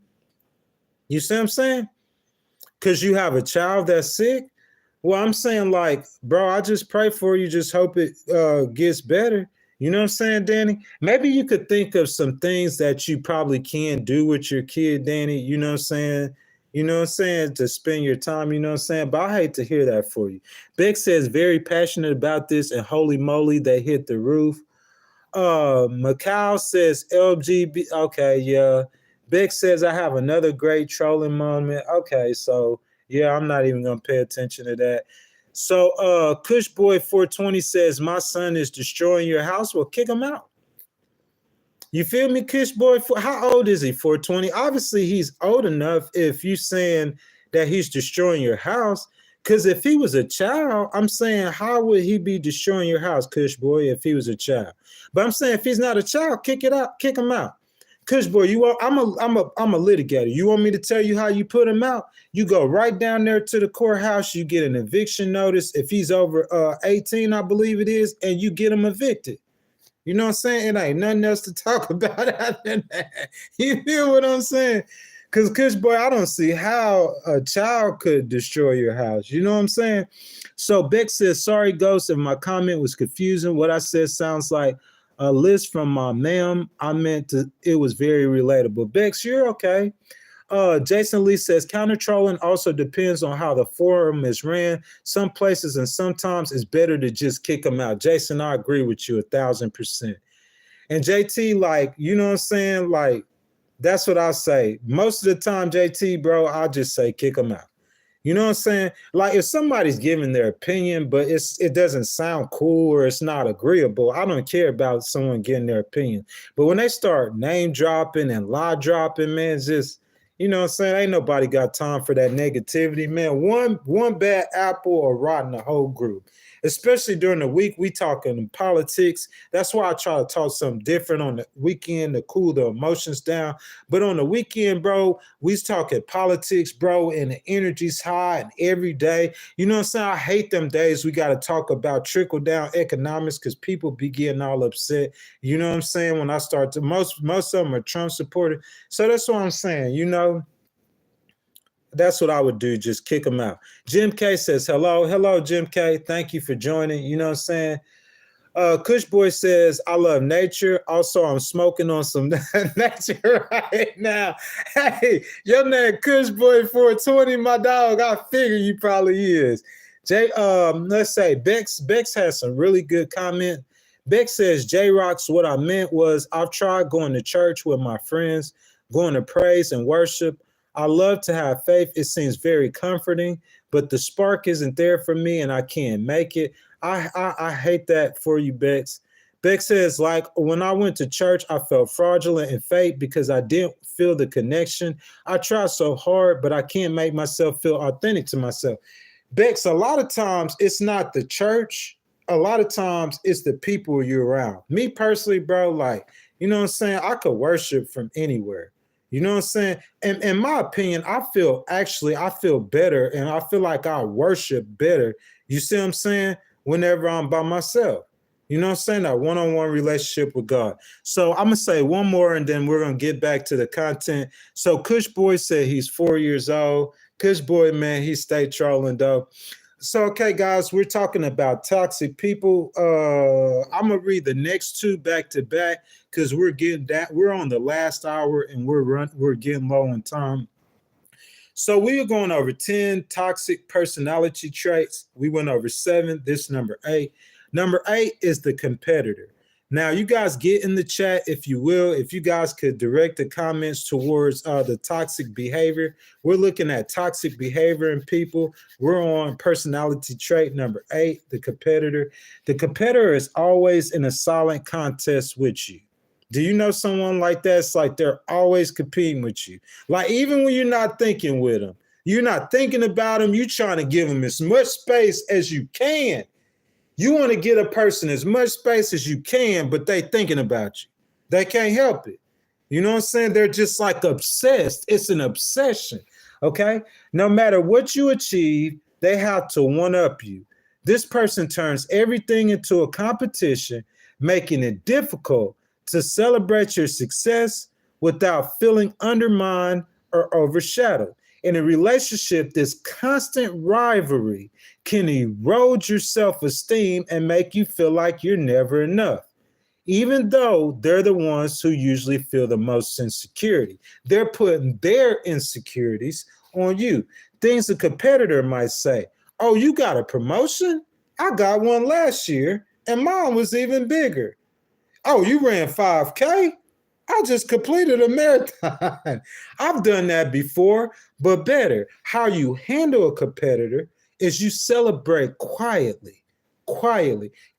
You see what I'm saying? Because you have a child that's sick? Well, I'm saying, like, bro, I just pray for you. Just hope it gets better. You know what I'm saying, Danny? Maybe you could think of some things that you probably can do with your kid, Danny. You know what I'm saying? You know what I'm saying? To spend your time, you know what I'm saying? But I hate to hear that for you. Beck says, very passionate about this, and holy moly, they hit the roof. Macau says, LGB. Okay, yeah. Beck says, I have another great trolling moment. Okay, so yeah, I'm not even gonna pay attention to that. So Cushboy 420 says, my son is destroying your house. Well, kick him out. You feel me, Cushboy? How old is he? 420? Obviously, he's old enough if you're saying that he's destroying your house. Because if he was a child, I'm saying, how would he be destroying your house, Cushboy, if he was a child? But I'm saying, if he's not a child, kick him out. Cushboy, I'm a litigator. You want me to tell you how you put him out? You go right down there to the courthouse. You get an eviction notice if he's over 18, I believe it is, and you get him evicted. You know what I'm saying? It ain't nothing else to talk about after that. You feel what I'm saying? Because, Cushboy, I don't see how a child could destroy your house. You know what I'm saying? So Beck says, sorry, Ghost, if my comment was confusing. What I said sounds like a list from my ma'am. I meant to, it was very relatable. Bex, you're okay. Jason Lee says, counter trolling also depends on how the forum is ran. Some places and sometimes it's better to just kick them out. Jason, I agree with you 1,000%. And JT, like, you know what I'm saying? Like, that's what I say. Most of the time, JT, bro, I'll just say kick them out. You know what I'm saying? Like, if somebody's giving their opinion, but it doesn't sound cool or it's not agreeable, I don't care about someone getting their opinion. But when they start name dropping and lie dropping, man, it's just, You know what I'm saying? Ain't nobody got time for that negativity, man. One bad apple will rotten the whole group. Especially during the week, we talking politics. That's why I try to talk something different on the weekend to cool the emotions down. But on the weekend, bro, we talking politics, bro, and the energy's high and every day. You know what I'm saying? I hate them days we got to talk about trickle down economics because people be getting all upset. You know what I'm saying? When I start to, most of them are Trump supporters. So that's what I'm saying, you know. That's what I would do, just kick them out. Jim K says, hello, Jim K. Thank you for joining. You know what I'm saying? Kush Boy says, I love nature. Also, I'm smoking on some nature right now. Hey, your name Kush Boy 420, my dog. I figure you probably is. Let's say Bex has some really good comment. Bex says, J-Rocks, what I meant was I've tried going to church with my friends, going to praise and worship. I love to have faith. It seems very comforting, but the spark isn't there for me and I can't make it. I hate that for you, Bex. Bex says, like, when I went to church, I felt fraudulent and fake because I didn't feel the connection. I try so hard, but I can't make myself feel authentic to myself. Bex, a lot of times it's not the church. A lot of times it's the people you're around. Me personally, bro, like, you know what I'm saying? I could worship from anywhere. You know what I'm saying? And in my opinion, I feel better and I feel like I worship better. You see what I'm saying? Whenever I'm by myself. You know what I'm saying? That one-on-one relationship with God. So I'm going to say one more and then we're going to get back to the content. So Kush Boy said he's 4 years old. Kush Boy, man, he stay trolling though. So, okay, guys, we're talking about toxic people. I'm going to read the next two back to back because we're on the last hour and we're getting low on time. So we are going over 10 toxic personality traits. We went over 7. This is number 8. Number 8 is the competitor. Now, you guys get in the chat, if you will, if you guys could direct the comments towards the toxic behavior. We're looking at toxic behavior in people. We're on personality trait number 8, the competitor. The competitor is always in a silent contest with you. Do you know someone like that? It's like they're always competing with you. Like even when you're not thinking with them, you're not thinking about them, you're trying to give them as much space as you can. You want to get a person as much space as you can, but they thinking about you. They can't help it. You know what I'm saying? They're just like obsessed. It's an obsession, okay? No matter what you achieve, they have to one-up you. This person turns everything into a competition, making it difficult to celebrate your success without feeling undermined or overshadowed. In a relationship, this constant rivalry can erode your self-esteem and make you feel like you're never enough, even though they're the ones who usually feel the most insecurity. They're putting their insecurities on you. Things a competitor might say, oh, you got a promotion? I got one last year, and mine was even bigger. Oh, you ran 5K? I just completed a marathon. I've done that before, but better. How you handle a competitor is you celebrate quietly.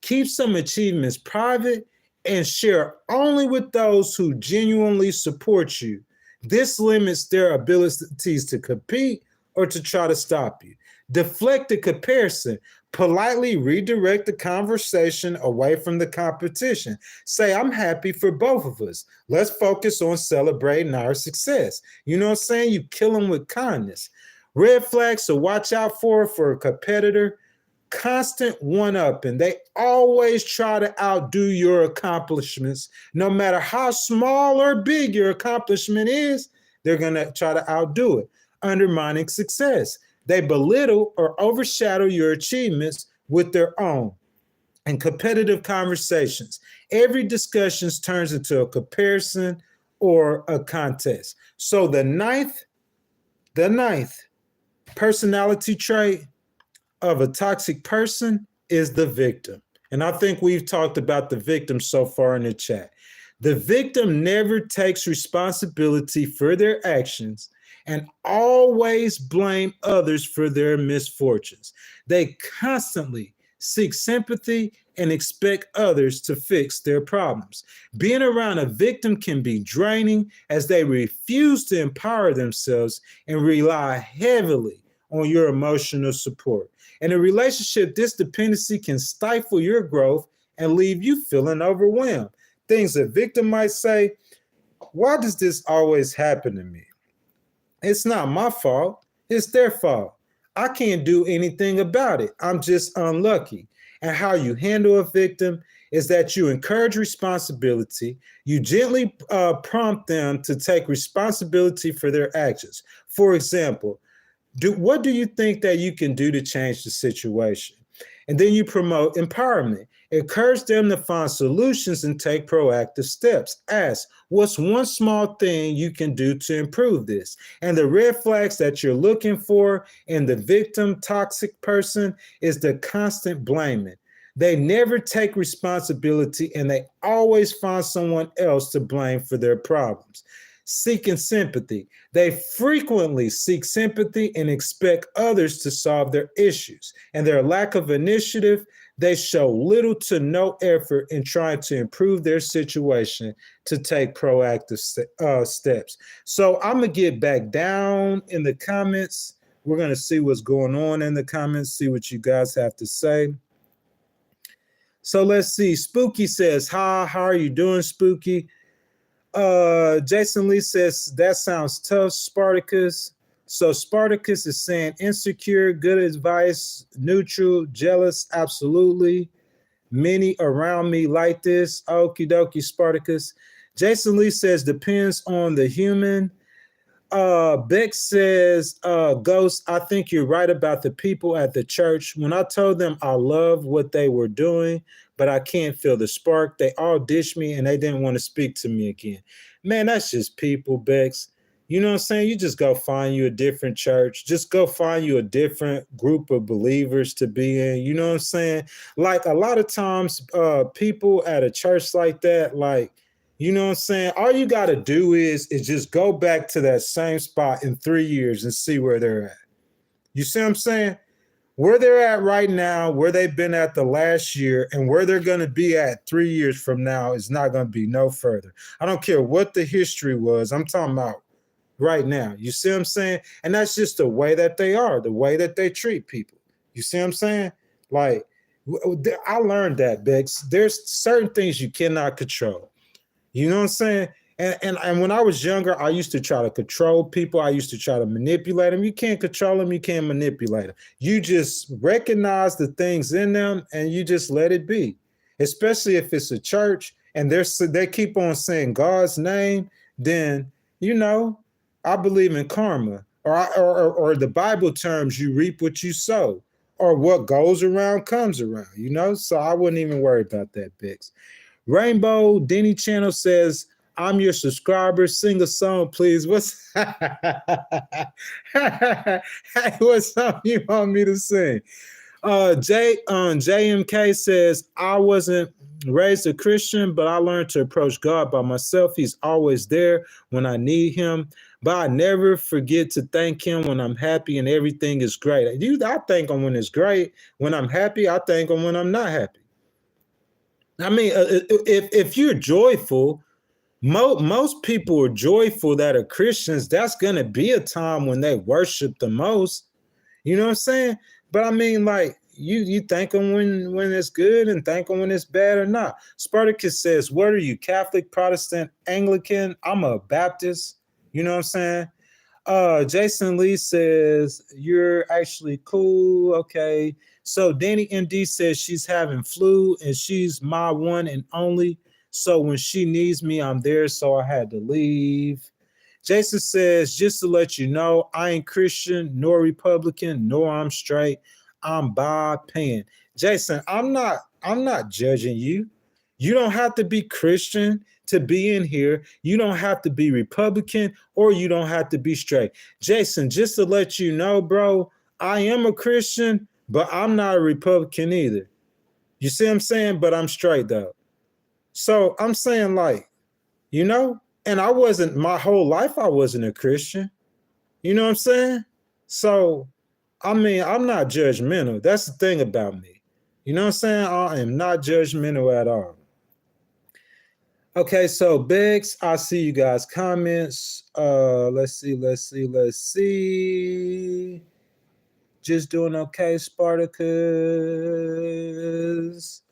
Keep some achievements private and share only with those who genuinely support you. This limits their abilities to compete or to try to stop you. Deflect the comparison. Politely redirect the conversation away from the competition. Say, I'm happy for both of us. Let's focus on celebrating our success. You know what I'm saying? You kill them with kindness. Red flags to watch out for a competitor. Constant one-upping. They always try to outdo your accomplishments. No matter how small or big your accomplishment is, they're going to try to outdo it. Undermining success. They belittle or overshadow your achievements with their own. And competitive conversations. Every discussion turns into a comparison or a contest. So the ninth personality trait of a toxic person is the victim. And I think we've talked about the victim so far in the chat. The victim never takes responsibility for their actions and always blame others for their misfortunes. They constantly seek sympathy, and expect others to fix their problems. Being around a victim can be draining as they refuse to empower themselves and rely heavily on your emotional support. In a relationship, this dependency can stifle your growth and leave you feeling overwhelmed. Things a victim might say, why does this always happen to me? It's not my fault. It's their fault. I can't do anything about it. I'm just unlucky. And how you handle a victim is that you encourage responsibility. You gently prompt them to take responsibility for their actions. For example, what do you think that you can do to change the situation? And then you promote empowerment. Encourage them to find solutions and take proactive steps. Ask, what's one small thing you can do to improve this? And the red flags that you're looking for in the victim toxic person is the constant blaming. They never take responsibility and they always find someone else to blame for their problems. Seeking sympathy. They frequently seek sympathy and expect others to solve their issues. And their lack of initiative, they show little to no effort in trying to improve their situation to take proactive steps. So I'm going to get back down in the comments. We're going to see what's going on in the comments, see what you guys have to say. So let's see. Spooky says, hi, how are you doing, Spooky? Jason Lee says, that sounds tough, Spartacus. So Spartacus is saying insecure, good advice, neutral, jealous, absolutely. Many around me like this. Okie dokie, Spartacus. Jason Lee says, depends on the human. Beck says, Ghost, I think you're right about the people at the church. When I told them I love what they were doing, but I can't feel the spark, they all dished me and they didn't want to speak to me again. Man, that's just people, Bex. You know what I'm saying? You just go find you a different church. Just go find you a different group of believers to be in. You know what I'm saying? Like a lot of times, people at a church like that, like, you know what I'm saying? All you got to do is just go back to that same spot in 3 years and see where they're at. You see what I'm saying? Where they're at right now, where they've been at the last year, and where they're going to be at 3 years from now is not going to be no further. I don't care what the history was. I'm talking about right now. You see what I'm saying? And that's just the way that they are, the way that they treat people. You see what I'm saying? Like, I learned that, Bex. There's certain things you cannot control. You know what I'm saying? And when I was younger, I used to try to control people. I used to try to manipulate them. You can't control them. You can't manipulate them. You just recognize the things in them and you just let it be. Especially if it's a church and they keep on saying God's name, then, you know, I believe in karma. Or the Bible terms, you reap what you sow. Or what goes around comes around, you know? So I wouldn't even worry about that, Bix. Rainbow Denny Channel says, I'm your subscriber. Sing a song, please. What's what song you want me to sing? JMK says, I wasn't raised a Christian, but I learned to approach God by myself. He's always there when I need him, but I never forget to thank him when I'm happy and everything is great. I thank him when it's great. When I'm happy, I thank him when I'm not happy. I mean, if you're joyful, most people are joyful that are Christians. That's going to be a time when they worship the most. You know what I'm saying? But I mean, like, you thank them when it's good and thank them when it's bad or not. Spartacus says, what are you, Catholic, Protestant, Anglican? I'm a Baptist. You know what I'm saying? Jason Lee says, you're actually cool. Okay. So Danny MD says she's having flu and she's my one and only. So when she needs me, I'm there. So I had to leave. Jason says, just to let you know, I ain't Christian, nor Republican, nor I'm straight. I'm bi-pan. Jason, I'm not judging you. You don't have to be Christian to be in here. You don't have to be Republican or you don't have to be straight. Jason, just to let you know, bro, I am a Christian, but I'm not a Republican either. You see what I'm saying? But I'm straight though. So I'm saying, like, you know, and my whole life I wasn't a Christian. You know what I'm saying? So, I mean, I'm not judgmental. That's the thing about me. You know what I'm saying? I am not judgmental at all. Okay, so Bex, I see you guys' comments. Let's see. Just doing okay, Spartacus.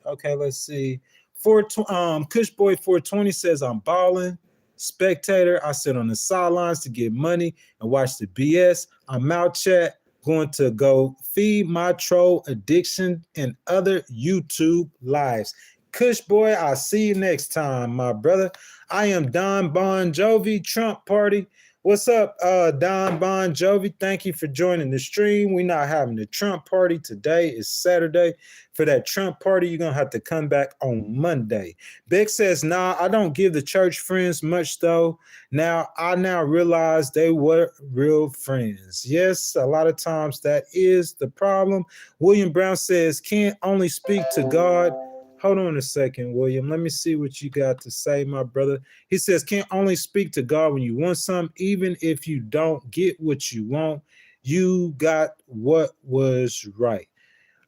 Okay, let's see. Kush Boy 420 says I'm balling. Spectator, I sit on the sidelines to get money and watch the BS. I'm out chat, going to go feed my troll addiction and other YouTube lives. Kush Boy, I'll see you next time, my brother. I am Don Bon Jovi, Trump Party. What's up, Don Bon Jovi? Thank you for joining the stream. We're not having the Trump party today. It's Saturday. For that Trump party, you're going to have to come back on Monday. Beck says, nah, I don't give the church friends much, though. I now realize they were real friends. Yes, a lot of times that is the problem. William Brown says, can't only speak to God. Hold on a second, William. Let me see what you got to say, my brother. He says, can't only speak to God when you want something, even if you don't get what you want. You got what was right.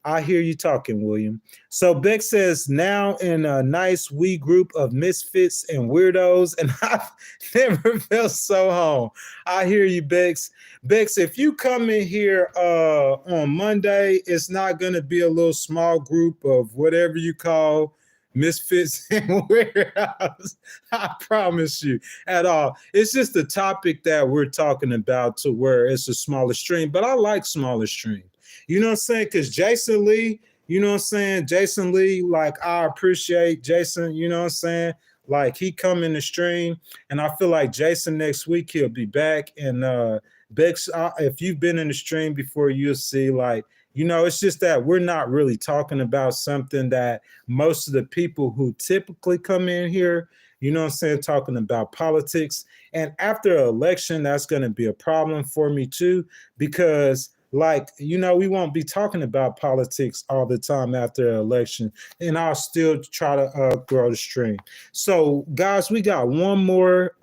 I hear you talking, William. So Beck says, now in a nice wee group of misfits and weirdos, and I've never felt so home. I hear you, Bex. Bex, if you come in here on Monday, it's not going to be a little small group of whatever you call misfits and weirdos. I promise you at all. It's just the topic that we're talking about to where it's a smaller stream, but I like smaller streams. You know what I'm saying? Because Jason Lee, you know what I'm saying? Jason Lee, like, I appreciate Jason, you know what I'm saying? Like, he come in the stream, and I feel like Jason next week, he'll be back. And Bex, if you've been in the stream before, you'll see, like, you know, it's just that we're not really talking about something that most of the people who typically come in here, you know what I'm saying, talking about politics. And after an election, that's going to be a problem for me, too, because like, you know, we won't be talking about politics all the time after an election, and I'll still try to grow the stream. So, guys, we got one more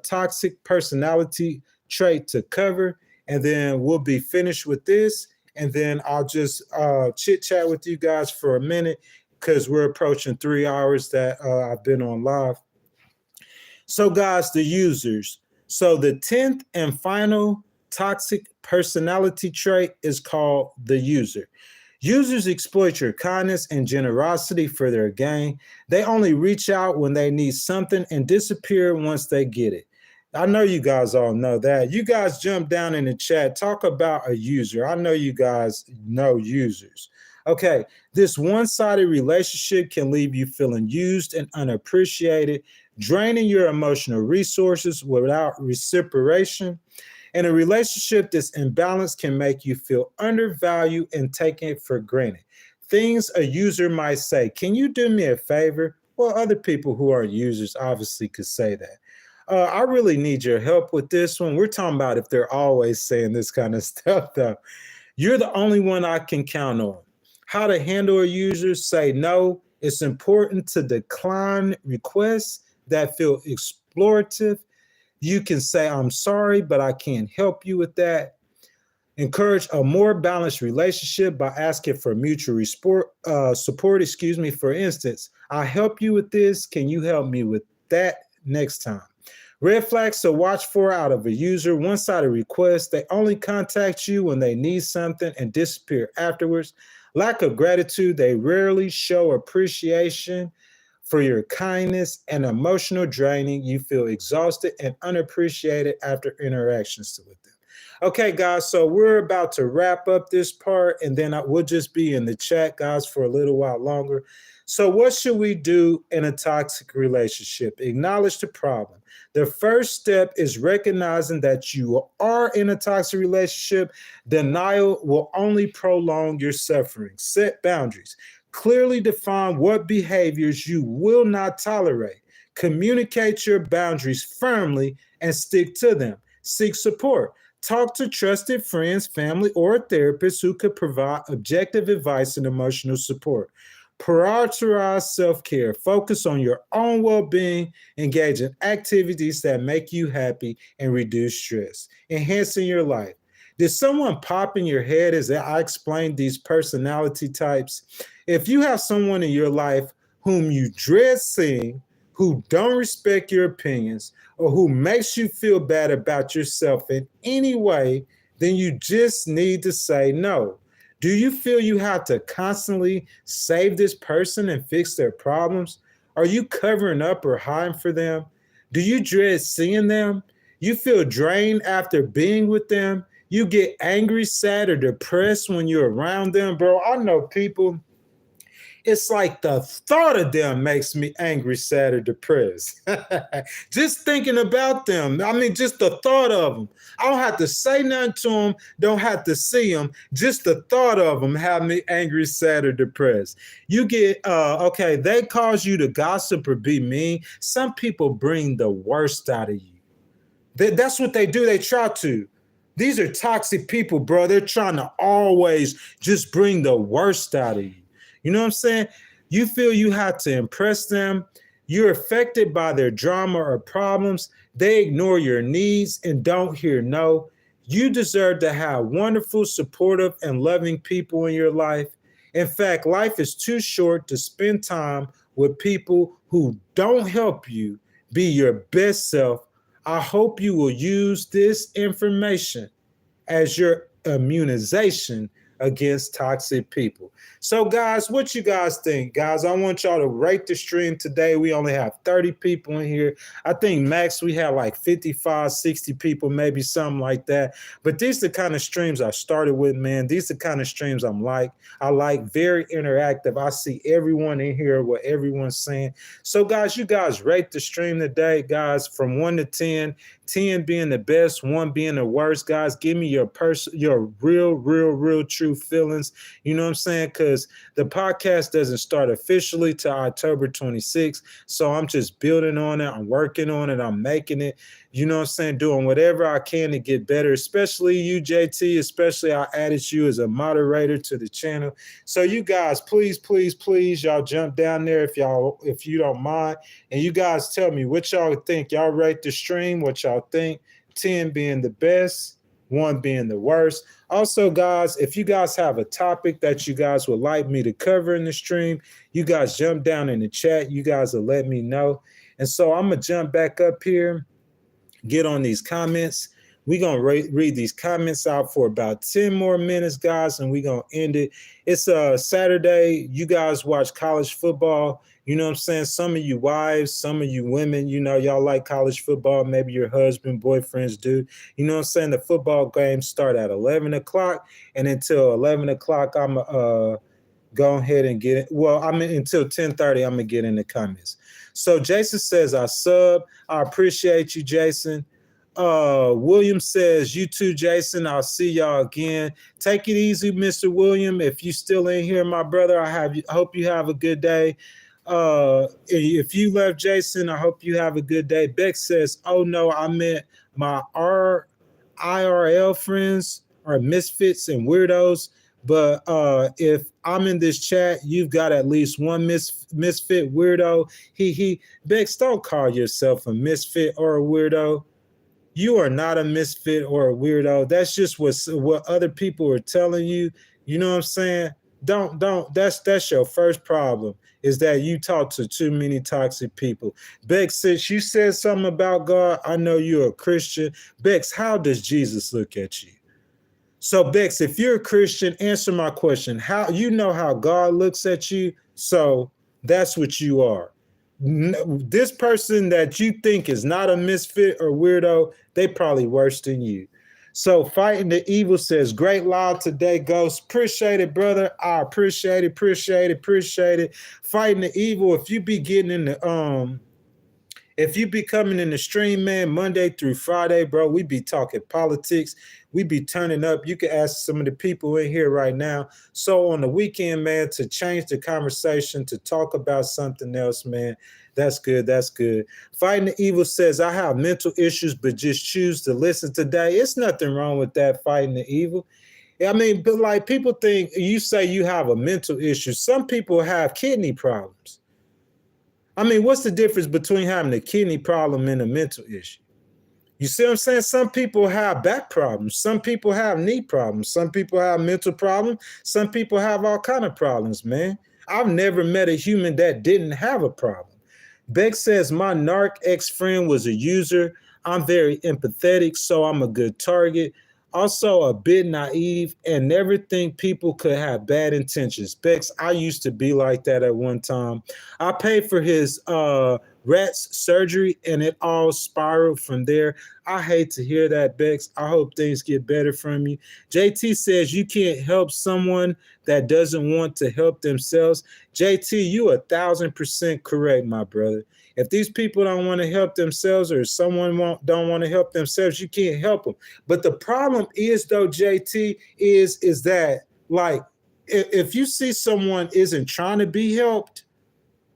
toxic personality trait to cover, and then we'll be finished with this, and then I'll just chit-chat with you guys for a minute because we're approaching 3 hours that I've been on live. So, guys, the users. So the 10th and final toxic personality trait is called the user. Users exploit your kindness and generosity for their gain. They only reach out when they need something and disappear once they get it. I know you guys all know that. You guys jump down in the chat, talk about a user. I know you guys know users. Okay, this one-sided relationship can leave you feeling used and unappreciated, draining your emotional resources without reciprocation. And a relationship that's imbalanced can make you feel undervalued and taken it for granted. Things a user might say, can you do me a favor? Well, other people who aren't users obviously could say that. I really need your help with this one. We're talking about if they're always saying this kind of stuff, though. You're the only one I can count on. How to handle a user, say no. It's important to decline requests that feel explorative. You can say, I'm sorry, but I can't help you with that. Encourage a more balanced relationship by asking for mutual support. For instance, I help you with this. Can you help me with that next time? Red flags to watch for out of a user: one-sided requests. They only contact you when they need something and disappear afterwards. Lack of gratitude. They rarely show appreciation for your kindness, and emotional draining. You feel exhausted and unappreciated after interactions with them. Okay, guys, so we're about to wrap up this part, and then we'll just be in the chat, guys, for a little while longer. So what should we do in a toxic relationship? Acknowledge the problem. The first step is recognizing that you are in a toxic relationship. Denial will only prolong your suffering. Set boundaries. Clearly define what behaviors you will not tolerate. Communicate your boundaries firmly and stick to them. Seek support. Talk to trusted friends, family, or a therapist who could provide objective advice and emotional support. Prioritize self-care. Focus on your own well-being. Engage in activities that make you happy and reduce stress. Enhancing your life. Did someone pop in your head as I explained these personality types? If you have someone in your life whom you dread seeing, who don't respect your opinions, or who makes you feel bad about yourself in any way, then you just need to say no. Do you feel you have to constantly save this person and fix their problems? Are you covering up or hiding for them? Do you dread seeing them? You feel drained after being with them? You get angry, sad, or depressed when you're around them? Bro, I know people, it's like the thought of them makes me angry, sad, or depressed. Just thinking about them. I mean, just the thought of them. I don't have to say nothing to them, don't have to see them. Just the thought of them have me angry, sad, or depressed. You get, okay, they cause you to gossip or be mean. Some people bring the worst out of you. That's what they do. They try to. These are toxic people, bro. They're trying to always just bring the worst out of you. You know what I'm saying? You feel you have to impress them. You're affected by their drama or problems. They ignore your needs and don't hear no. You deserve to have wonderful, supportive, and loving people in your life. In fact, life is too short to spend time with people who don't help you be your best self. I hope you will use this information as your immunization against toxic people. So guys, what you guys think? Guys, I want y'all to rate the stream today. We only have 30 people in here. I think max we have like 55, 60 people, maybe something like that. But these are the kind of streams I started with, man. These are the kind of streams I like very interactive. I see everyone in here, what everyone's saying. So guys, you guys rate the stream today, guys, from 1 to 10. 10 being the best, 1 being the worst. Guys, give me your real true feelings. You know what I'm saying? Because the podcast doesn't start officially till October 26th. So I'm just building on it. I'm working on it. I'm making it. You know what I'm saying? Doing whatever I can to get better, especially you, JT, especially I added you as a moderator to the channel. So you guys, please, y'all jump down there if you don't mind. And you guys tell me what y'all think. Y'all rate the stream, what y'all think. 10 being the best, 1 being the worst. Also, guys, if you guys have a topic that you guys would like me to cover in the stream, you guys jump down in the chat. You guys will let me know. And so I'm going to jump back up here, get on these comments. We're going to read these comments out for about 10 more minutes, guys, and we're going to end it. It's a Saturday. You guys watch college football. You know what I'm saying? Some of you wives, some of you women, you know, y'all like college football. Maybe your husband, boyfriends do. You know what I'm saying? The football games start at 11 o'clock, and until 11 o'clock, I'm go ahead and get it. Well, until 10:30, I'm going to get in the comments. So Jason says, I sub. I appreciate you, Jason. William says, you too, Jason. I'll see y'all again. Take it easy, Mr. William. If you still in here, my brother, I hope you have a good day. If you left Jason, I hope you have a good day. Beck says, oh no, I meant my IRL friends are misfits and weirdos. But if I'm in this chat, you've got at least one misfit weirdo. Bex, don't call yourself a misfit or a weirdo. You are not a misfit or a weirdo. That's just what other people are telling you. You know what I'm saying? That's your first problem, is that you talk to too many toxic people. Bex, since you said something about God, I know you're a Christian. Bex, how does Jesus look at you? So Bex, if you're a Christian, answer my question. How you know how God looks at you? So that's what you are. This person that you think is not a misfit or weirdo, they probably worse than you. So Fighting the Evil says, great live today, Ghost. Appreciate it, brother. I appreciate it. Fighting the Evil, if you be getting in the if you be coming in the stream, man, Monday through Friday, bro, we be talking politics. We be turning up. You can ask some of the people in here right now. So on the weekend, man, to change the conversation, to talk about something else, man, that's good. Fighting the Evil says, I have mental issues, but just choose to listen today. It's nothing wrong with that, Fighting the Evil. I mean, but like people think, you say you have a mental issue. Some people have kidney problems. I mean, what's the difference between having a kidney problem and a mental issue? You see what I'm saying? Some people have back problems. Some people have knee problems. Some people have mental problems. Some people have all kind of problems, man. I've never met a human that didn't have a problem. Beck says, my narc ex-friend was a user. I'm very empathetic, so I'm a good target. Also a bit naive and never think people could have bad intentions. Bex, I used to be like that at one time. I paid for his rat's surgery and it all spiraled from there. I hate to hear that, Bex. I hope things get better from you. JT says you can't help someone that doesn't want to help themselves. JT, you 1,000% correct, my brother. If these people don't want to help themselves or someone don't want to help themselves, you can't help them. But the problem is, though, JT, is that, like, if you see someone isn't trying to be helped,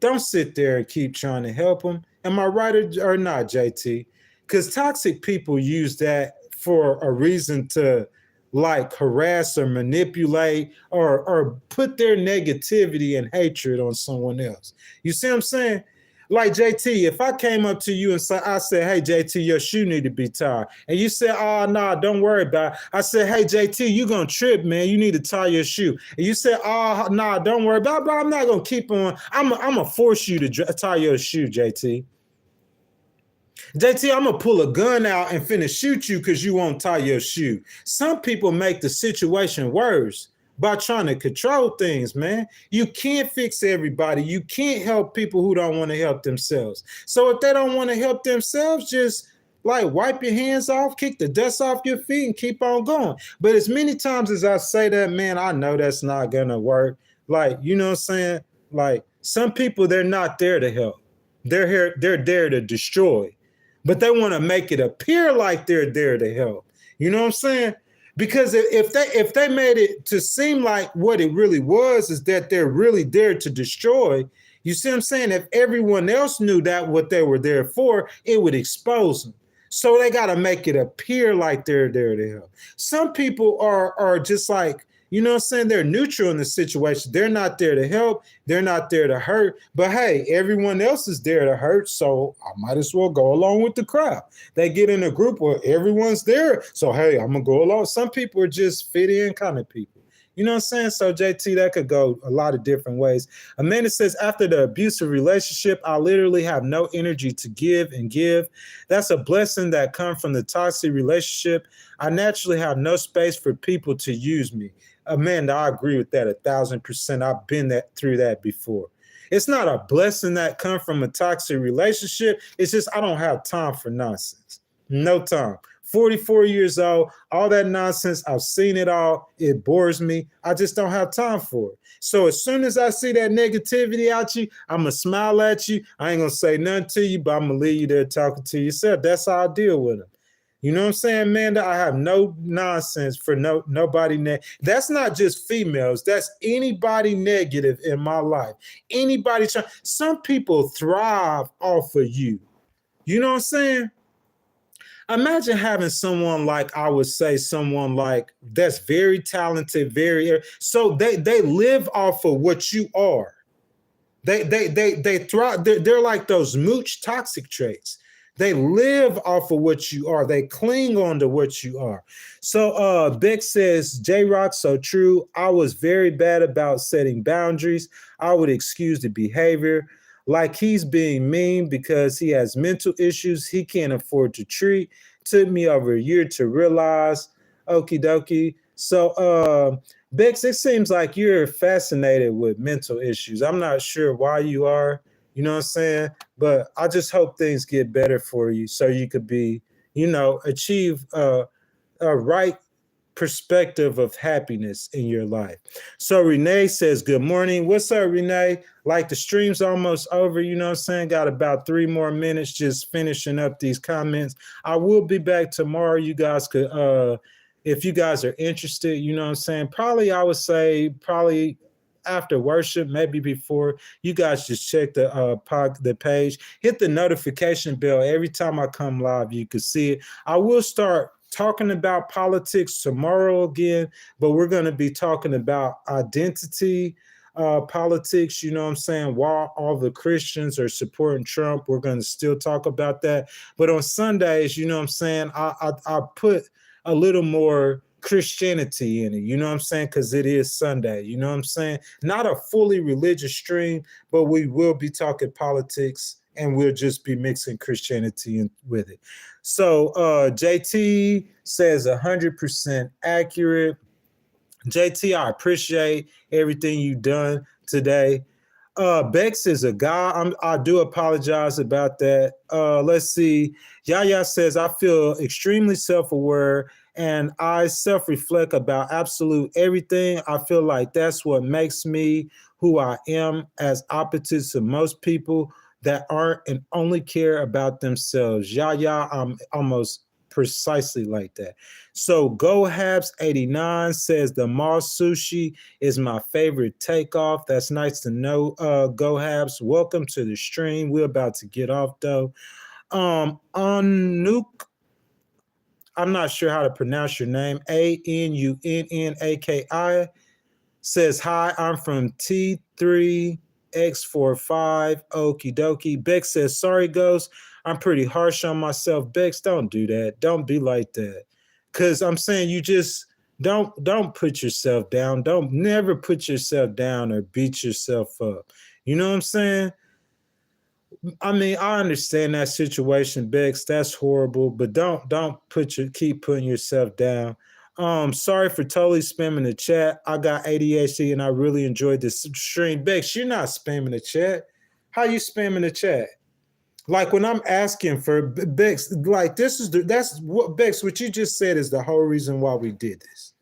don't sit there and keep trying to help them. Am I right or not, JT? Because toxic people use that for a reason to, like, harass or manipulate or put their negativity and hatred on someone else. You see what I'm saying? Like, JT, if I came up to you and I said, hey, JT, your shoe need to be tied. And you said, oh, nah, don't worry about it. I said, hey, JT, you going to trip, man. You need to tie your shoe. And you said, oh, nah, don't worry about it. But I'm not going to keep on. I'm going to force you to tie your shoe, JT. JT, I'm going to pull a gun out and finna shoot you because you won't tie your shoe. Some people make the situation worse by trying to control things, man. You can't fix everybody. You can't help people who don't want to help themselves. So if they don't want to help themselves, just like wipe your hands off, kick the dust off your feet and keep on going. But as many times as I say that, man, I know that's not going to work. Like, you know what I'm saying? Like, some people, they're not there to help. They're there to destroy. But they want to make it appear like they're there to help. You know what I'm saying? Because if they made it to seem like what it really was is that they're really there to destroy, you see what I'm saying? If everyone else knew that what they were there for, it would expose them. So they got to make it appear like they're there to help. Some people are just like, you know what I'm saying? They're neutral in the situation. They're not there to help. They're not there to hurt. But hey, everyone else is there to hurt. So I might as well go along with the crowd. They get in a group where everyone's there. So, hey, I'm going to go along. Some people are just fit in kind of people. You know what I'm saying? So, JT, that could go a lot of different ways. Amanda says, after the abusive relationship, I literally have no energy to give and give. That's a blessing that comes from the toxic relationship. I naturally have no space for people to use me. Amanda, I agree with that 1,000%. I've been through that before. It's not a blessing that comes from a toxic relationship. It's just I don't have time for nonsense. No time. 44 years old, all that nonsense, I've seen it all. It bores me. I just don't have time for it. So as soon as I see that negativity out you, I'm going to smile at you. I ain't going to say nothing to you, but I'm going to leave you there talking to yourself. That's how I deal with them. You know what I'm saying, Amanda? I have no nonsense for nobody. That's not just females. That's anybody negative in my life. Anybody. Some people thrive off of you. You know what I'm saying? Imagine having someone like, I would say someone like that's very talented, so they live off of what you are. They thrive. They're like those mooch toxic traits. They live off of what you are. They cling on to what you are. So Beck says, J-Rock, so true. I was very bad about setting boundaries. I would excuse the behavior. Like he's being mean because he has mental issues he can't afford to treat. Took me over a year to realize. Okie dokie. So Bex, it seems like you're fascinated with mental issues. I'm not sure why you are. You know what I'm saying? But I just hope things get better for you so you could be, achieve a right perspective of happiness in your life. So Renee says, good morning. What's up, Renee? Like the stream's almost over, you know what I'm saying? Got about 3 more minutes just finishing up these comments. I will be back tomorrow. You guys could, if you guys are interested, you know what I'm saying? I would say after worship, maybe before, you guys just check the page, hit the notification bell. Every time I come live, you can see it. I will start talking about politics tomorrow again, but we're going to be talking about identity, politics, you know what I'm saying? While all the Christians are supporting Trump, we're going to still talk about that. But on Sundays, you know what I'm saying? I put a little more Christianity in it, you know what I'm saying? Because it is Sunday, you know what I'm saying? Not a fully religious stream, but we will be talking politics and we'll just be mixing Christianity in with it. So JT says 100% accurate. JT, I appreciate everything you've done today. Bex is a guy. I do apologize about that. Let's see. Yaya says, I feel extremely self-aware and I self-reflect about absolute everything. I feel like that's what makes me who I am, as opposite to most people that aren't and only care about themselves. Yaya, I'm almost precisely like that. So GoHabs89 says the mall sushi is my favorite takeoff. That's nice to know. GoHabs, welcome to the stream. We're about to get off though. Anuk, I'm not sure how to pronounce your name. Anunnaki says, hi, I'm from T3X45. Okie dokie. Bex says, sorry, Ghost. I'm pretty harsh on myself. Bex, don't do that. Don't be like that. Because I'm saying you just don't put yourself down. Don't never put yourself down or beat yourself up. You know what I'm saying? I mean, I understand that situation, Bex. That's horrible, but don't keep putting yourself down. Sorry for totally spamming the chat. I got ADHD and I really enjoyed this stream. Bex, you're not spamming the chat. How you spamming the chat? Like when I'm asking for Bex, like that's what Bex, what you just said is the whole reason why we did this.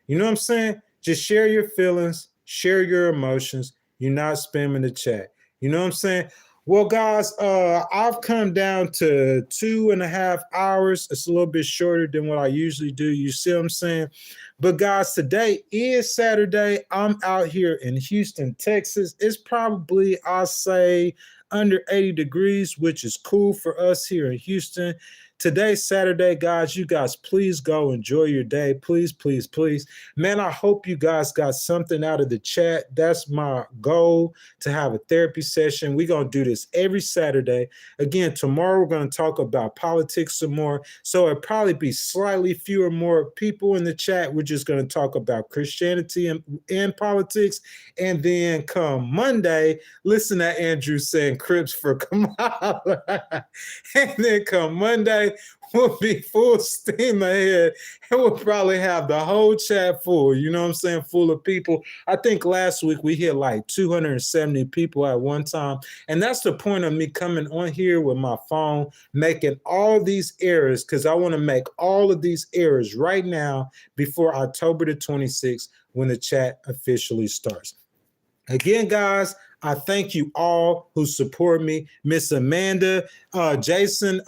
You know what I'm saying? Just share your feelings, share your emotions. You're not spamming the chat. You know what I'm saying? Well, guys, I've come down to 2.5 hours. It's a little bit shorter than what I usually do. You see what I'm saying? But guys, today is Saturday. I'm out here in Houston, Texas. It's probably, I'll say, under 80 degrees, which is cool for us here in Houston. Today's Saturday, guys. You guys, please go enjoy your day. Please, please, please. Man, I hope you guys got something out of the chat. That's my goal, to have a therapy session. We're going to do this every Saturday. Again, tomorrow we're going to talk about politics some more. So it'll probably be slightly fewer more people in the chat. We're just going to talk about Christianity and politics. And then come Monday, listen to Andrew saying Crips for Kamala. And then come Monday, we'll be full steam ahead and we'll probably have the whole chat full, you know what I'm saying, full of people. I think last week we hit like 270 people at one time. And that's the point of me coming on here with my phone, making all these errors, because I want to make all of these errors right now before October the 26th when the chat officially starts. Again, guys, I thank you all who support me. Miss Amanda, Jason,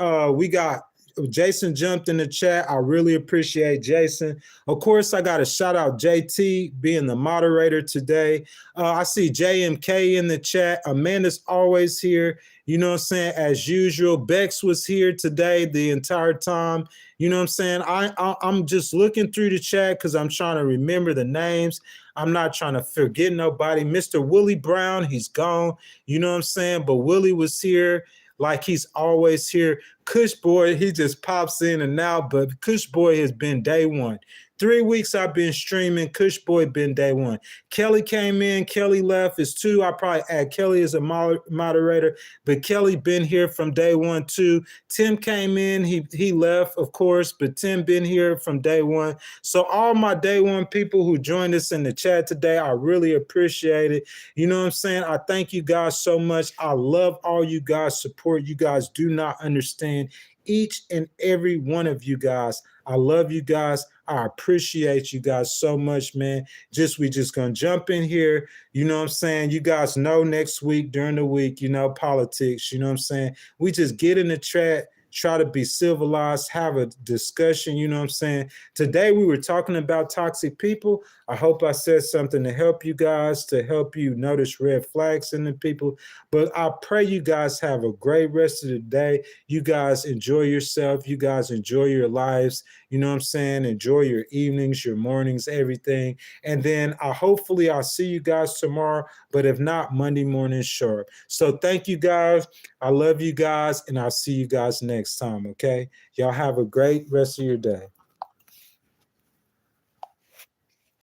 Jason jumped in the chat. I really appreciate Jason. Of course, I got to shout out JT being the moderator today. I see JMK in the chat. Amanda's always here. You know what I'm saying? As usual, Bex was here today the entire time. You know what I'm saying? I'm just looking through the chat because I'm trying to remember the names. I'm not trying to forget nobody. Mr. Willie Brown, he's gone. You know what I'm saying? But Willie was here like he's always here. Kush Boy, he just pops in and out, but Kush Boy has been day one. 3 weeks I've been streaming. Kush Boy been day one. Kelly came in. Kelly left. It's two. I probably add Kelly as a moderator, but Kelly been here from day one too. Tim came in. He left, of course, but Tim been here from day one. So all my day one people who joined us in the chat today, I really appreciate it. You know what I'm saying? I thank you guys so much. I love all you guys' support. You guys do not understand each and every one of you guys. I love you guys. I appreciate you guys so much, man. We just gonna jump in here. You know what I'm saying? You guys know next week, during the week, you know, politics, you know what I'm saying? We just get in the chat, try to be civilized, have a discussion, you know what I'm saying? Today we were talking about toxic people. I hope I said something to help you guys, to help you notice red flags in the people. But I pray you guys have a great rest of the day. You guys enjoy yourself. You guys enjoy your lives. You know what I'm saying? Enjoy your evenings, your mornings, everything. And then hopefully I'll see you guys tomorrow, but if not, Monday morning sharp. So thank you guys. I love you guys, and I'll see you guys next time, okay? Y'all have a great rest of your day.